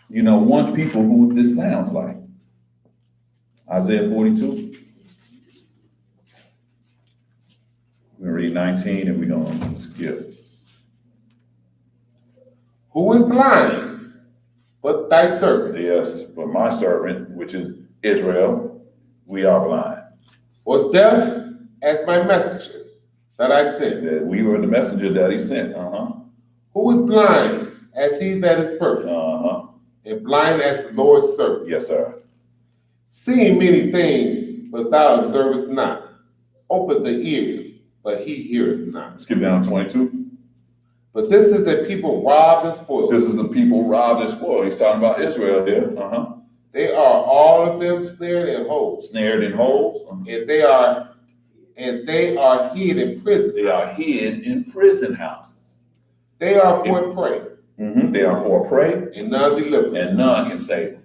one people who this sounds like. Isaiah 42. We're gonna read 19 and we're gonna skip. Who is blind but thy servant? Yes, but my servant, which is Israel, we are blind. Or deaf as my messenger that I sent. That we were the messenger that he sent. Who is blind as he that is perfect? And blind as the Lord's servant. Yes, sir. Seeing many things, but thou observest not. Open the ears, but he heareth not. Skip down to 22. But this is the people robbed and spoiled. This is the people robbed and spoiled. He's talking about Israel here. They are all of them snared in holes. Snared in holes. And they are hid in prison. They are hid in prison houses. They are for a prey. They are for a prey. And none deliver. And none can save them.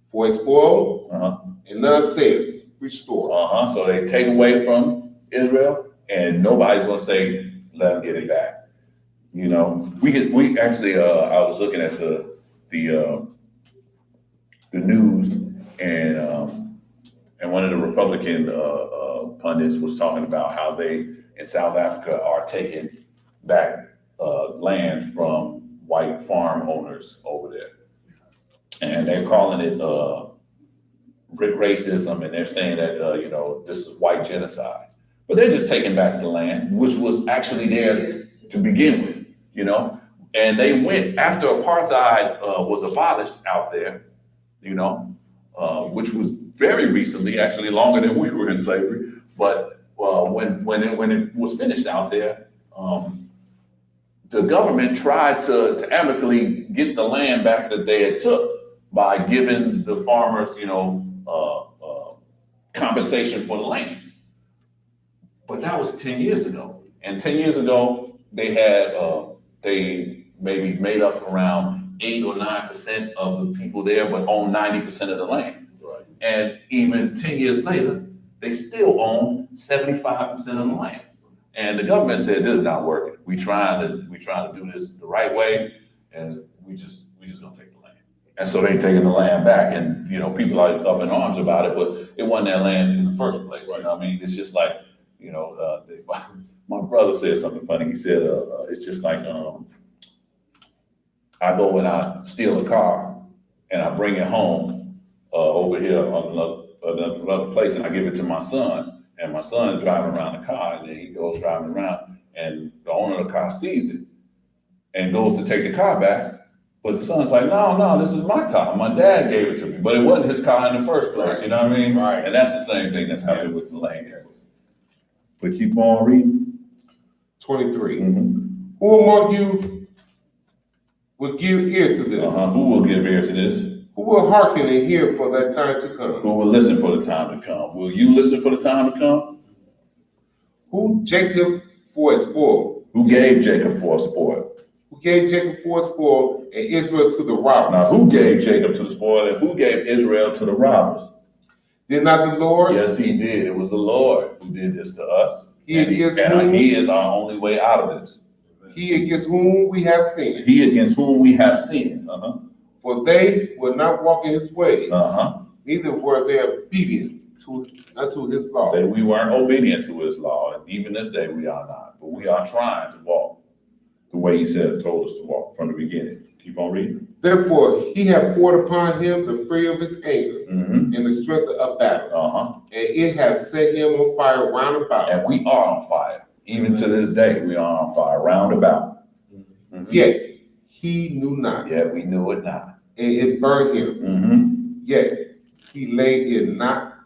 For a spoil. And none save, restore. So they take away from Israel, and nobody's gonna say, let them get it back. You know, we actually I was looking at the news, and one of the Republican pundits was talking about how they in South Africa are taking back land from white farm owners over there, and they're calling it racism, and they're saying that this is white genocide. But they're just taking back the land, which was actually theirs to begin with, And they went after apartheid was abolished out there, which was very recently, actually longer than we were in slavery. But when it was finished out there, the government tried to amicably get the land back that they had took by giving the farmers, compensation for the land. But that was 10 years ago. And 10 years ago, they had, they maybe made up around 8 or 9% of the people there, but owned 90% of the land. Right. And even 10 years later, they still own 75% of the land. And the government said, this is not working. We trying to do this the right way, and we just gonna take the land. And so they taking the land back, and people are up in arms about it, but it wasn't their land in the first place. Right. I mean, it's just like, my brother said something funny. He said, it's just like, I go and I steal a car and I bring it home over here on another place, and I give it to my son, and my son is driving around the car, and then he goes driving around, and the owner of the car sees it and goes to take the car back. But the son's like, no, this is my car. My dad gave it to me, but it wasn't his car in the first place. Right. You know what I mean? Right. And that's the same thing that's happening with the land. Yes. But keep on reading. 23. Who among you will give ear to this? Who will give ear to this? Who will hearken and hear for that time to come? Who will listen for the time to come? Will you listen for the time to come? Who Jacob for a spoil? Who gave Jacob for a spoil? Who gave Jacob for a spoil and Israel to the robbers? Now, who gave Jacob to the spoil and who gave Israel to the robbers? Did not the Lord? Yes, he did. It was the Lord who did this to us. He is our only way out of this. He against whom we have sinned. He against whom we have sinned. For they will not walk in his ways. Neither were they obedient unto his law. We weren't obedient to his law, and even this day we are not. But we are trying to walk the way he told us to walk from the beginning. Keep on reading. Therefore, he hath poured upon him the fury of his anger and the strength of battle. And it has set him on fire round about. And we are on fire. Even to this day, we are on fire round about. Yet he knew not. Yet we knew it not. And it burned him. Yet he laid it not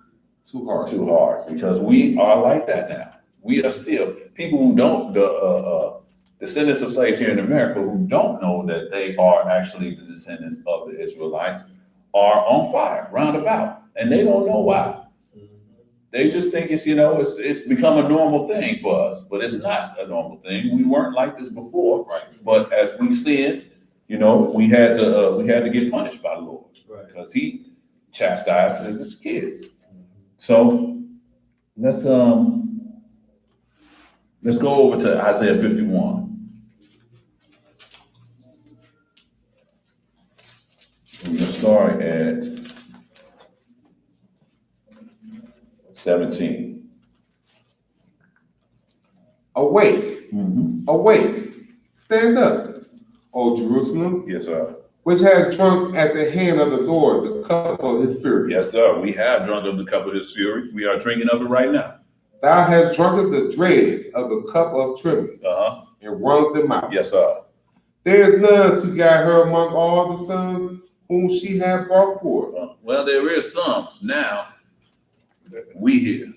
too hard. Too hard. Because we are like that now. We are still people who don't, descendants of slaves here in America who don't know that they are actually the descendants of the Israelites are on fire round about. And they don't know why. They just think it's become a normal thing for us, but it's not a normal thing. We weren't like this before, right? But as we sinned, we had to get punished by the Lord, right? Because He chastised His kids. So let's go over to Isaiah 51. We're gonna start at 17. Awake, awake, stand up, O Jerusalem. Yes, sir. Which has drunk at the hand of the Lord the cup of his fury. Yes, sir. We have drunk of the cup of his fury. We are drinking of it right now. Thou hast drunk of the dregs of the cup of trembling and wrung them out. Yes, sir. There is none to guide her among all the sons whom she had brought forth. Well, there is some now. We here.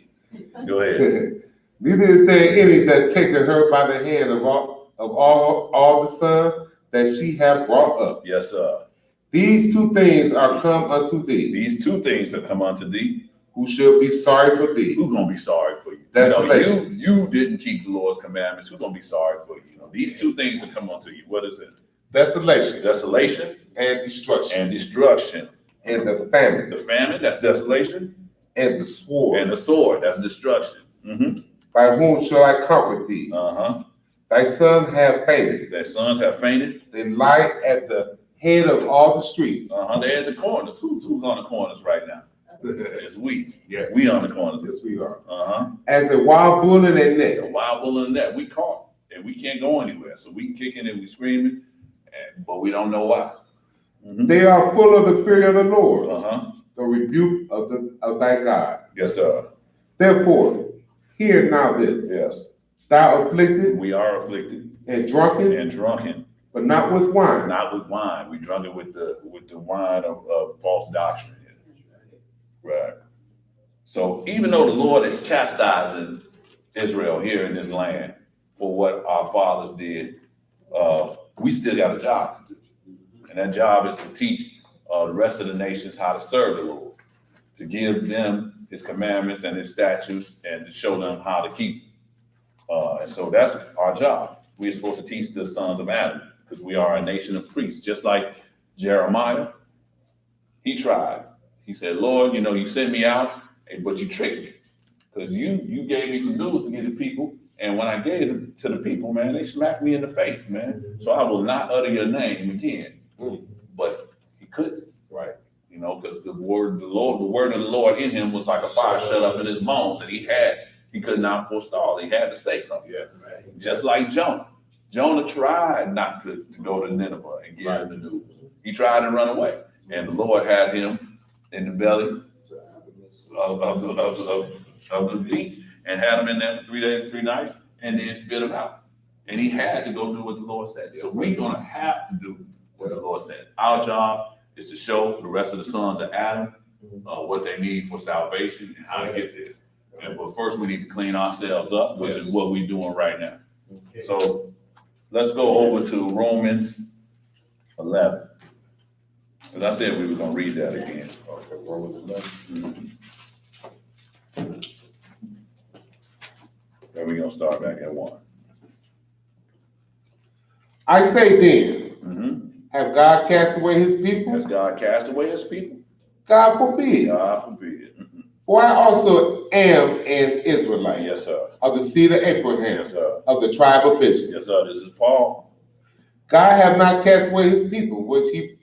Go ahead. Neither is there any that taketh her by the hand of all the sons that she hath brought up. Yes, sir. These two things are come unto thee. These two things have come unto thee. Who shall be sorry for thee? Who's gonna be sorry for you? Desolation. You didn't keep the Lord's commandments. Who's gonna be sorry for you? These two things have come unto you. What is it? Desolation. Desolation And destruction. and destruction. And the famine. The famine, that's desolation. And the sword. And the sword, that's destruction. Mm-hmm. By whom shall I comfort thee? Uh-huh. Thy sons have fainted. Their sons have fainted. They lie at the head of all the streets. Uh-huh. They're at the corners. Who's on the corners right now? It's we. Yes. We on the corners. Yes, we are. Uh-huh. As a wild bull in a A net. wild bull in the net. We caught. And we can't go anywhere. So we kicking and we screaming, but we don't know why. Mm-hmm. They are full of the fear of the Lord. Uh-huh. The rebuke of thy God. Yes, sir. Therefore, hear now this. Yes. Thou afflicted We are afflicted and drunken, and drunken, but not with wine. not with wine. We drunk it with the wine of false doctrine. Right. So even though the Lord is chastising Israel here in this land for what our fathers did, we still got a job to do. And that job is to teach the rest of the nations how to serve the Lord, to give them his commandments and his statutes and to show them how to keep them. And so that's our job. We're supposed to teach the sons of Adam because we are a nation of priests. Just like Jeremiah, he tried. He said, Lord, you sent me out, but you tricked me because you gave me some news to give the people. And when I gave it to the people, man, they smacked me in the face, man. So I will not utter your name again. But he couldn't, right? Because the word of the Lord in him was like a fire shut up in his bones, and he could not forestall. He had to say something. Yes. Right. Just like Jonah. Jonah tried not to go to Nineveh and give him the news. He tried to run away, and the Lord had him in the belly of the deep and had him in there for 3 days and 3 nights, and then spit him out. And he had to go do what the Lord said. So we're gonna have to do what the Lord said. Our job is to show the rest of the sons of Adam what they need for salvation and how to get there. But first we need to clean ourselves up, which is what we're doing right now. Okay. So let's go over to Romans 11. As I said, we were going to read that again. Okay, Romans 11. Mm-hmm. Then we're going to start back at 1. I say then, have God cast away his people? Has God cast away his people? God forbid. God forbid. For I also am an Israelite. Yes, sir. Of the seed of Abraham. Yes, sir. Of the tribe of Benjamin. Yes, sir. This is Paul. God hath not cast away his people, which he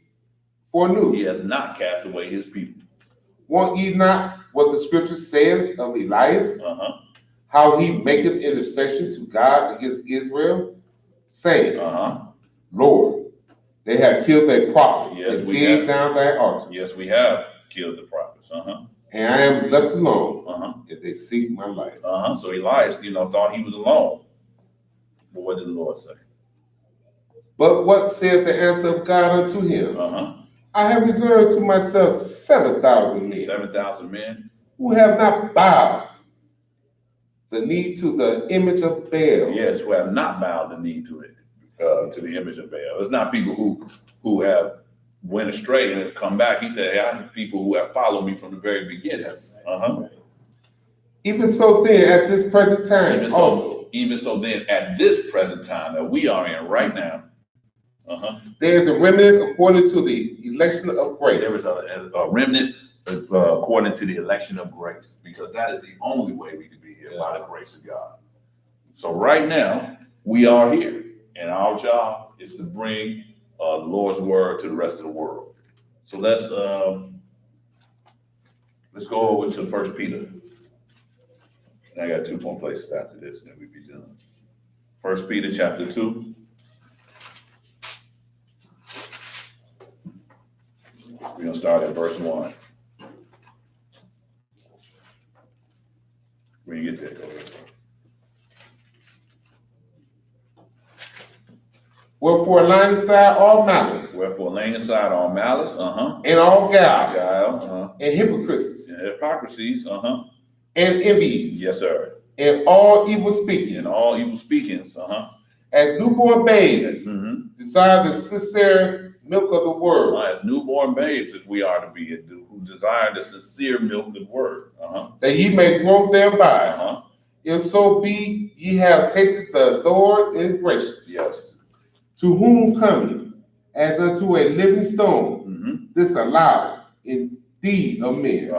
foreknew. He has not cast away his people. Want ye not what the scripture saith of Elias? How he maketh intercession to God against Israel, saying, Lord, they have killed their prophets and digged down thy altars. Yes, we have killed the prophets. And I am left alone if they seek my life. So Elias, thought he was alone. But what did the Lord say? But what saith the answer of God unto him? I have reserved to myself 7,000 men. 7,000 men? Who have not bowed the knee to the image of Baal. Yes, who have not bowed the knee to it, to the image of Baal. It's not people who have went astray and have come back. He said, hey, I have people who have followed me from the very beginning. Even so then, at this present time, even so then, at this present time that we are in right now, there is a remnant according to the election of grace. There is a remnant according to the election of grace, because that is the only way we can be here, by the grace of God. So right now, we are here, and our job is to bring the Lord's word to the rest of the world. So let's go over to 1 Peter. And I got 2 more places after this, and then we'll be done. 1 Peter chapter 2. We're going to start at verse 1. When you get there, go ahead. Wherefore, laying aside all malice, Wherefore, laying aside all malice, and all guile, and hypocrisies, and hypocrisies, and envies, yes, sir, and all evil speaking, and all evil speakings, as newborn babes, desire the sincere milk of the word, as newborn babes as we are to be, who desire the sincere milk of the word, that ye may grow thereby. If so be ye have tasted the Lord is gracious. Yes. To whom coming as unto a living stone, disallowed indeed of men,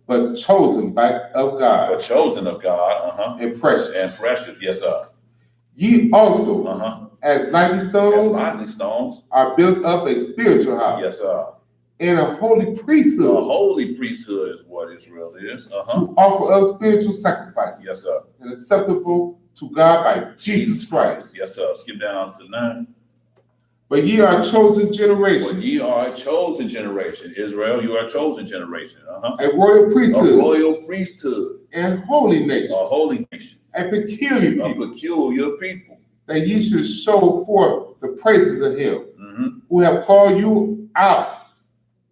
but chosen of God. But chosen of God, and precious. And precious, yes, sir. Ye also, as lively stones, are built up a spiritual house. Yes, sir. And a holy priesthood. A holy priesthood is what Israel is. To offer up spiritual sacrifices. Yes, sir. And acceptable to God by Jesus Christ. Yes, sir. Skip down to 9. But ye are a chosen generation. But ye are a chosen generation. Israel, you are a chosen generation. A royal priesthood. A royal priesthood. And holy nation. A holy nation. A peculiar people. A peculiar people. That ye should show forth the praises of him who have called you out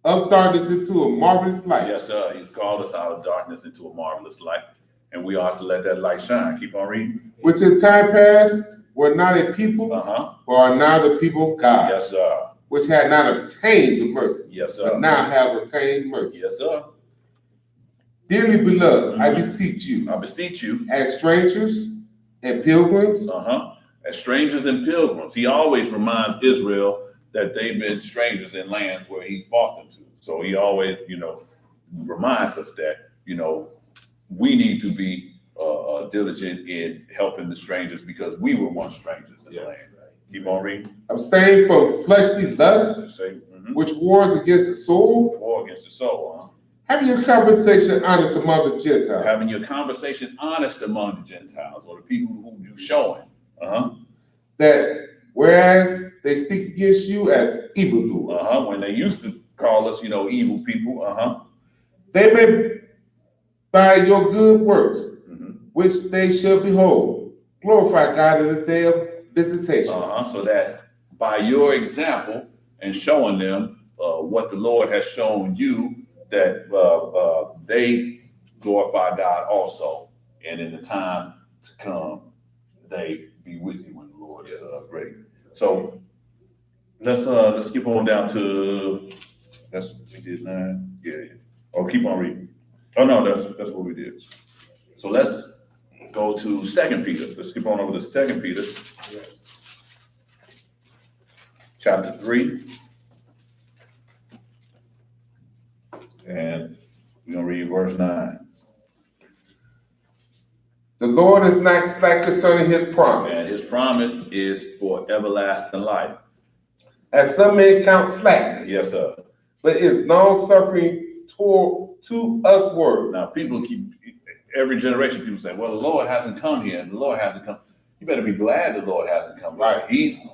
of darkness into a marvelous light. Yes, sir. He's called us out of darkness into a marvelous light. And we ought to let that light shine. Keep on reading. Which in time past were not a people, but are now the people of God. Yes, sir. Which had not obtained the mercy. Yes, sir. But now have obtained mercy. Yes, sir. Dearly beloved, I beseech you. I beseech you. As strangers and pilgrims. As strangers and pilgrims. He always reminds Israel that they've been strangers in lands where he's brought them to. So he always, reminds us that, we need to be diligent in helping the strangers because we were once strangers in the land. Keep on reading. Abstain from fleshly lust, which wars against the soul. War against the soul, Having your conversation honest among the Gentiles. Having your conversation honest among the Gentiles or the people who you showing. That whereas they speak against you as evildoers. When they used to call us, evil people. They may by your good works, which they shall behold, glorify God in the day of visitation. So that by your example and showing them what the Lord has shown you, that they glorify God also, and in the time to come, they be with you when the Lord is ready. So let's skip on down to we did 9. Yeah. Oh, keep on reading. Oh no, that's what we did. So let's go to 2 Peter. Let's skip on over to 2 Peter, chapter 3. And we're going to read verse 9. The Lord is not slack concerning his promise. And his promise is for everlasting life. As some men count slackness. Yes, sir. But is long-suffering to us word. Now, every generation, people say, well, the Lord hasn't come here, and the Lord hasn't come. You better be glad the Lord hasn't come. Right. He's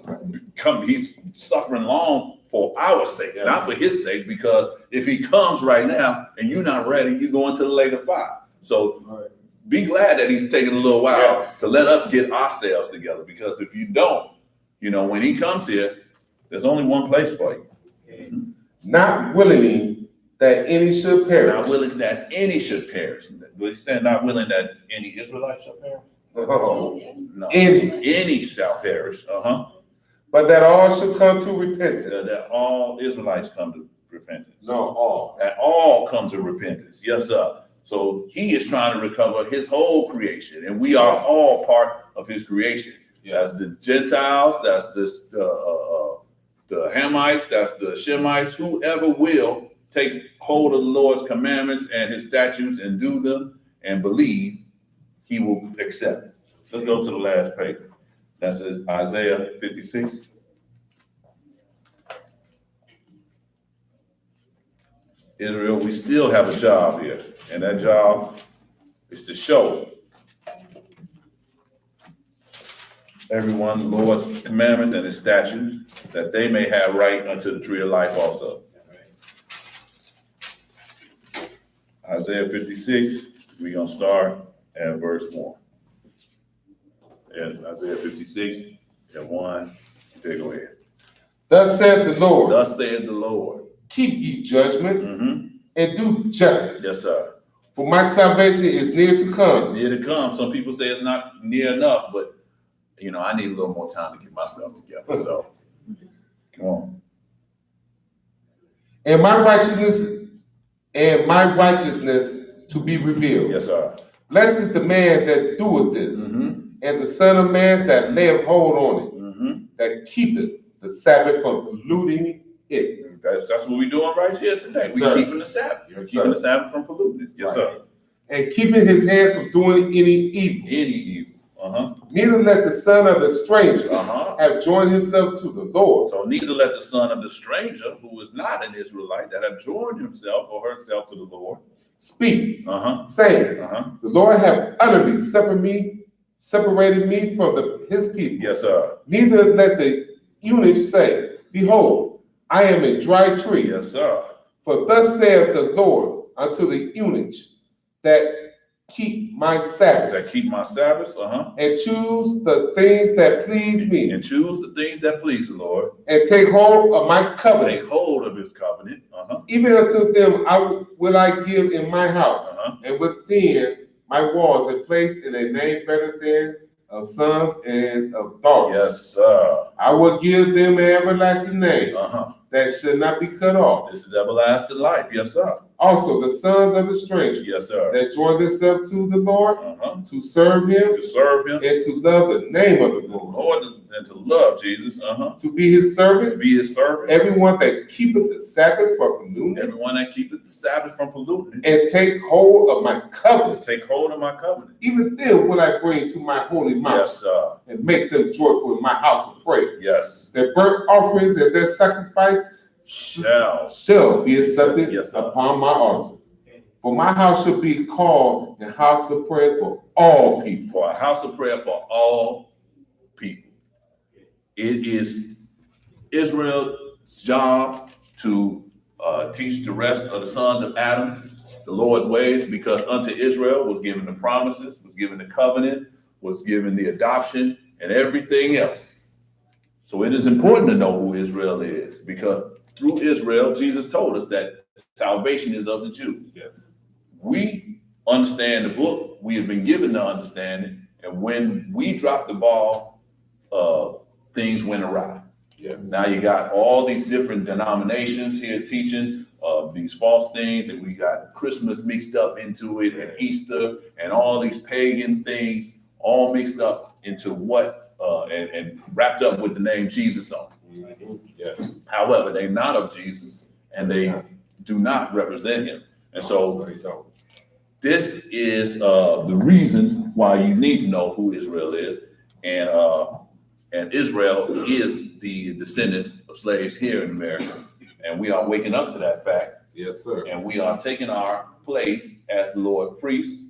suffering long for our sake, not for his sake, because if he comes right now and you're not ready, you go into the lake of fire. So be glad that he's taking a little while to let us get ourselves together, because if you don't, when he comes here, there's only one place for you. Not willingly that any should perish. Not willing that any should perish. But he's saying not willing that any Israelite shall perish? No. Any shall perish. But that all should come to repentance. That all Israelites come to repentance. No, all. That all come to repentance. Yes, sir. So he is trying to recover his whole creation, and we are all part of his creation. Yes. That's the Gentiles, that's the Hamites, that's the Shemites, whoever will take hold of the Lord's commandments and his statutes and do them and believe, he will accept it. Let's go to the last page. That's Isaiah 56. Israel, we still have a job here, and that job is to show everyone the Lord's commandments and his statutes, that they may have right unto the tree of life also. Isaiah 56, we're going to start at verse 1. And Isaiah 56 at 1, Okay, go ahead. Thus saith the Lord, Thus saith the Lord. keep ye judgment and do justice. Yes, sir. For my salvation is near to It's come. near to come. Some people say it's not near enough, but you know, I need a little more time to get myself together. So, come on. And my righteousness to be revealed. Yes, sir. Blessed is the man that doeth this, and the Son of Man that layeth hold on it, that keepeth the Sabbath from polluting it. That's what we're doing right here today. Yes, We're sir. keeping the Sabbath. Yes, We're keeping sir. the Sabbath from polluting it. Yes, Right. sir. And keeping his hand from doing any evil. Any evil. Neither let the son of the stranger Uh-huh. have joined himself to the Lord. So neither let the son of the stranger, who is not an Israelite, that have joined himself or herself to the Lord, Speak, Uh-huh. saying, Uh-huh. the Lord hath utterly separated me from his people. Yes, sir. Neither let the eunuch say, behold, I am a dry tree. Yes, sir. For thus saith the Lord unto the eunuch that keep my Sabbaths, That keep my Sabbaths, and choose the things that please me, and choose the things that please the Lord. and take hold of my covenant. Take hold of his covenant. Even unto them will I give in my house, and within my walls a place and a name better than of sons and of daughters. Yes, sir. I will give them an everlasting name that should not be cut off. This is everlasting life. Yes, sir. Also the sons of the stranger Yes, sir. that join themselves to the Lord to serve him To serve him, and to love the name of the Lord, Lord, and to love Jesus. to be his To servant, be his servant. everyone that keepeth the Sabbath from polluting it, Everyone that keepeth the Sabbath from polluting it. and take hold of my covenant. Take hold of my covenant. Even them will I bring to my holy mount, Yes, sir. and make them joyful in my house of prayer. Yes. Their burnt offerings and their sacrifice shall be accepted Yes, sir. upon my altar. For my house shall be called a house of prayers for all people. For a house of prayer for all people. It is Israel's job to teach the rest of the sons of Adam the Lord's ways, because unto Israel was given the promises, was given the covenant, was given the adoption, and everything else. So it is important to know who Israel is, because through Israel, Jesus told us that salvation is of the Jews. Yes. We understand the book. We have been given the understanding, and when we dropped the ball, things went awry. Yes. Now you got all these different denominations here teaching these false things, and we got Christmas mixed up into it, and Easter, and all these pagan things all mixed up into what and wrapped up with the name Jesus on. Yes. However, they're not of Jesus, and they do not represent him. And so this is the reasons why you need to know who Israel is, and Israel is the descendants of slaves here in America, and we are waking up to that fact. Yes, sir. And we are taking our place as the Lord priest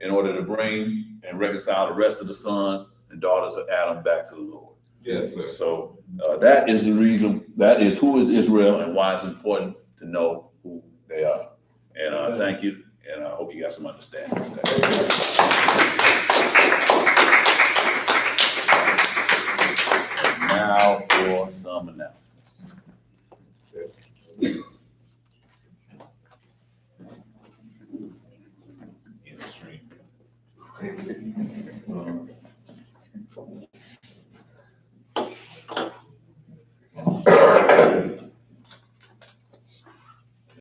in order to bring and reconcile the rest of the sons and daughters of Adam back to the Lord. Yes, sir. So that is the reason. That is who is Israel and why it's important to know who they are. And thank you. And I hope you got some understanding of that. Now for some announcements.